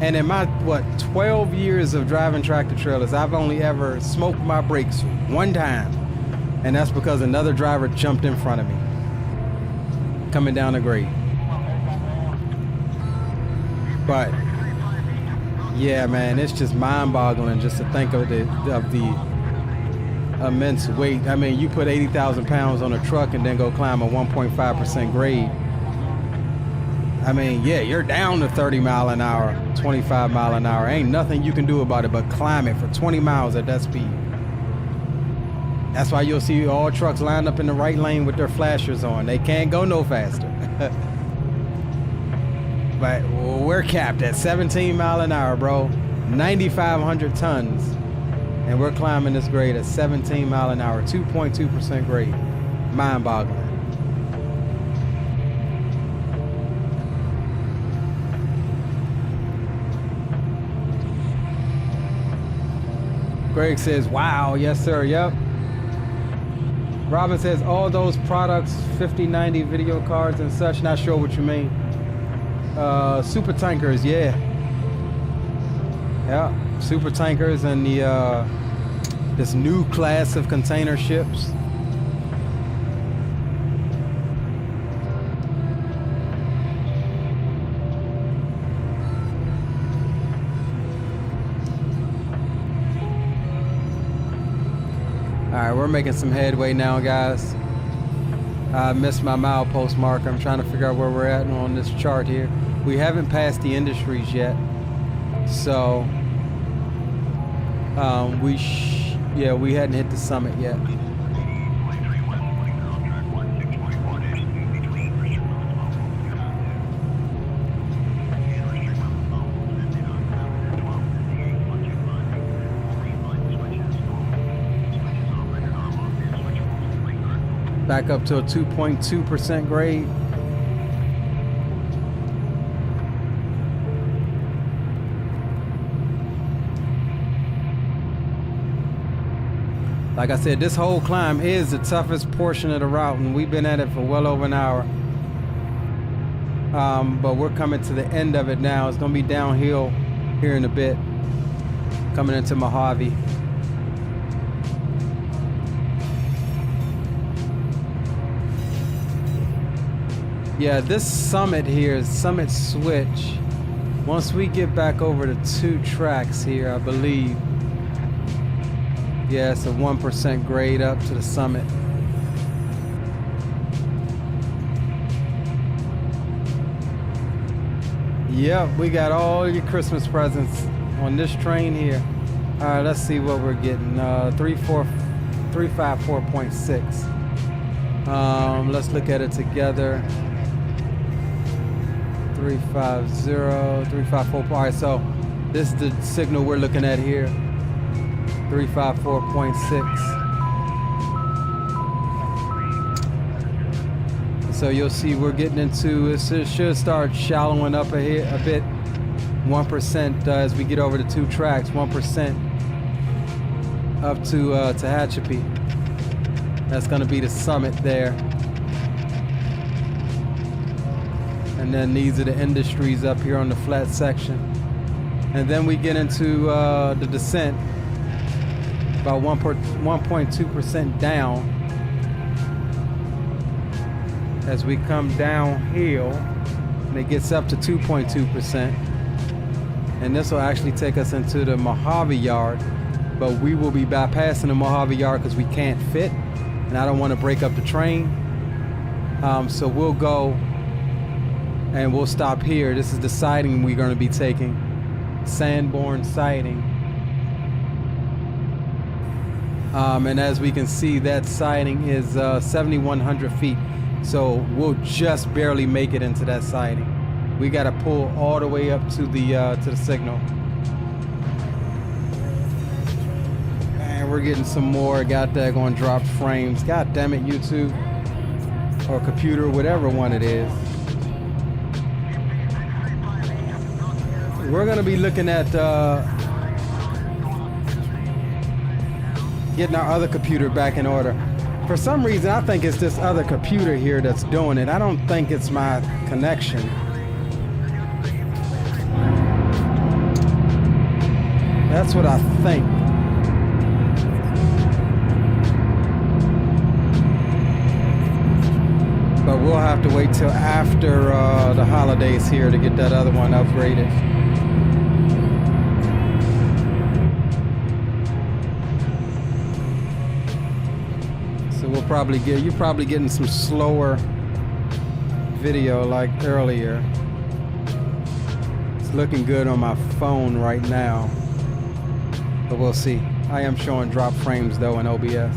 And in my, 12 years of driving tractor trailers, I've only ever smoked my brakes one time. And that's because another driver jumped in front of me, coming down the grade. But yeah, man, it's just mind-boggling just to think of the immense weight. I mean, you put 80,000 pounds on a truck and then go climb a 1.5% grade. I mean, yeah, you're down to 30 mile an hour, 25 mile an hour. Ain't nothing you can do about it but climb it for 20 miles at that speed. That's why you'll see all trucks lined up in the right lane with their flashers on. They can't go no faster. But we're capped at 17 mile an hour, bro. 9,500 tons. And we're climbing this grade at 17 mile an hour, 2.2% grade. Mind-boggling. Greg says, wow, yes sir, yep. Robin says, all those products, 5090 video cards and such, not sure what you mean. Super tankers, yeah. Yeah, super tankers and the this new class of container ships. All right, we're making some headway now, guys. I missed my milepost marker. I'm trying to figure out where we're at on this chart here. We haven't passed the industries yet, so Yeah, we hadn't hit the summit yet. Back up to a 2.2% grade. Like I said, this whole climb is the toughest portion of the route, and we've been at it for well over an hour. But we're coming to the end of it now. It's gonna be downhill here in a bit, coming into Mojave. Yeah, this summit here is summit switch. Once we get back over the 2 tracks here, I believe. Yeah, it's a 1% grade up to the summit. Yep, we got all your Christmas presents on this train here. All right, let's see what we're getting. 354.6. Let's look at it together. 350, 354. All right, so this is the signal we're looking at here. 354.6. So you'll see we're getting into it. Should start shallowing up a bit. 1% as we get over the 2 tracks. 1% up to Tehachapi. That's going to be the summit there. And then these are the industries up here on the flat section. And then we get into the descent, about 1.2% down. As we come downhill, and it gets up to 2.2%. And this will actually take us into the Mojave yard, but we will be bypassing the Mojave yard because we can't fit, and I don't want to break up the train. So we'll go and we'll stop here. This is the siding we're going to be taking, Sanborn siding. And as we can see, that siding is 7,100 feet. So we'll just barely make it into that siding. We got to pull all the way up to the signal. And we're getting some more. Got that going drop frames. God damn it, YouTube or computer, whatever one it is. We're gonna be looking at getting our other computer back in order. For some reason, I think it's this other computer here that's doing it. I don't think it's my connection. That's what I think. But we'll have to wait till after the holidays here to get that other one upgraded. We'll probably get, you're probably getting some slower video like earlier. It's looking good on my phone right now, but we'll see. I am showing drop frames though in OBS.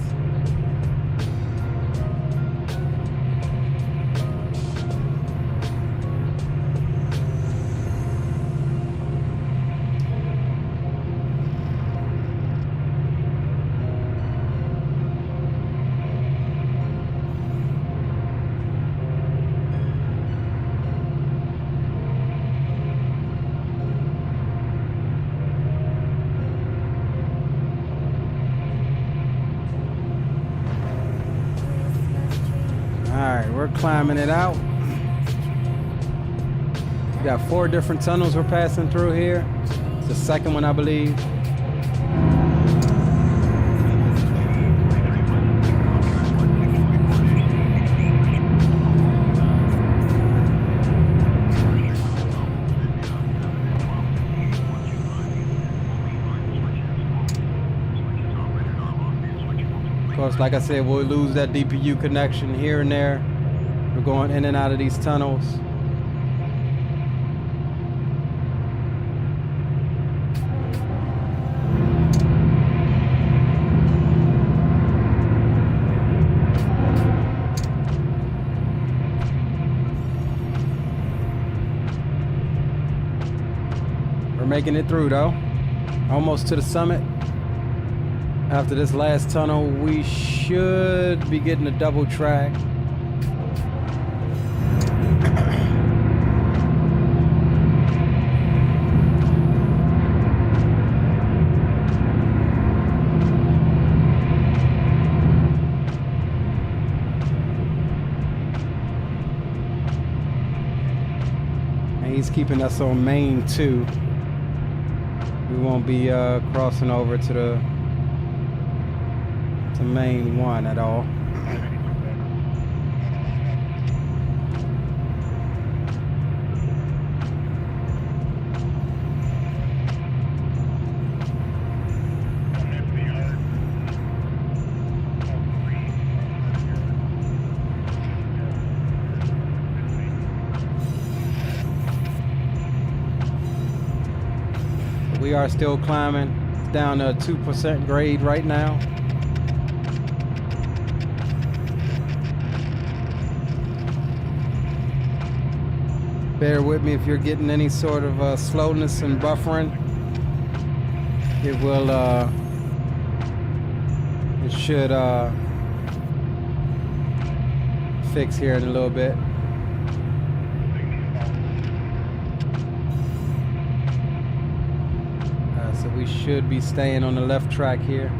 We're climbing it out. We got 4 different tunnels we're passing through here. It's the second one, I believe. Of course, like I said, we'll lose that DPU connection here and there. We're going in and out of these tunnels. making it through though. Almost to the summit. After this last tunnel, we should be getting a double track. He's keeping us on main 2. We won't be crossing over to main 1 at all. We are still climbing. It's down to a 2% grade right now. Bear with me if you're getting any sort of slowness and buffering. It will, it should fix here in a little bit. So we should be staying on the left track here.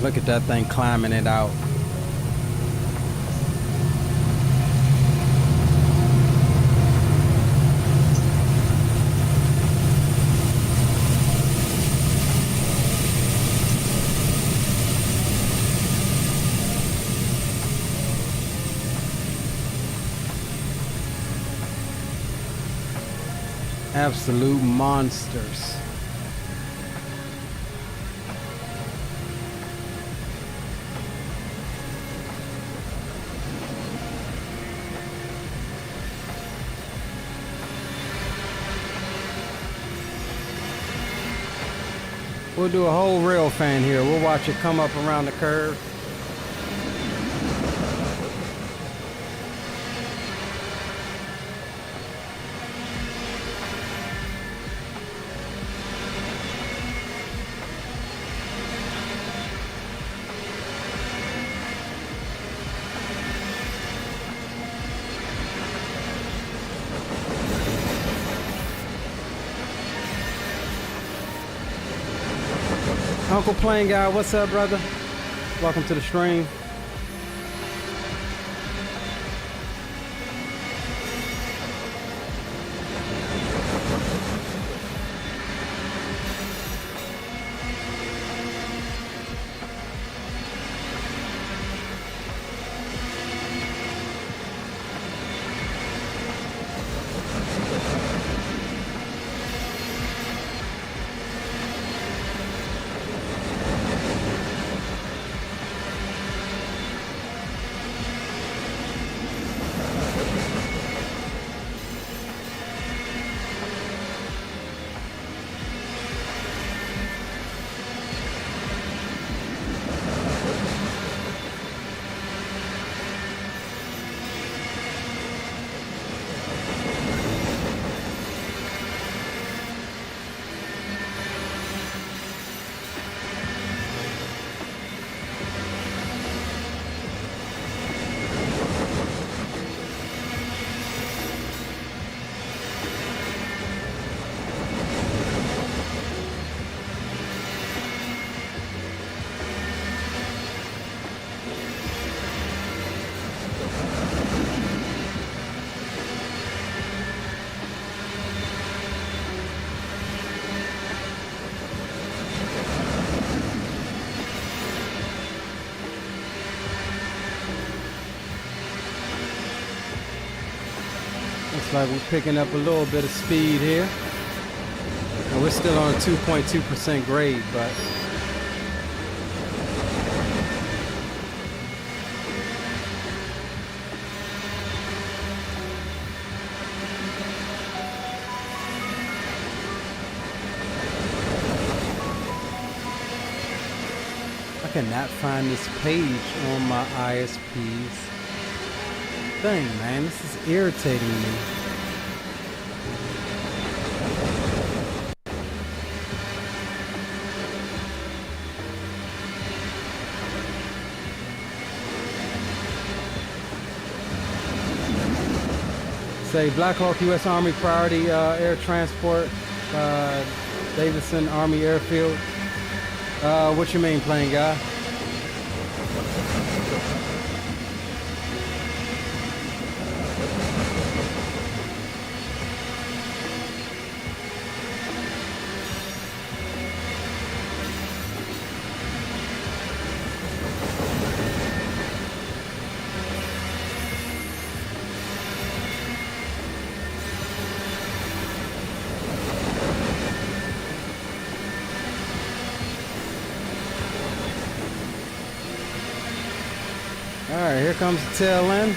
Look at that thing climbing it out. Absolute monsters. We'll do a whole rail fan here. We'll watch it come up around the curve. Uncle Plane Guy, what's up, brother? Welcome to the stream. Looks like we're picking up a little bit of speed here. And we're still on a 2.2% grade, but I cannot find this page on my ISPs. Dang, man, this is irritating me. Say Blackhawk U.S. Army Priority Air Transport, Davidson Army Airfield. What's your main plane, guy? Alright, here comes the tail end.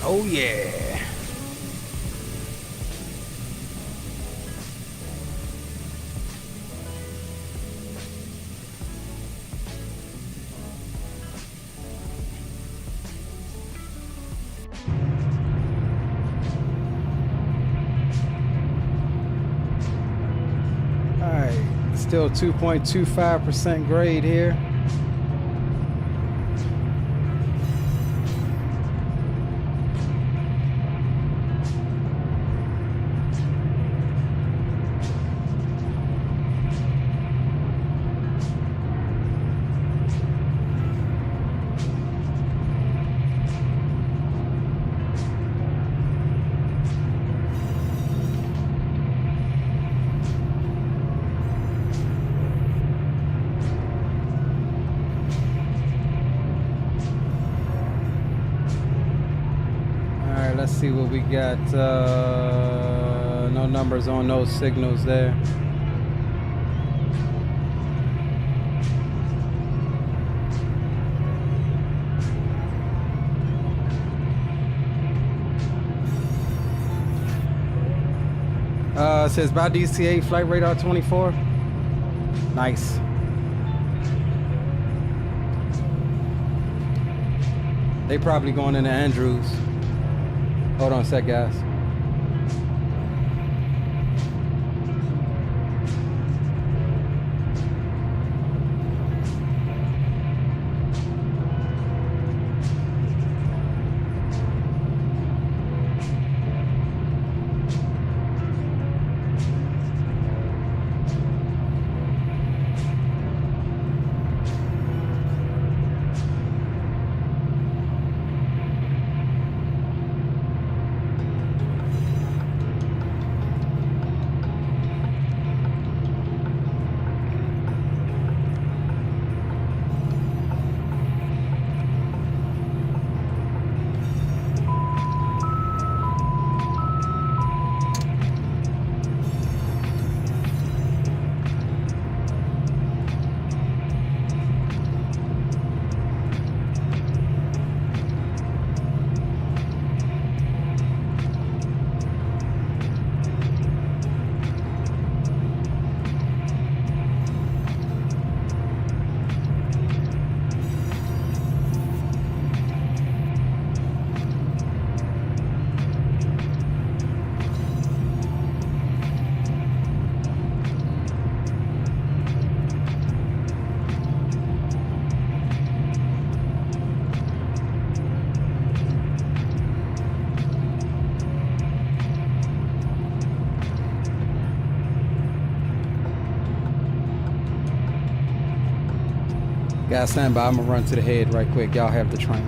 Oh yeah. Still 2.25% grade here. Let's see what we got. No numbers on those signals there. It says by DCA flight radar 24. Nice. They probably going into Andrews. Hold on a sec, guys. Guys, stand by. I'm gonna run to the head right quick. Y'all have the train.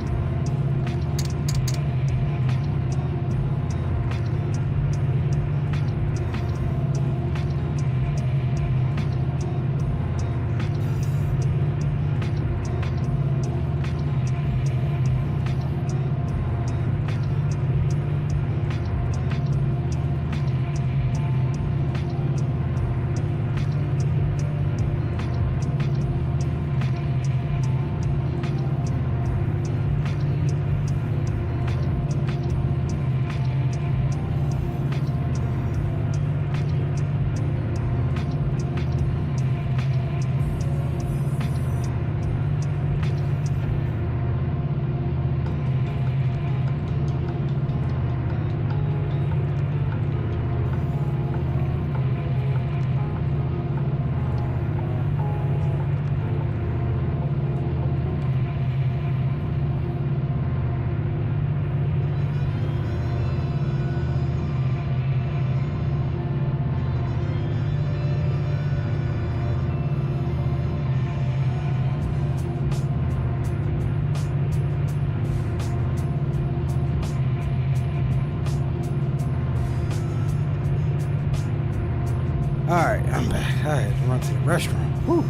Alright, I'm back. I had to run to the restroom. Whew.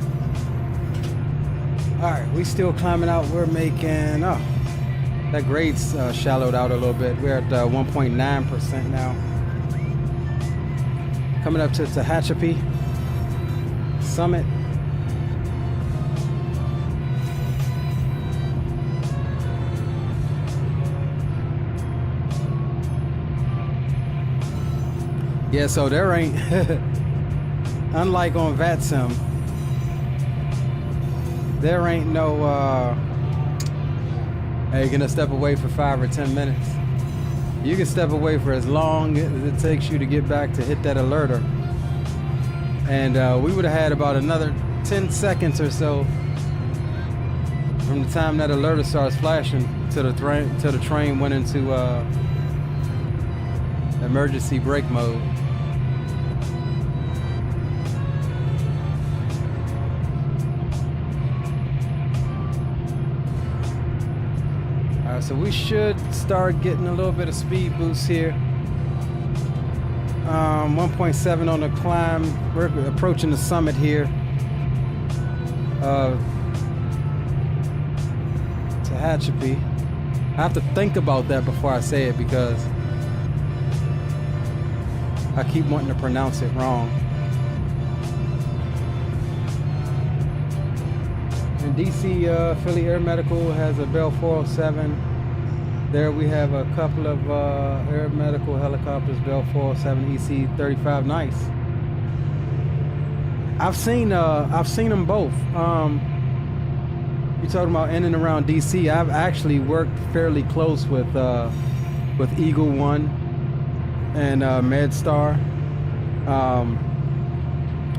Alright, we still climbing out. We're making, oh, that grade's shallowed out a little bit. We're at 1.9% now. Coming up to Tehachapi Summit. Yeah, so there ain't, unlike on VATSIM, there ain't no, hey, you're gonna step away for 5 or 10 minutes. You can step away for as long as it takes you to get back to hit that alerter. And we would have had about another 10 seconds or so from the time that alerter starts flashing till the train went into emergency brake mode. So we should start getting a little bit of speed boost here. 1.7 on the climb. We're approaching the summit here. Tehachapi. I have to think about that before I say it because I keep wanting to pronounce it wrong. And DC Philly Air Medical has a Bell 407. There we have a couple of air medical helicopters, Bell 407 EC-35. Nice. I've seen them both. You're talking about in and around DC. I've actually worked fairly close with Eagle One and MedStar,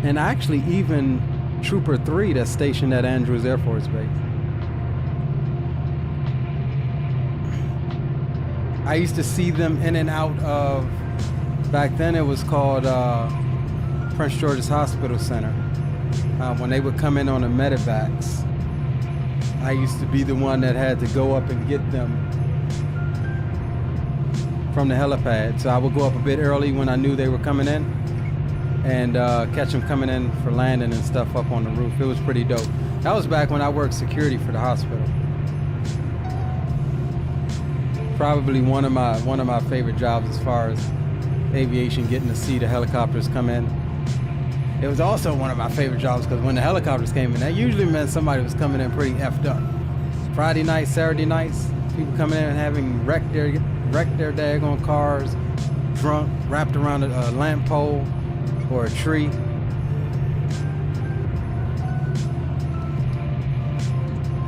and actually even Trooper 3 that's stationed at Andrews Air Force Base. I used to see them in and out of, back then it was called Prince George's Hospital Center. When they would come in on the medevacs, I used to be the one that had to go up and get them from the helipad. So I would go up a bit early when I knew they were coming in and catch them coming in for landing and stuff up on the roof. It was pretty dope. That was back when I worked security for the hospital. Probably one of my favorite jobs as far as aviation, getting to see the helicopters come in. It was also one of my favorite jobs because when the helicopters came in, that usually meant somebody was coming in pretty effed up. Friday nights, Saturday nights, people coming in and having wrecked their daggone cars, drunk, wrapped around a lamp pole or a tree.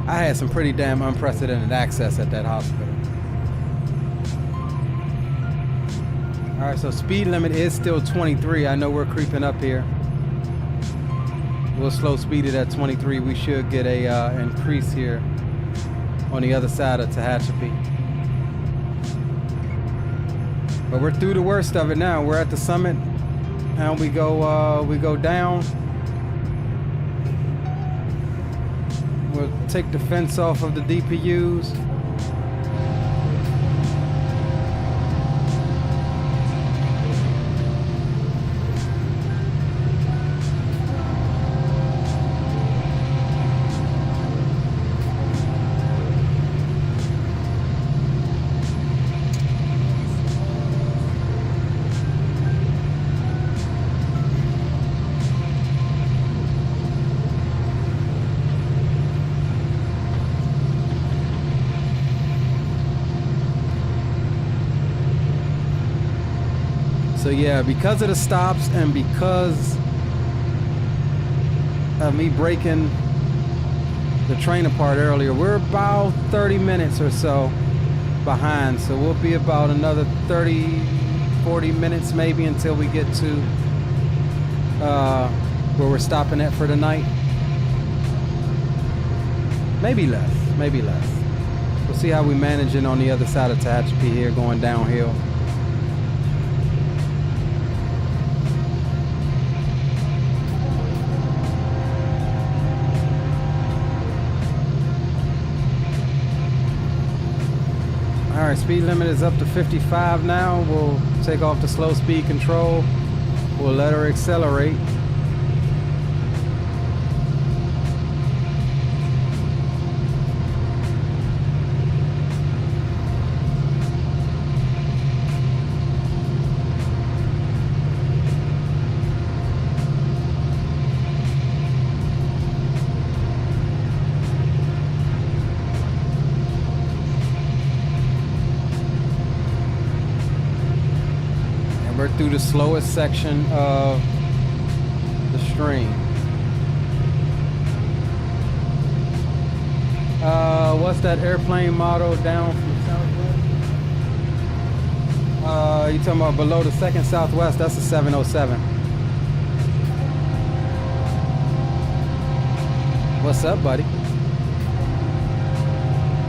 I had some pretty damn unprecedented access at that hospital. All right, so speed limit is still 23. I know we're creeping up here. We'll slow speed it at 23. We should get a increase here on the other side of Tehachapi. But we're through the worst of it now. We're at the summit, and we go down. take the fence off of the DPUs. So yeah, because of the stops and because of me breaking the train apart earlier, we're about 30 minutes or so behind. So we'll be about another 30, 40 minutes maybe until we get to where we're stopping at for the night. Maybe less, maybe less. We'll see how we manage it on the other side of Tehachapi here going downhill. All right, speed limit is up to 55 now. We'll take off the slow speed control. We'll let her accelerate. Through the slowest section of the stream. What's that airplane model down from Southwest? You talking about below the second Southwest? That's a 707. What's up, buddy?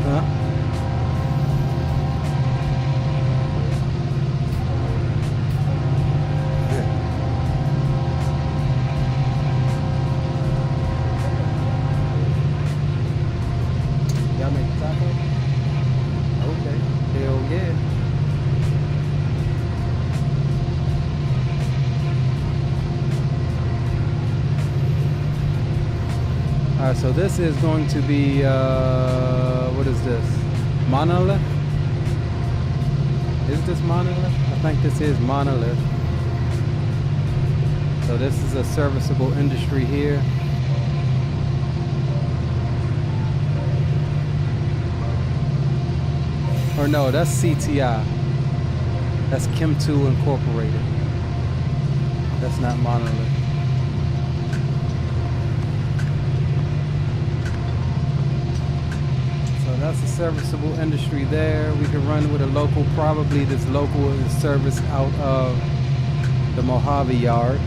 Huh? So this is going to be, what is this? Monolith? Is this Monolith? I think this is Monolith. So this is a serviceable industry here. Or no, that's CTI. That's Chem2 Incorporated. That's not Monolith. That's a serviceable industry there. We can run with a local. Probably this local is serviced out of the Mojave yard.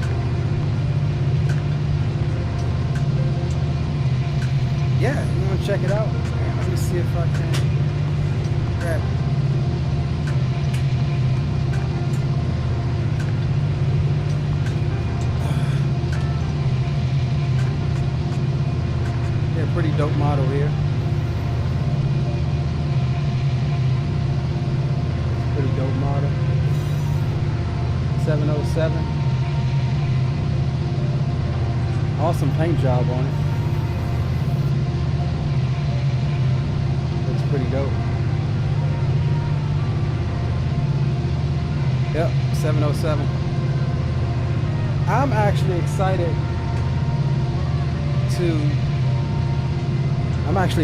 Yeah, you want to check it out? Let me see if I can grab it. Yeah, pretty dope model here. Pretty dope model. 707. Awesome paint job on it. Looks pretty dope. Yep, 707. I'm actually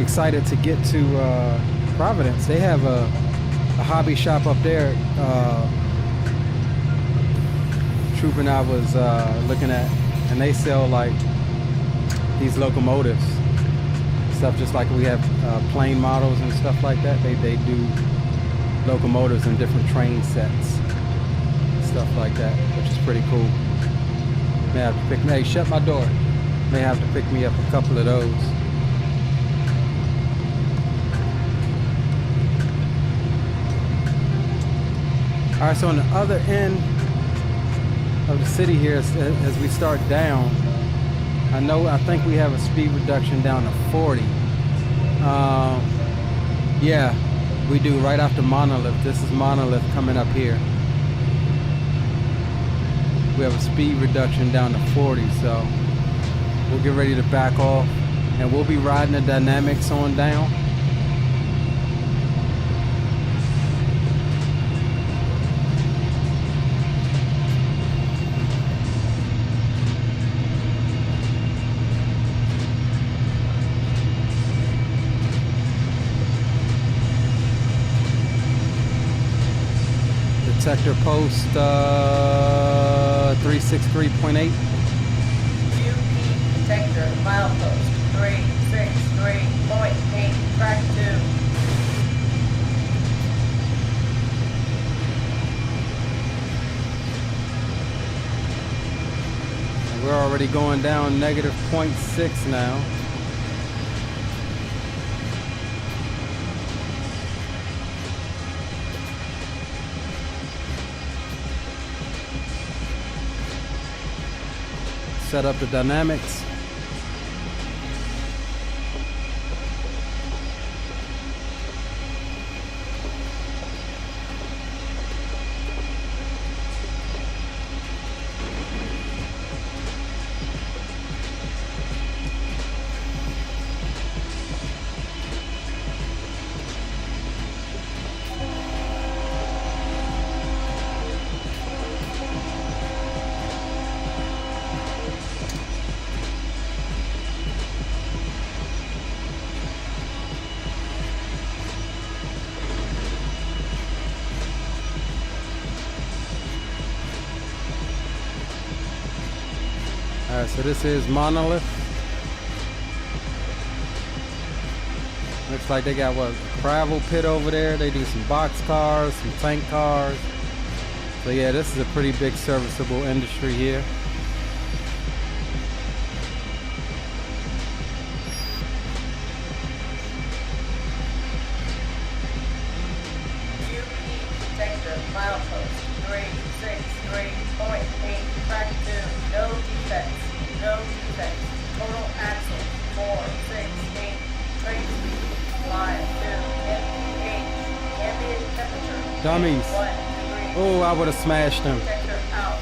excited to get to Providence. They have a hobby shop up there. Troop and I was looking at, and they sell like these locomotives, stuff just like we have plane models and stuff like that. They do locomotives in different train sets, stuff like that, which is pretty cool. May have to pick me. Hey, shut my door. May have to pick me up a couple of those. All right, so on the other end of the city here, as we start down, I think we have a speed reduction down to 40. Yeah, we do right after Monolith. This is Monolith coming up here. We have a speed reduction down to 40, so we'll get ready to back off, and we'll be riding the dynamics on down. Sector post 363.8. UP detector milepost 363.8, track 2. And we're already going down negative 0.6 now. Set up the dynamics. Alright, so this is Monolith. Looks like they got what, a gravel pit over there. They do some box cars, some tank cars. So yeah, this is a pretty big serviceable industry here. UP detector milepost 363.8, track 2. No defects. No defects. Total axle 468. Train speed 52 mph. Ambient temperature Dummies. 1 degree. Oh, I would have smashed them. Detector out.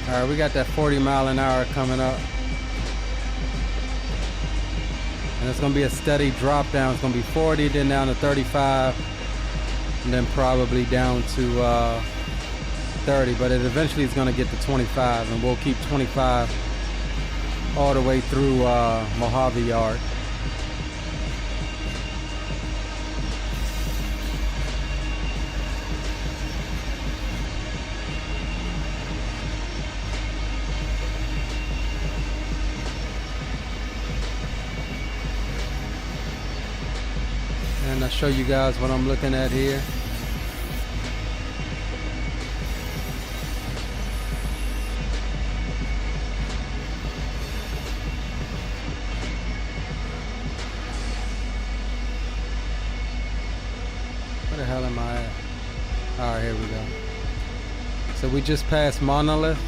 All right, we got that 40 mile an hour coming up. And it's gonna be a steady drop down. It's gonna be 40, then down to 35, and then probably down to 30, but it eventually is gonna get to 25, and we'll keep 25 all the way through Mojave Yard. And I'll show you guys what I'm looking at here. Where the hell am I at? Alright, here we go. So we just passed Monolith,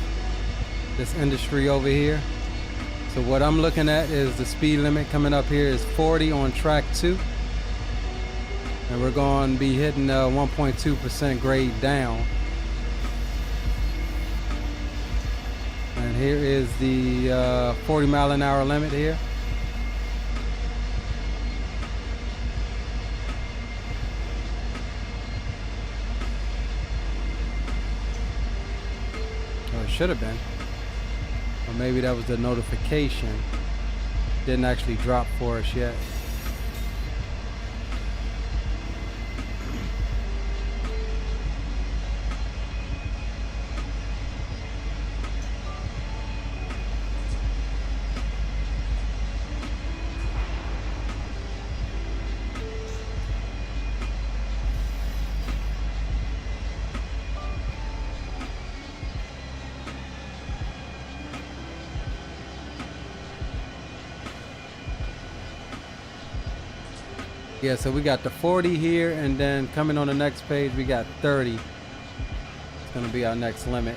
this industry over here. So what I'm looking at is the speed limit coming up here is 40 on track 2. And we're going to be hitting 1.2% grade down. And here is the 40 mile an hour limit here. Or it should have been. Or maybe that was the notification. Didn't actually drop for us yet. Yeah, so we got the 40 here, and then coming on the next page, we got 30. It's gonna be our next limit.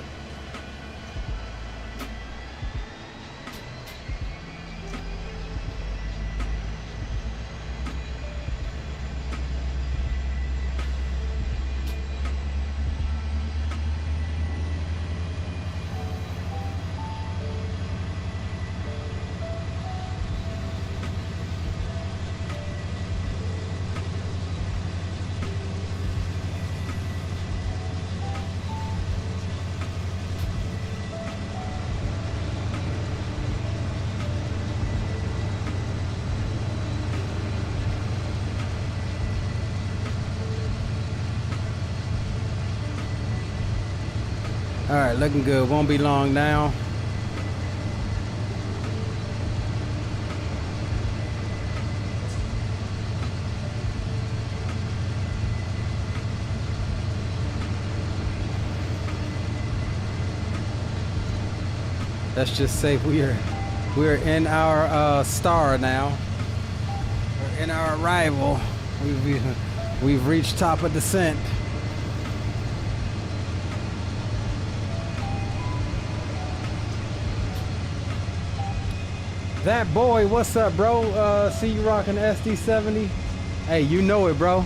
All right, looking good. Won't be long now. Let's just say we're in our star now. We're in our arrival. We've reached top of descent. That boy, what's up, bro? See you rocking the SD70. Hey, you know it, bro.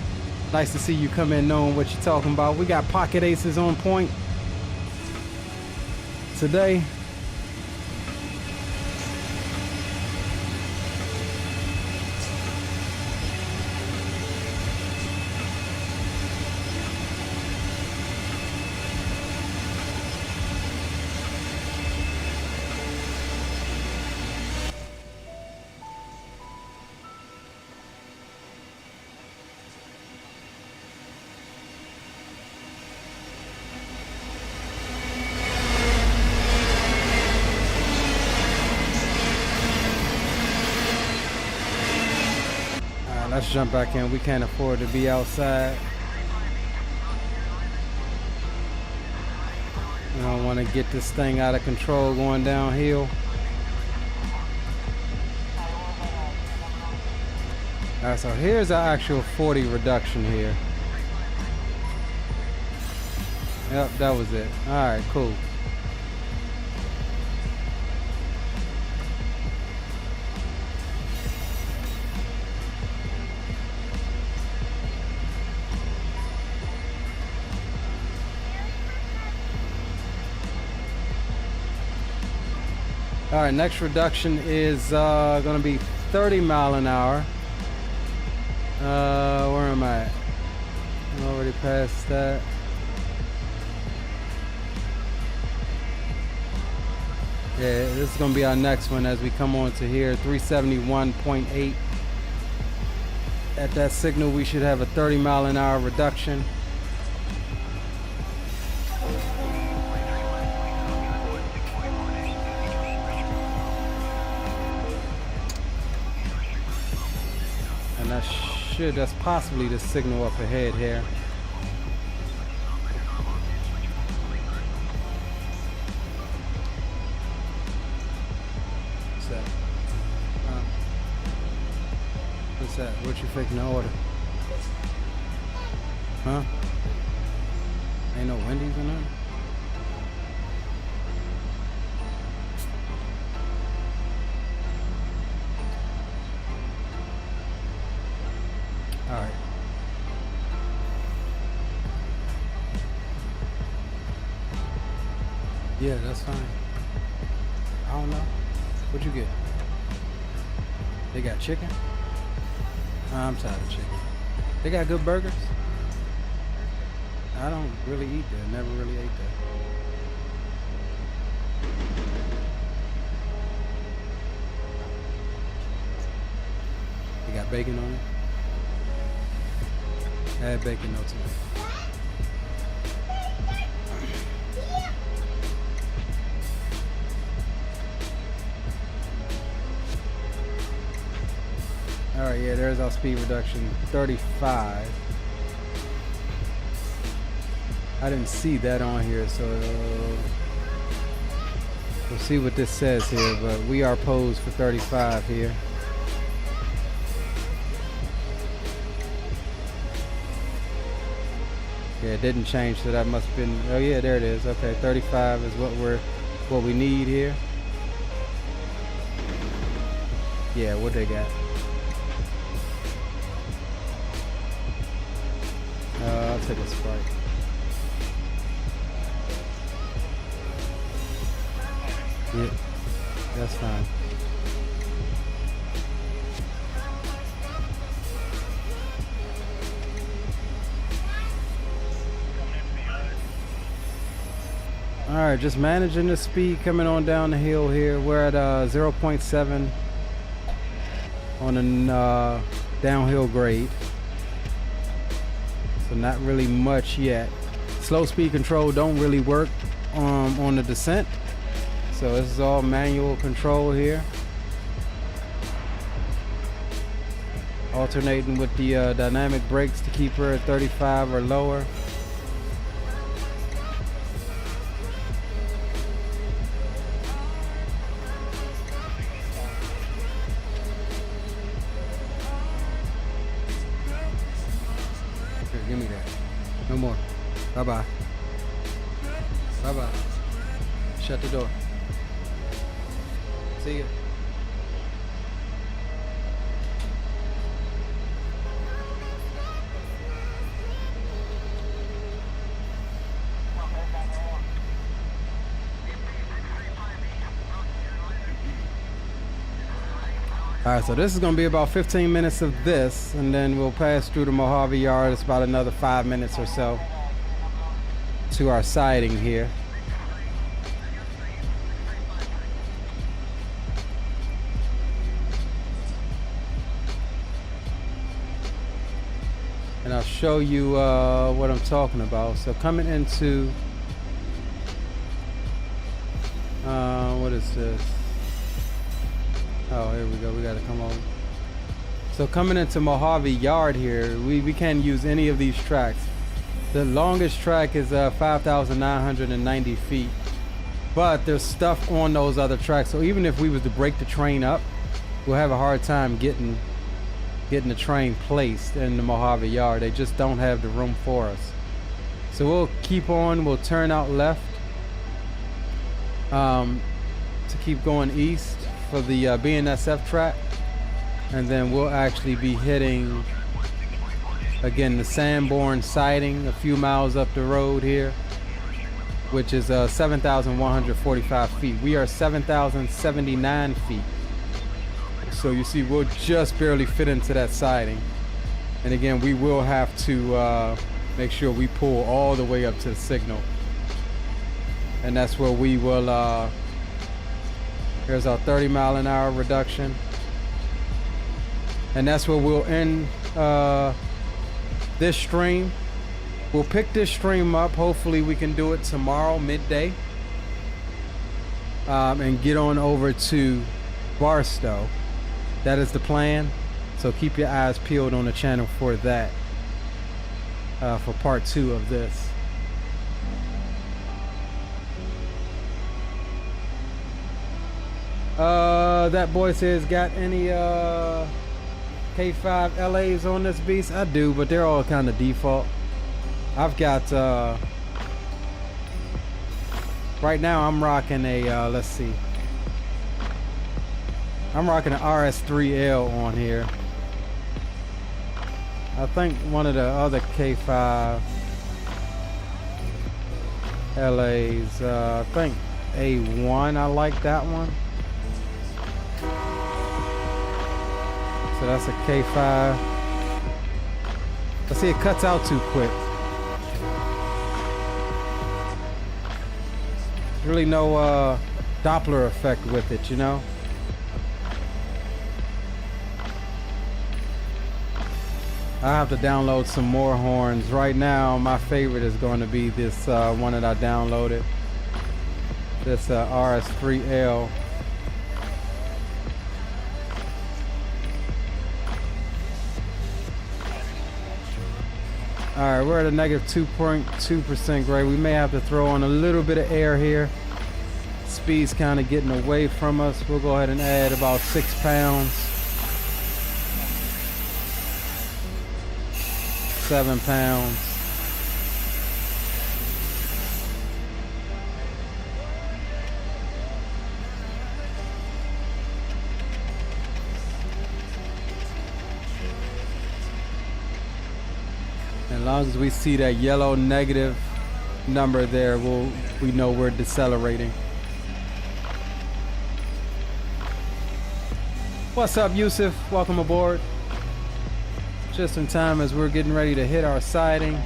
Nice to see you come in knowing what you're talking about. We got pocket aces on point today. Let's jump back in. We can't afford to be outside. We don't want to get this thing out of control going downhill. All right, so here's our actual 40 reduction here. Yep, that was it. All right, cool. All right, next reduction is gonna be 30 mile an hour. Where am I at? I'm already past that. Yeah, this is gonna be our next one as we come on to here, 371.8. At that signal, we should have a 30 mile an hour reduction. That's possibly the signal up ahead here. What's that? What's that? What you fixing to order? Huh? Ain't no Wendy's or nothing? Alright. Yeah, that's fine. I don't know. What'd you get? They got chicken? I'm tired of chicken. They got good burgers? I don't really eat that. Never really ate that. They got bacon on it? Add bacon notes in it. Alright, yeah, there's our speed reduction, 35. I didn't see that on here, so we'll see what this says here, but we are posed for 35 here. Yeah, it didn't change, so that must have been, oh yeah, there it is. Okay, 35 is what we need here. Yeah, what they got? I'll take a Sprite. Yeah, that's fine. All right, just managing the speed coming on down the hill here. We're at 0.7 on a downhill grade. So not really much yet. Slow speed control don't really work on the descent. So this is all manual control here. Alternating with the dynamic brakes to keep her at 35 or lower. Here, give me that. No more. Bye-bye. Bye-bye. Shut the door. See ya. All right, so this is gonna be about 15 minutes of this, and then we'll pass through the Mojave yard. It's about another 5 minutes or so to our siding here. And I'll show you what I'm talking about. So coming into, what is this? Oh, here we go. We got to come over. So coming into Mojave Yard here, we can't use any of these tracks. The longest track is 5,990 feet. But there's stuff on those other tracks. So even if we was to break the train up, we'll have a hard time getting the train placed in the Mojave Yard. They just don't have the room for us. So we'll keep on. We'll turn out left to keep going east for the BNSF track, and then we'll actually be hitting again the Sanborn siding a few miles up the road here, which is 7,145 feet. We are 7,079 feet. So you see, we'll just barely fit into that siding. And again, we will have to make sure we pull all the way up to the signal. And that's where we will, here's our 30-mile-an-hour reduction. And that's where we'll end this stream. We'll pick this stream up. Hopefully we can do it tomorrow, midday. And get on over to Barstow. That is the plan. So keep your eyes peeled on the channel for that. For part 2 of this. That boy says, got any K5 LAs on this beast? I do, but they're all kind of default. I've got right now I'm rocking a let's see, I'm rocking an RS3L on here. I think one of the other K5 LAs, I think A1, I like that one. So that's a K5. I see it cuts out too quick. There's really no Doppler effect with it, you know? I have to download some more horns. Right now, my favorite is going to be this one that I downloaded. This RS3L. Alright, we're at a negative 2.2% grade. We may have to throw on a little bit of air here. Speed's kind of getting away from us. We'll go ahead and add about 6 pounds. 7 pounds. As long as we see that yellow negative number there, we know we're decelerating. What's up, Yusuf? Welcome aboard. Just in time as we're getting ready to hit our siding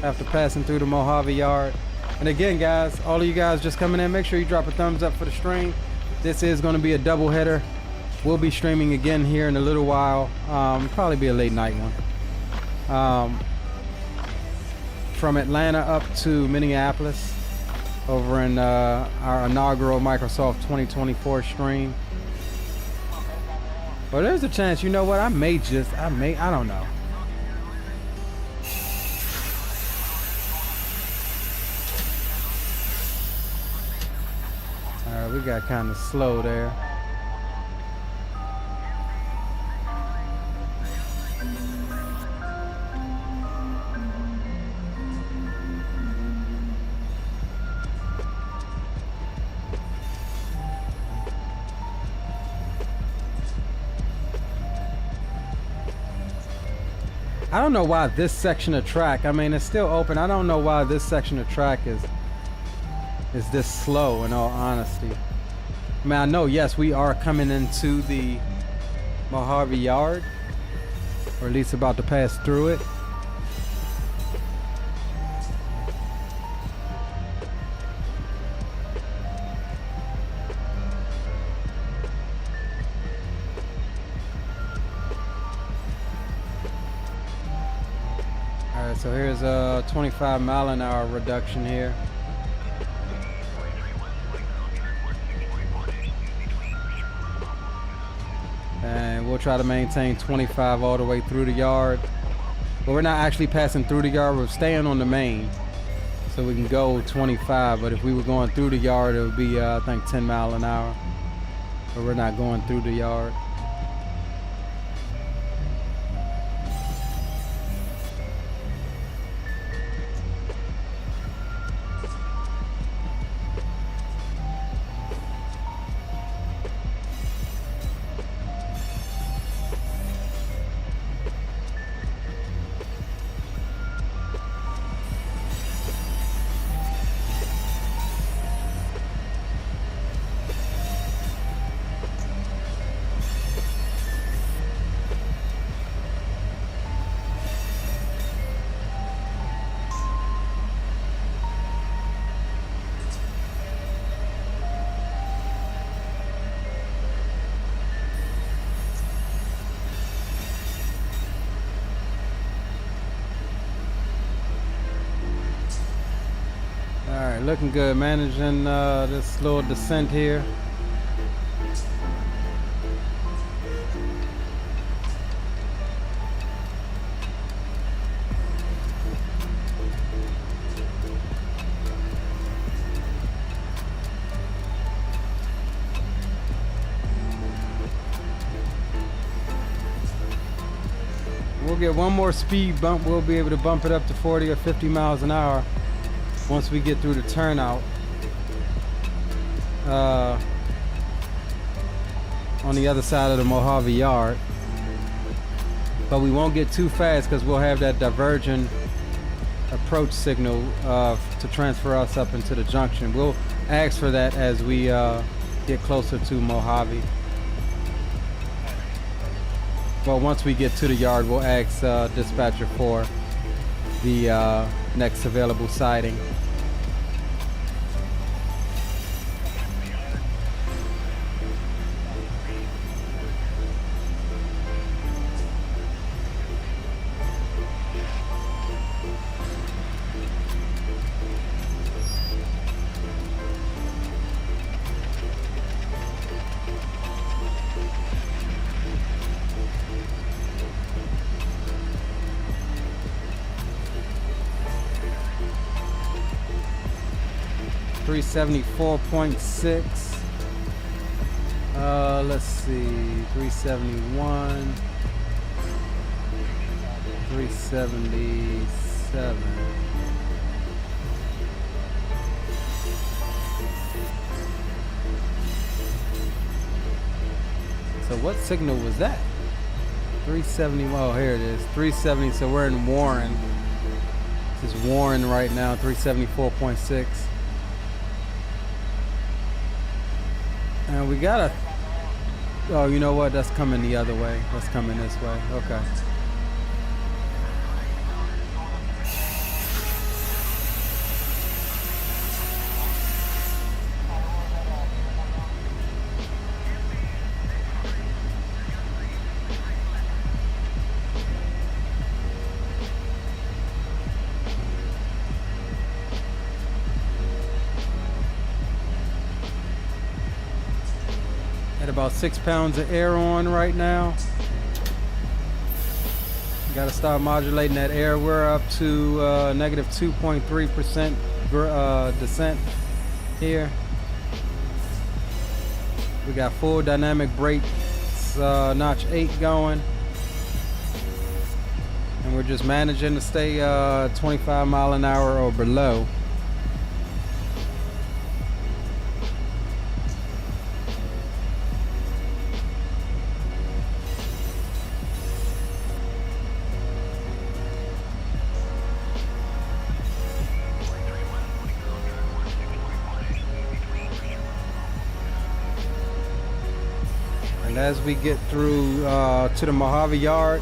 after passing through the Mojave yard. And again, guys, all of you guys just coming in, make sure you drop a thumbs up for the stream. This is going to be a double header. We'll be streaming again here in a little while. Probably be a late night one. From Atlanta up to Minneapolis over in our inaugural Microsoft 2024 stream. Well, there's a chance, you know what, I don't know. All right, we got kind of slow there. I don't know why this section of track, I mean, it's still open. I don't know why this section of track is this slow, in all honesty. I mean, I know, yes, we are coming into the Mojave yard, or at least about to pass through it. So here's a 25 mile an hour reduction here. And we'll try to maintain 25 all the way through the yard. But we're not actually passing through the yard, we're staying on the main. So we can go 25, but if we were going through the yard, it would be, I think, 10 mile an hour. But we're not going through the yard. Looking good, managing this little descent here. We'll get one more speed bump. We'll be able to bump it up to 40 or 50 miles an hour. Once we get through the turnout on the other side of the Mojave yard, but we won't get too fast because we'll have that divergent approach signal to transfer us up into the junction. We'll ask for that as we get closer to Mojave. Well, once we get to the yard, we'll ask dispatcher for the next available siding. .6. Let's see, 371, 377. So what signal was that? 370. Oh, here it is. 370. So we're in Warren. This is Warren right now. 374.6. And we got a. Oh, you know what? That's coming the other way. That's coming this way. Okay. At about 6 pounds of air on right now. Got to start modulating that air. We're up to negative 2.3% descent here. We got full dynamic brakes, notch 8 going. And we're just managing to stay 25 mile an hour or below. And as we get through to the Mojave yard,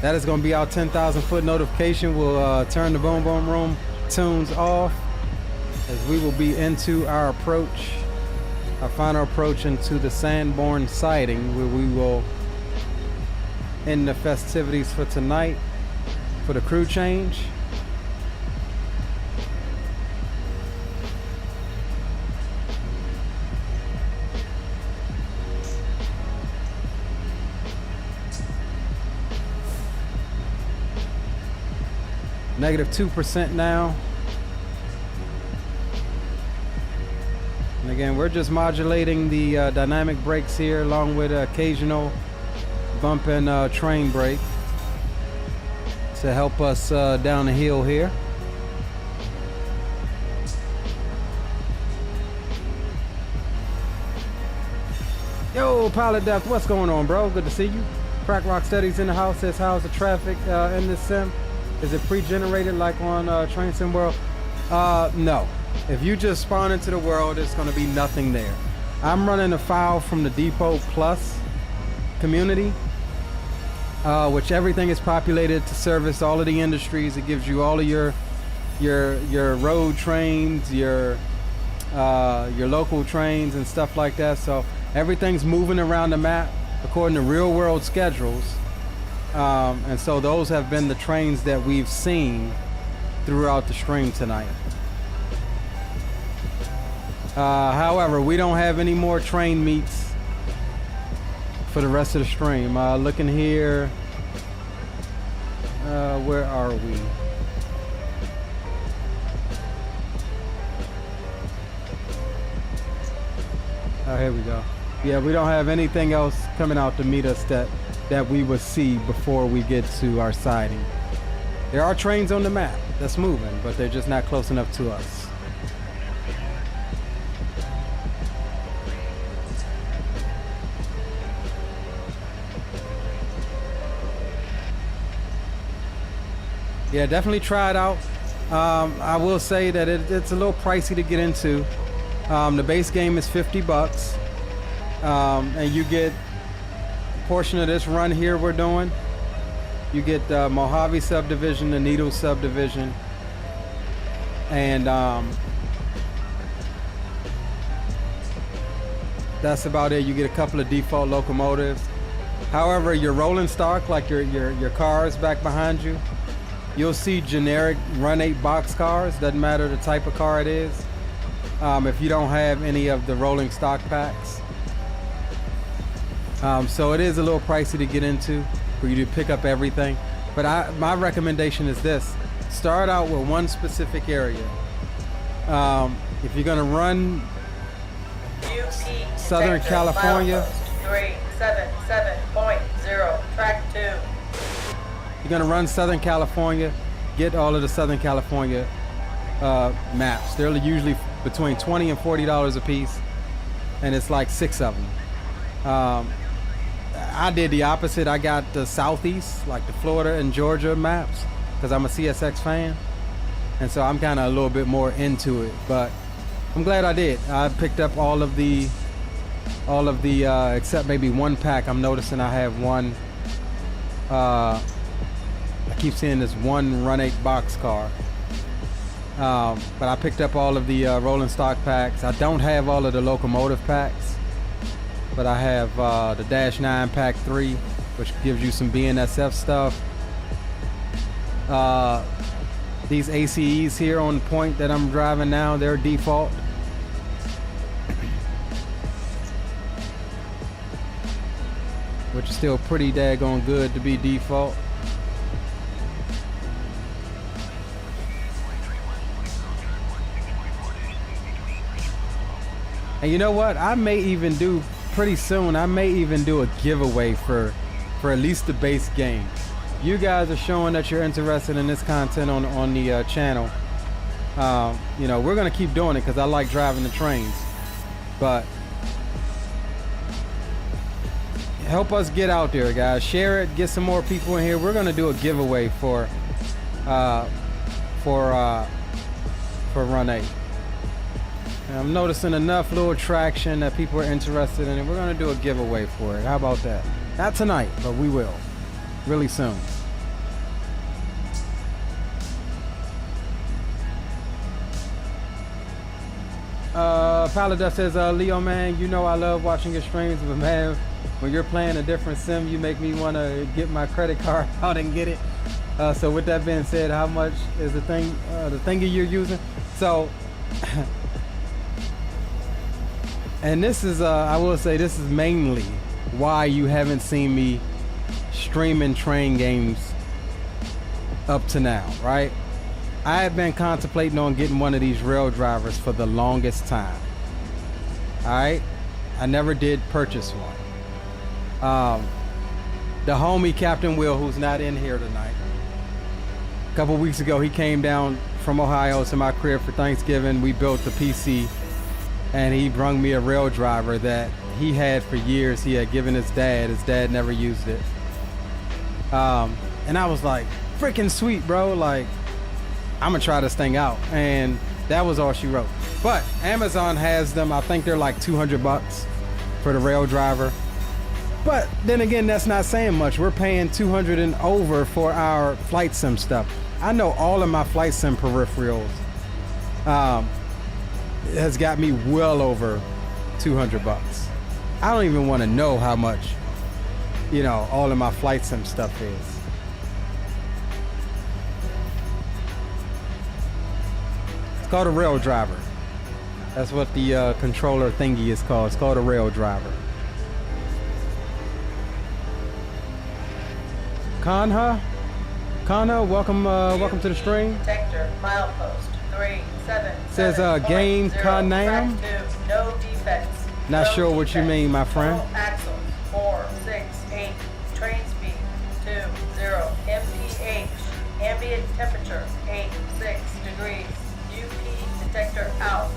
that is going to be our 10,000 foot notification. We'll turn the boom boom room tunes off as we will be into our approach, our final approach into the Sanborn sighting, where we will end the festivities for tonight for the crew change. Negative 2% now. And again, we're just modulating the dynamic brakes here along with occasional bump and train brake to help us down the hill here. Yo, Pilot Depth, what's going on, bro? Good to see you. Crack Rock Steady's in the house. Says, how's the traffic in this sim? Is it pre-generated like on Train Sim World? No. If you just spawn into the world, it's going to be nothing there. I'm running a file from the Depot Plus community, which everything is populated to service all of the industries. It gives you all of your road trains, your local trains and stuff like that. So everything's moving around the map according to real world schedules. And so those have been the trains that we've seen throughout the stream tonight. However, we don't have any more train meets for the rest of the stream. Looking here, where are we? Oh, here we go. Yeah, we don't have anything else coming out to meet us that we would see before we get to our sighting. There are trains on the map that's moving, but they're just not close enough to us. Yeah, definitely try it out. I will say that it's a little pricey to get into. The base game is $50, and you get portion of this run here we're doing. You get the Mojave subdivision, the Needle subdivision, and that's about it. You get a couple of default locomotives. However, your rolling stock, like your cars back behind you, you'll see generic Run 8 box cars. Doesn't matter the type of car it is. If you don't have any of the rolling stock packs. So it is a little pricey to get into for you to pick up everything. But my recommendation is this. Start out with one specific area. If you're gonna run Southern California, 377.0, track 2. You're gonna run Southern California, get all of the Southern California maps. They're usually between $20 and $40 a piece, and it's like 6 of them. I did the opposite. I got the Southeast, like the Florida and Georgia maps, because I'm a CSX fan. And so I'm kind of a little bit more into it, but I'm glad I did. I picked up all of the except maybe one pack. I'm noticing I have one, I keep seeing this one Run 8 box car. But I picked up all of the rolling stock packs. I don't have all of the locomotive packs, but I have the Dash 9 pack 3, which gives you some BNSF stuff. These ACES here on point that I'm driving now, they're default. Which is still pretty daggone good to be default. And you know what? I may even do, pretty soon, I may even do a giveaway for at least the base game. You guys are showing that you're interested in this content on the channel. You know, we're gonna keep doing it because I like driving the trains. But help us get out there, guys. Share it, get some more people in here. We're gonna do a giveaway for Run 8. And I'm noticing enough little traction that people are interested in it. We're gonna do a giveaway for it. How about that? Not tonight, but we will. Really soon. Paladus says, Leo, man, you know I love watching your streams, but man, when you're playing a different sim, you make me want to get my credit card out and get it. So with that being said, how much is the thingy you're using? So, and this is, I will say, this is mainly why you haven't seen me streaming train games up to now, right? I have been contemplating on getting one of these rail drivers for the longest time. All right, I never did purchase one. The homie Captain Will, who's not in here tonight, a couple weeks ago he came down from Ohio to my crib for Thanksgiving. We built the PC, and he brung me a rail driver that he had for years. He had given his dad never used it. And I was like, freaking sweet, bro. Like, I'm gonna try this thing out. And that was all she wrote. But Amazon has them. I think they're like $200 for the rail driver. But then again, that's not saying much. We're paying $200 and over for our flight sim stuff. I know all of my flight sim peripherals has got me well over $200. I don't even want to know how much, you know, all of my flight sim stuff is. It's called a rail driver. That's what the controller thingy is called. It's called a rail driver. Kanha, welcome to the stream. Detector, milepost, 377. Says game Kanam. No defects. Not no sure what you mean, my friend. Total axles, 468. Train speed, 20. MPH. Ambient temperature, 86 degrees. UP detector out.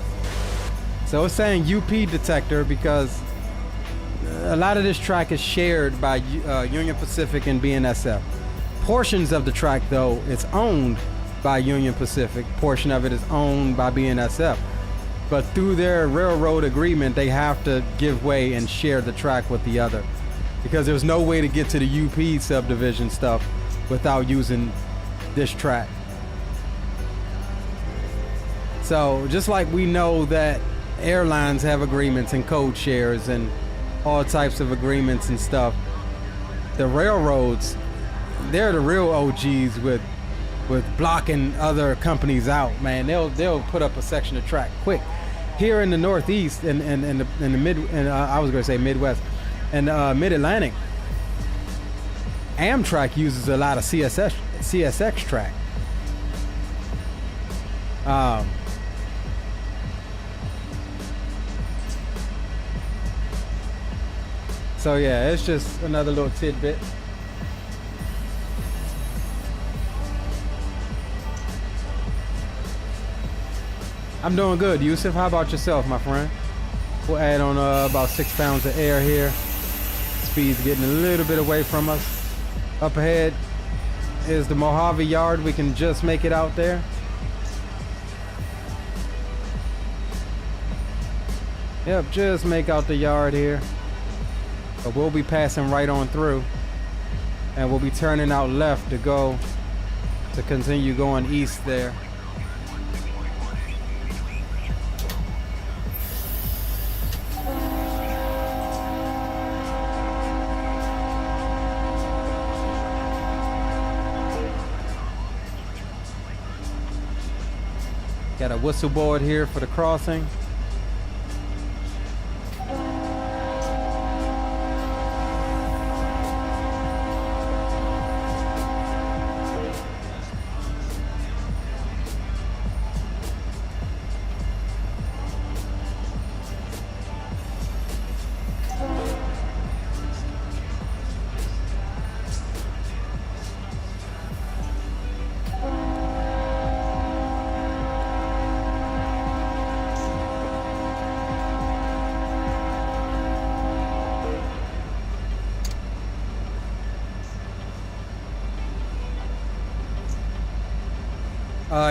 So it's saying UP detector because a lot of this track is shared by Union Pacific and BNSF. Portions of the track, though, it's owned by Union Pacific. Portion of it is owned by BNSF. But through their railroad agreement, they have to give way and share the track with the other. Because there's no way to get to the UP subdivision stuff without using this track. So just like we know that airlines have agreements and code shares and all types of agreements and stuff, the railroads, they're the real OGs with blocking other companies out, man. They'll put up a section of track quick. Here in the Northeast and the mid, and I was gonna say Midwest and Mid-Atlantic, Amtrak uses a lot of CSX track. So yeah, it's just another little tidbit. I'm doing good, Yusuf. How about yourself, my friend? We'll add on about 6 pounds of air here. It's speed's getting a little bit away from us. Up ahead is the Mojave yard. We can just make it out there. Yep, just make out the yard here. But we'll be passing right on through. And we'll be turning out left to continue going east there. Got a whistle board here for the crossing.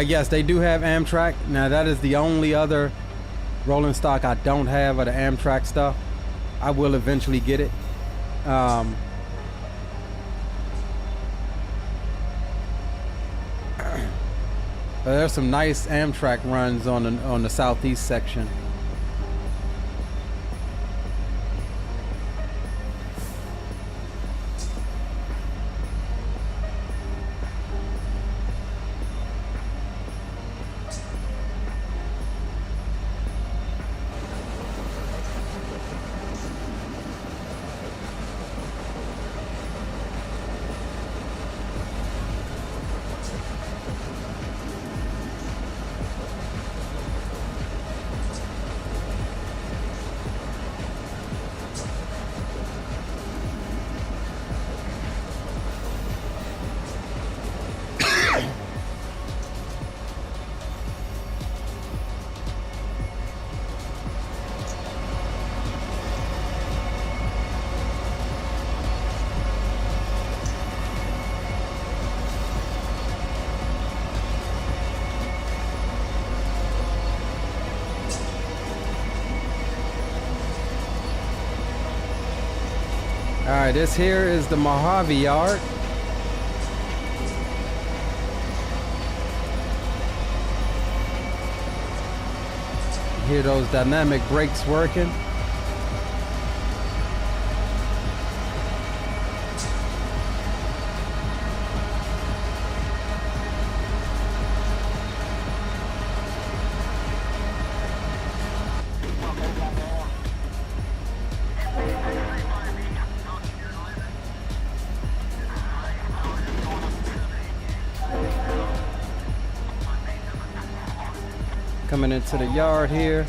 Yes, they do have Amtrak. Now that is the only other rolling stock I don't have of the Amtrak stuff. I will eventually get it. There's some nice Amtrak runs on the southeast section. All right, this here is the Mojave yard. Hear those dynamic brakes working. Coming into the yard here.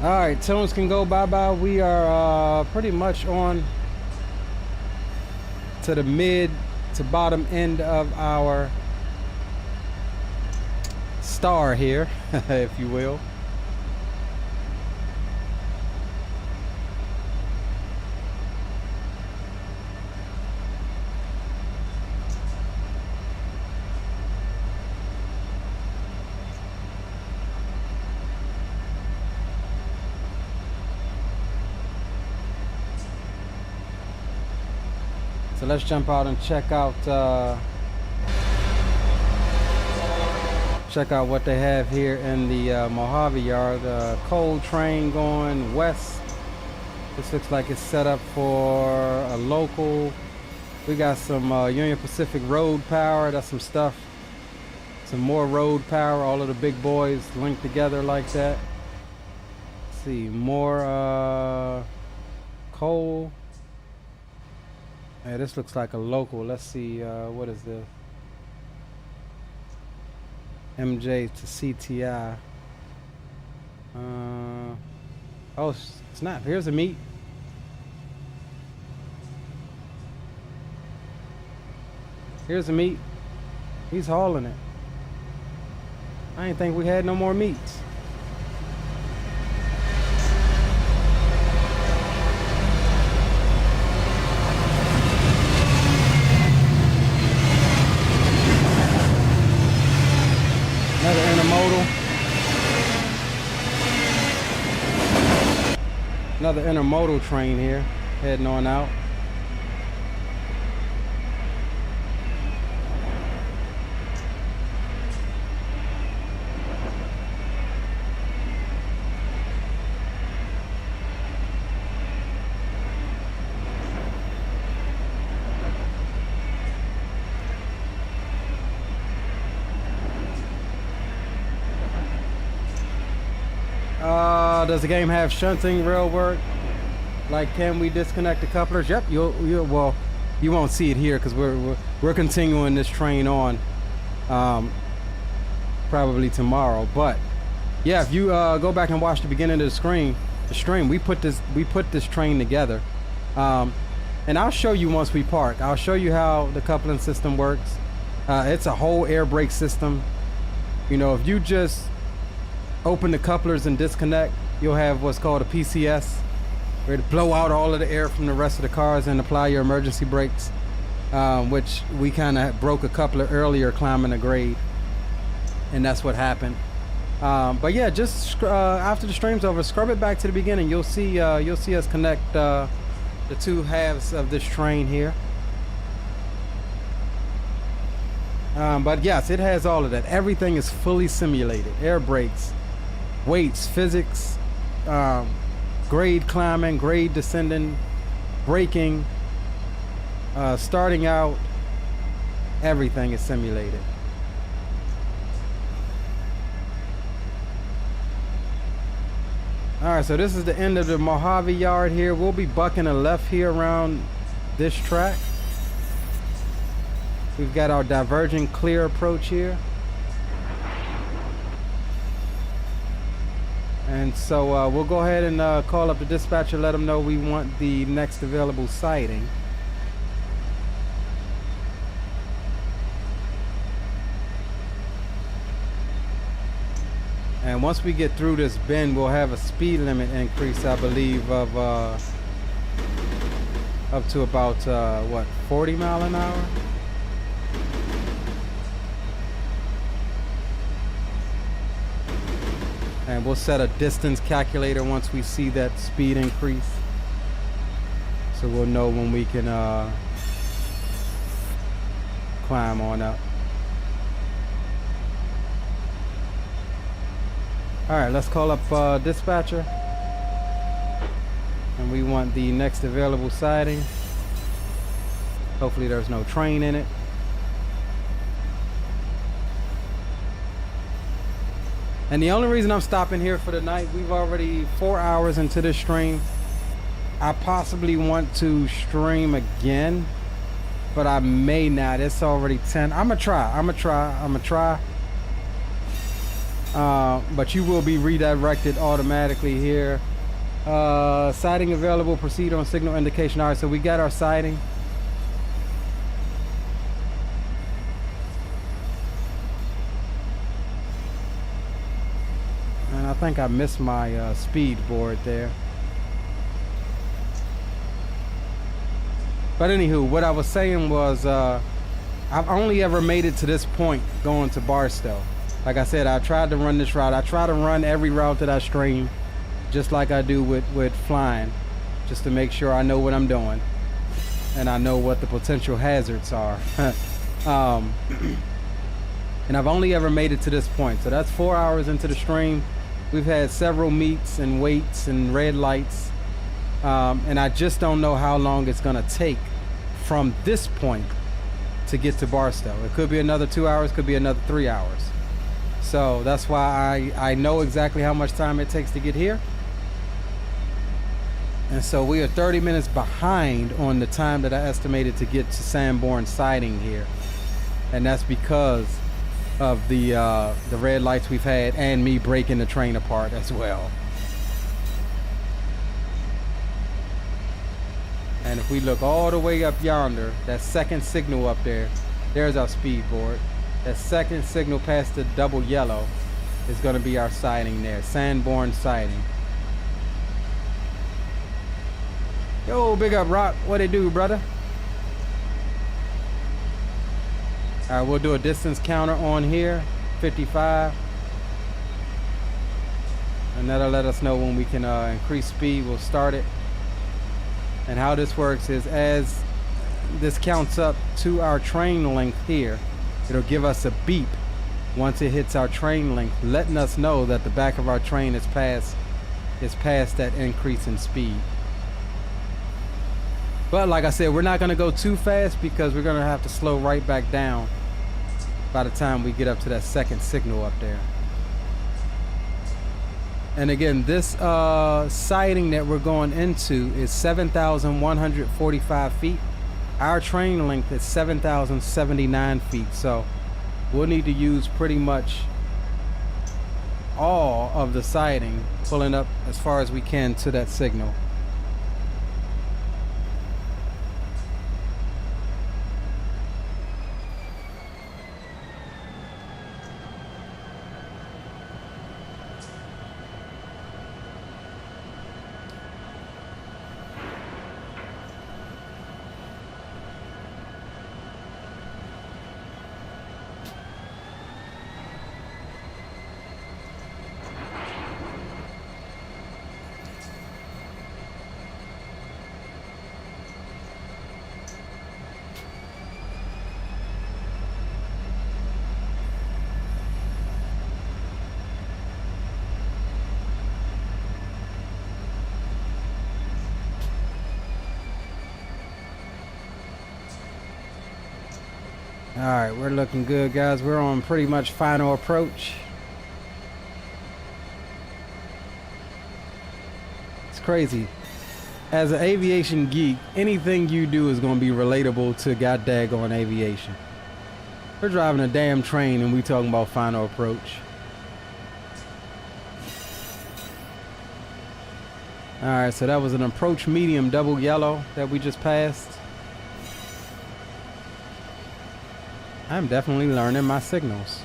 All right, tunes can go bye-bye. We are pretty much on to the mid to bottom end of our star here, if you will. So let's jump out and check out what they have here in the Mojave yard. Coal train going west. This looks like it's set up for a local. We got some Union Pacific road power. That's some stuff. Some more road power. All of the big boys linked together like that. Let's see, more coal. Hey, this looks like a local. Let's see, what is this? MJ to CTI. Oh, snap. Here's a meat. Here's a meat. He's hauling it. I didn't think we had no more meats. Another intermodal train here, heading on out. Does the game have shunting rail work? Like, can we disconnect the couplers? Yep. Well, you won't see it here because we're continuing this train on, probably tomorrow. But yeah, if you go back and watch the beginning of the stream, we put this train together, and I'll show you once we park. I'll show you how the coupling system works. It's a whole air brake system. You know, if you just open the couplers and disconnect, you'll have what's called a PCS, where to blow out all of the air from the rest of the cars and apply your emergency brakes, which we kind of broke a coupler earlier climbing a grade, and that's what happened. But yeah, just after the stream's over, scrub it back to the beginning. You'll see us connect the two halves of this train here. But yes, it has all of that. Everything is fully simulated. Air brakes, weights, physics, grade climbing, grade descending, braking, starting out. Everything is simulated. All right, so this is the end of the Mojave yard here. We'll be bucking a left here around this track. We've got our diverging clear approach here. And so we'll go ahead and call up the dispatcher, let them know we want the next available sighting. And once we get through this bend, we'll have a speed limit increase, I believe, of up to about, what, 40 miles an hour? And we'll set a distance calculator once we see that speed increase, so we'll know when we can climb on up. All right, let's call up dispatcher, and we want the next available siding. Hopefully there's no train in it. And the only reason I'm stopping here for the night, we've already 4 hours into this stream. I possibly want to stream again, but I may not. It's already 10. I'm gonna try. But you will be redirected automatically here. Siding available, proceed on signal indication. All right, so we got our siding. I think I missed my speed board there. But anywho, what I was saying was I've only ever made it to this point going to Barstow. Like I said, I tried to run this route. I try to run every route that I stream, just like I do with flying, just to make sure I know what I'm doing and I know what the potential hazards are. And I've only ever made it to this point. So that's 4 hours into the stream. We've had several meets and waits and red lights. And I just don't know how long it's gonna take from this point to get to Barstow. It could be another 2 hours, could be another 3 hours. So that's why I know exactly how much time it takes to get here. And so we are 30 minutes behind on the time that I estimated to get to Sanborn siding here. And that's because of the red lights we've had and me breaking the train apart as well. And if we look all the way up yonder, that second signal up there, there's our speed board. That second signal past the double yellow is going to be our siding there, Sanborn siding. Yo, big up Rock, what it do, brother? All right, we'll do a distance counter on here, 55. and that'll let us know when we can increase speed. We'll start it. And how this works is as this counts up to our train length here, it'll give us a beep once it hits our train length, letting us know that the back of our train is past that increase in speed. But like I said, we're not going to go too fast because we're going to have to slow right back down by the time we get up to that second signal up there. And again, this siding that we're going into is 7,145 feet. Our train length is 7,079 feet. So we'll need to use pretty much all of the siding, pulling up as far as we can to that signal. All right, we're looking good, guys. We're on pretty much final approach. It's crazy. As an aviation geek, anything you do is going to be relatable to goddaggone aviation. We're driving a damn train and we talking about final approach. All right, so that was an approach medium double yellow that we just passed. I'm definitely learning my signals.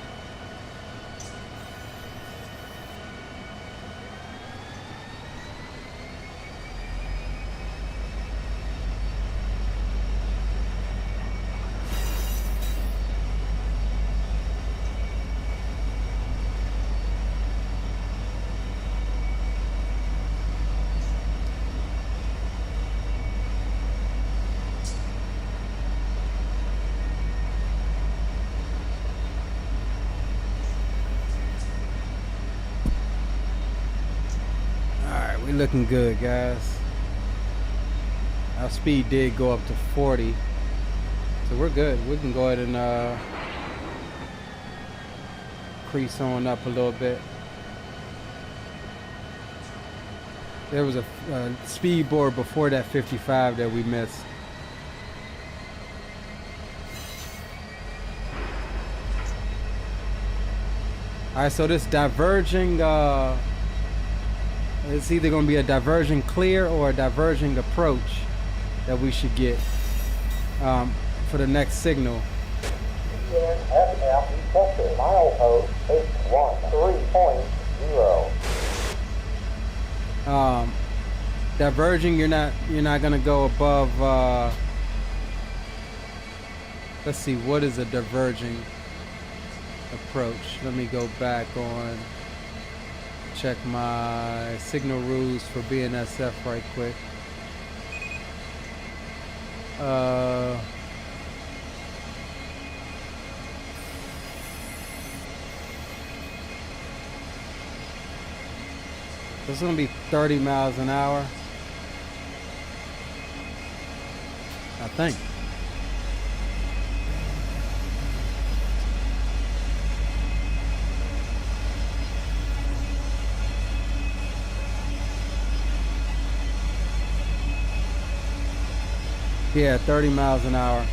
Looking good, guys. Our speed did go up to 40, so we're good. We can go ahead and crease on up a little bit. There was a speed board before that 55 that we missed. All right, so this diverging it's either going to be a diverging clear or a diverging approach that we should get for the next signal. BNSF detected milepost 813.0. Diverging, you're not going to go above. Let's see, what is a diverging approach? Let me go back on. Check my signal rules for BNSF right quick. It's gonna be 30 miles an hour, I think. Yeah, 30 miles an hour.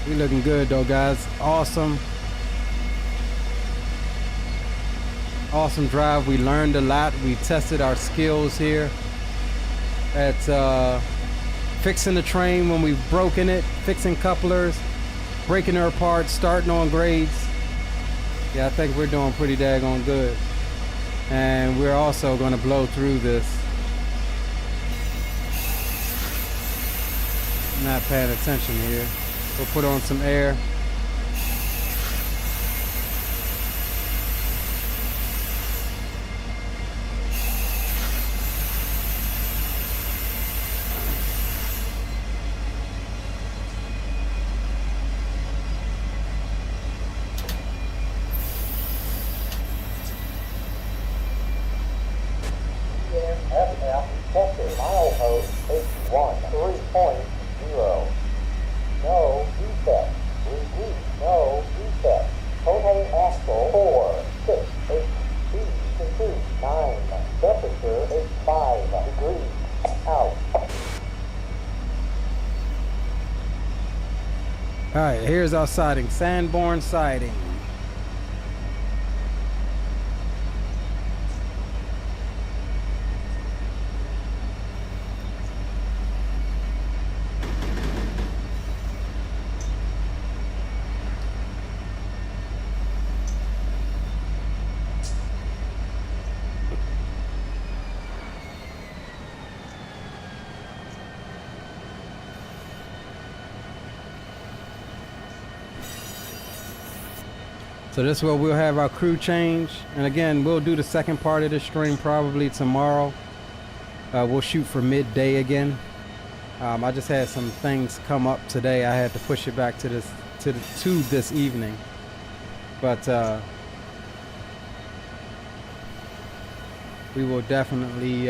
We looking good though, guys. Awesome drive. We learned a lot. We tested our skills here. at fixing the train when we've broken it, fixing couplers, breaking her apart, starting on grades. Yeah, I think we're doing pretty daggone good. And we're also going to blow through this. Not paying attention here. We'll put on some air. BNSF tested milepost H13.0. No defect. Repeat, no defect. Total axle 4, 6, 8, speed to 2, 9. Temperature 85 degrees. Out. Alright, here's our siding. Sanborn siding. So this is where we'll have our crew change. And again, we'll do the second part of this stream probably tomorrow. We'll shoot for midday again. I just had some things come up today. I had to push it back to this evening. But we will definitely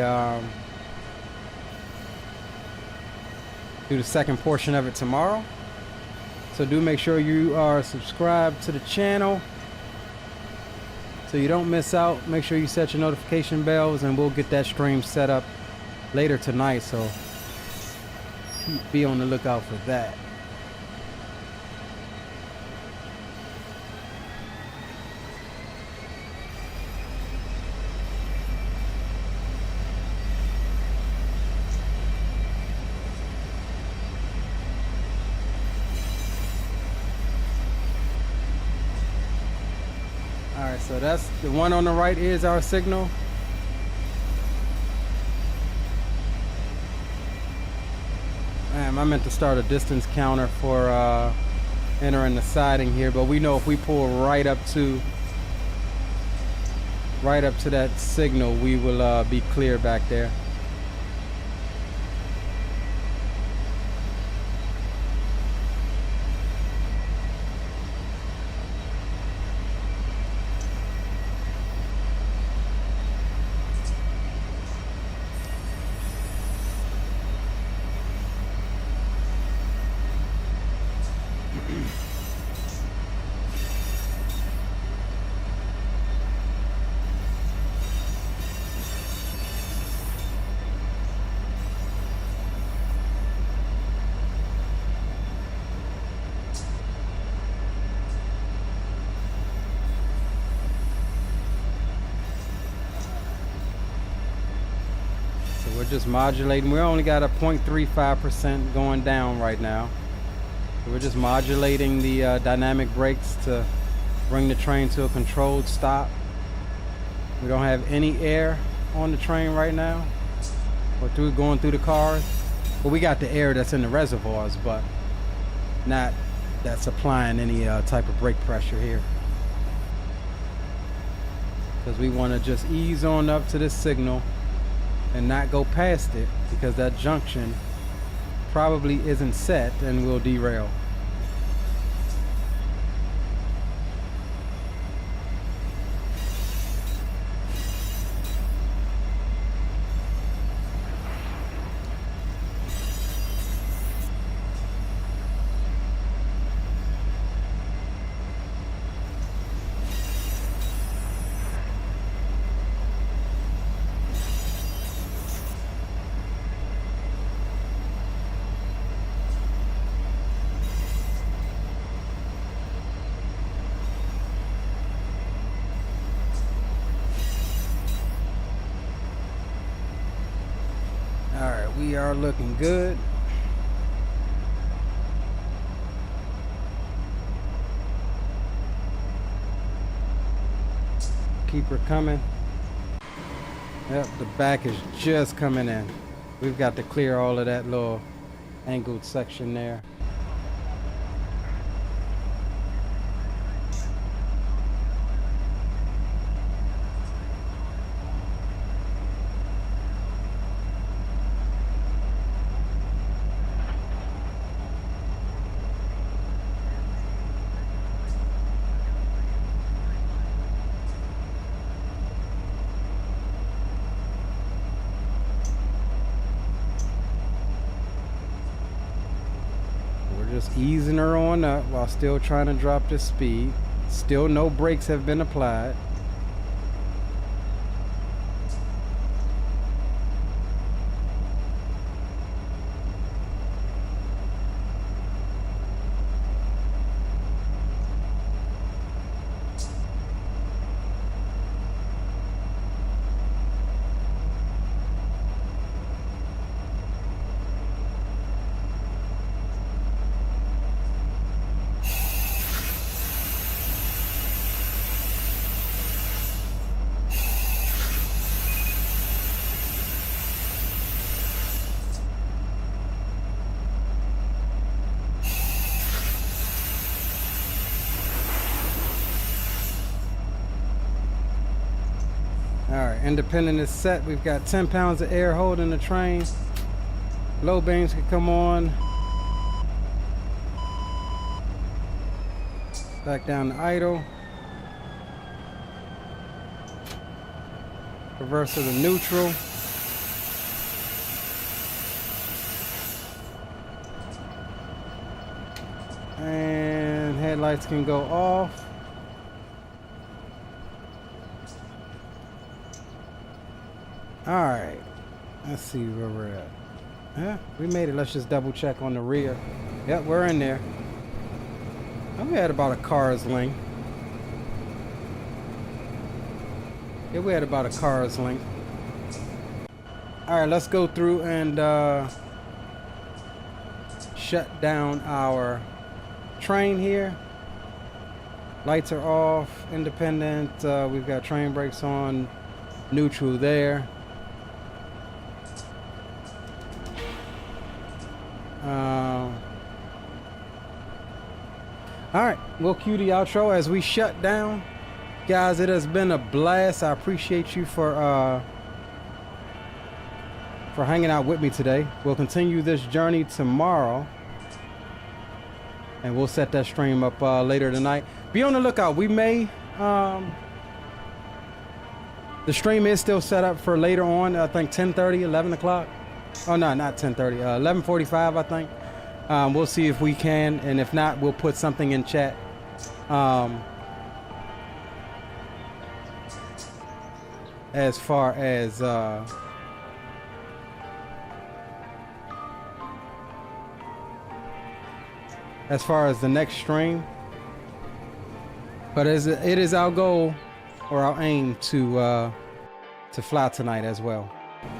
do the second portion of it tomorrow. So do make sure you are subscribed to the channel so you don't miss out. Make sure you set your notification bells, and we'll get that stream set up later tonight, so be on the lookout for that. Alright, so that's the one on the right is our signal. I meant to start a distance counter for entering the siding here, but we know if we pull right up to that signal, we will be clear back there. We're just modulating. We only got a 0.35% going down right now. So we're just modulating the dynamic brakes to bring the train to a controlled stop. We don't have any air on the train right now, or going through the cars. Well, we got the air that's in the reservoirs, but not that's applying any type of brake pressure here. Because we want to just ease on up to this signal and not go past it, because that junction probably isn't set and will derail. are looking good. Keep her coming. Yep, the back is just coming in. We've got to clear all of that little angled section there. Just easing her on up while still trying to drop the speed. Still no brakes have been applied. Alright, independent is set. We've got 10 pounds of air holding the train. Low beams can come on. Back down to idle. Reverse to the neutral. And headlights can go off. Alright, let's see where we're at. Yeah, we made it. Let's just double check on the rear. Yep, we're in there. I'm at about a car's length. Yeah, we had about a car's length. Alright, let's go through and shut down our train here. Lights are off, independent. We've got train brakes on, neutral there. Alright, we'll cue the outro as we shut down. Guys, it has been a blast. I appreciate you for hanging out with me today. We'll continue this journey tomorrow. And we'll set that stream up later tonight. Be on the lookout. We may... the stream is still set up for later on. I think 10:30, 11 o'clock. Oh, no, not 10:30. 11:45, I think. We'll see if we can, and if not, we'll put something in chat. As far as the next stream, but it is our goal or our aim to fly tonight as well.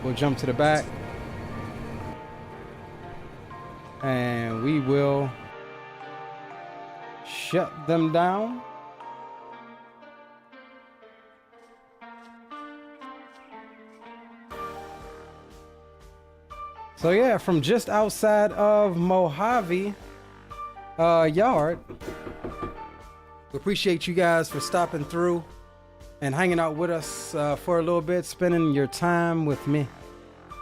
We'll jump to the back. And we will shut them down. So yeah, from just outside of Mojave yard, we appreciate you guys for stopping through and hanging out with us for a little bit, spending your time with me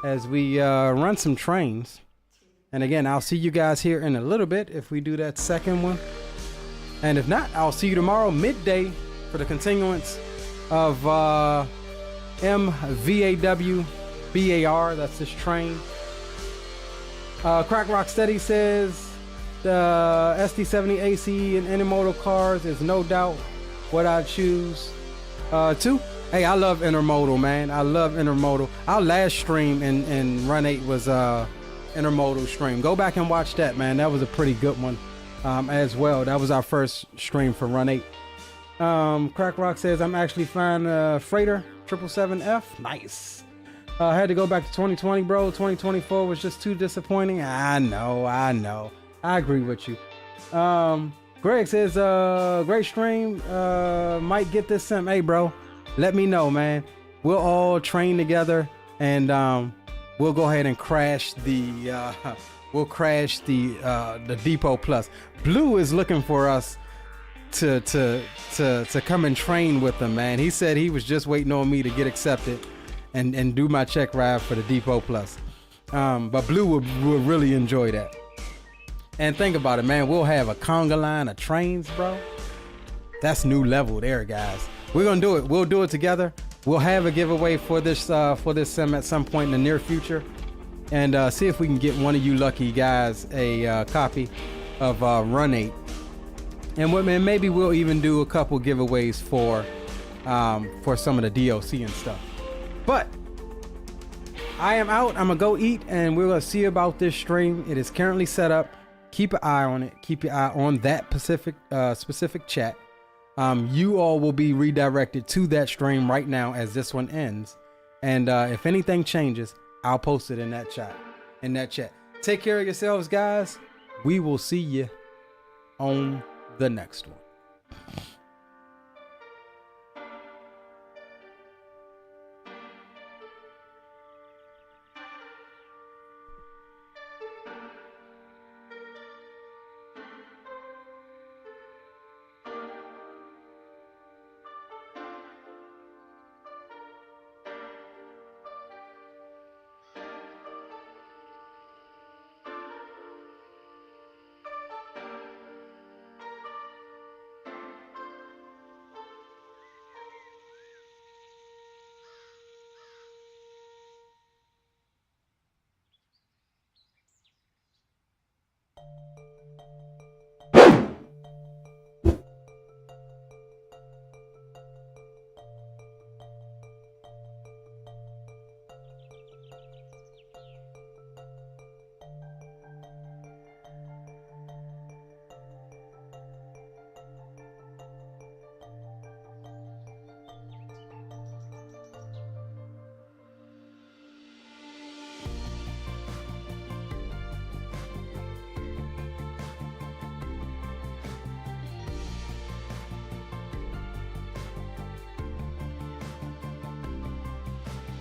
as we run some trains. And again, I'll see you guys here in a little bit if we do that second one. And if not, I'll see you tomorrow midday for the continuance of MVAW BAR. That's this train. Crack Rock Steady says the SD70 ACE and intermodal cars is no doubt what I choose too. Hey, I love intermodal, man. I love intermodal. Our last stream in Run 8 was intermodal stream. Go back and watch that, man. That was a pretty good one as well. That was our first stream for Run 8. Crack Rock says I'm actually flying a freighter 777F. Nice. Had to go back to 2020, bro. 2024 was just too disappointing. I know. I agree with you. Greg says, great stream. Might get this sim. Hey, bro, let me know, man. We'll all train together, and we'll go ahead and crash the the Depot Plus. Blue is looking for us to come and train with him, man. He said he was just waiting on me to get accepted and do my check ride for the Depot Plus. But Blue will really enjoy that. And think about it, man. We'll have a conga line of trains, bro. That's new level there, guys. We're gonna do it. We'll do it together. We'll have a giveaway for this sim at some point in the near future, and see if we can get one of you lucky guys a copy of Run 8. And maybe we'll even do a couple giveaways for some of the DLC and stuff. But I am out. I'm gonna go eat, and we're gonna see about this stream. It is currently set up. Keep an eye on it. Keep your eye on that specific chat. You all will be redirected to that stream right now as this one ends. And if anything changes, I'll post it in that chat. Take care of yourselves, guys. We will see you on the next one.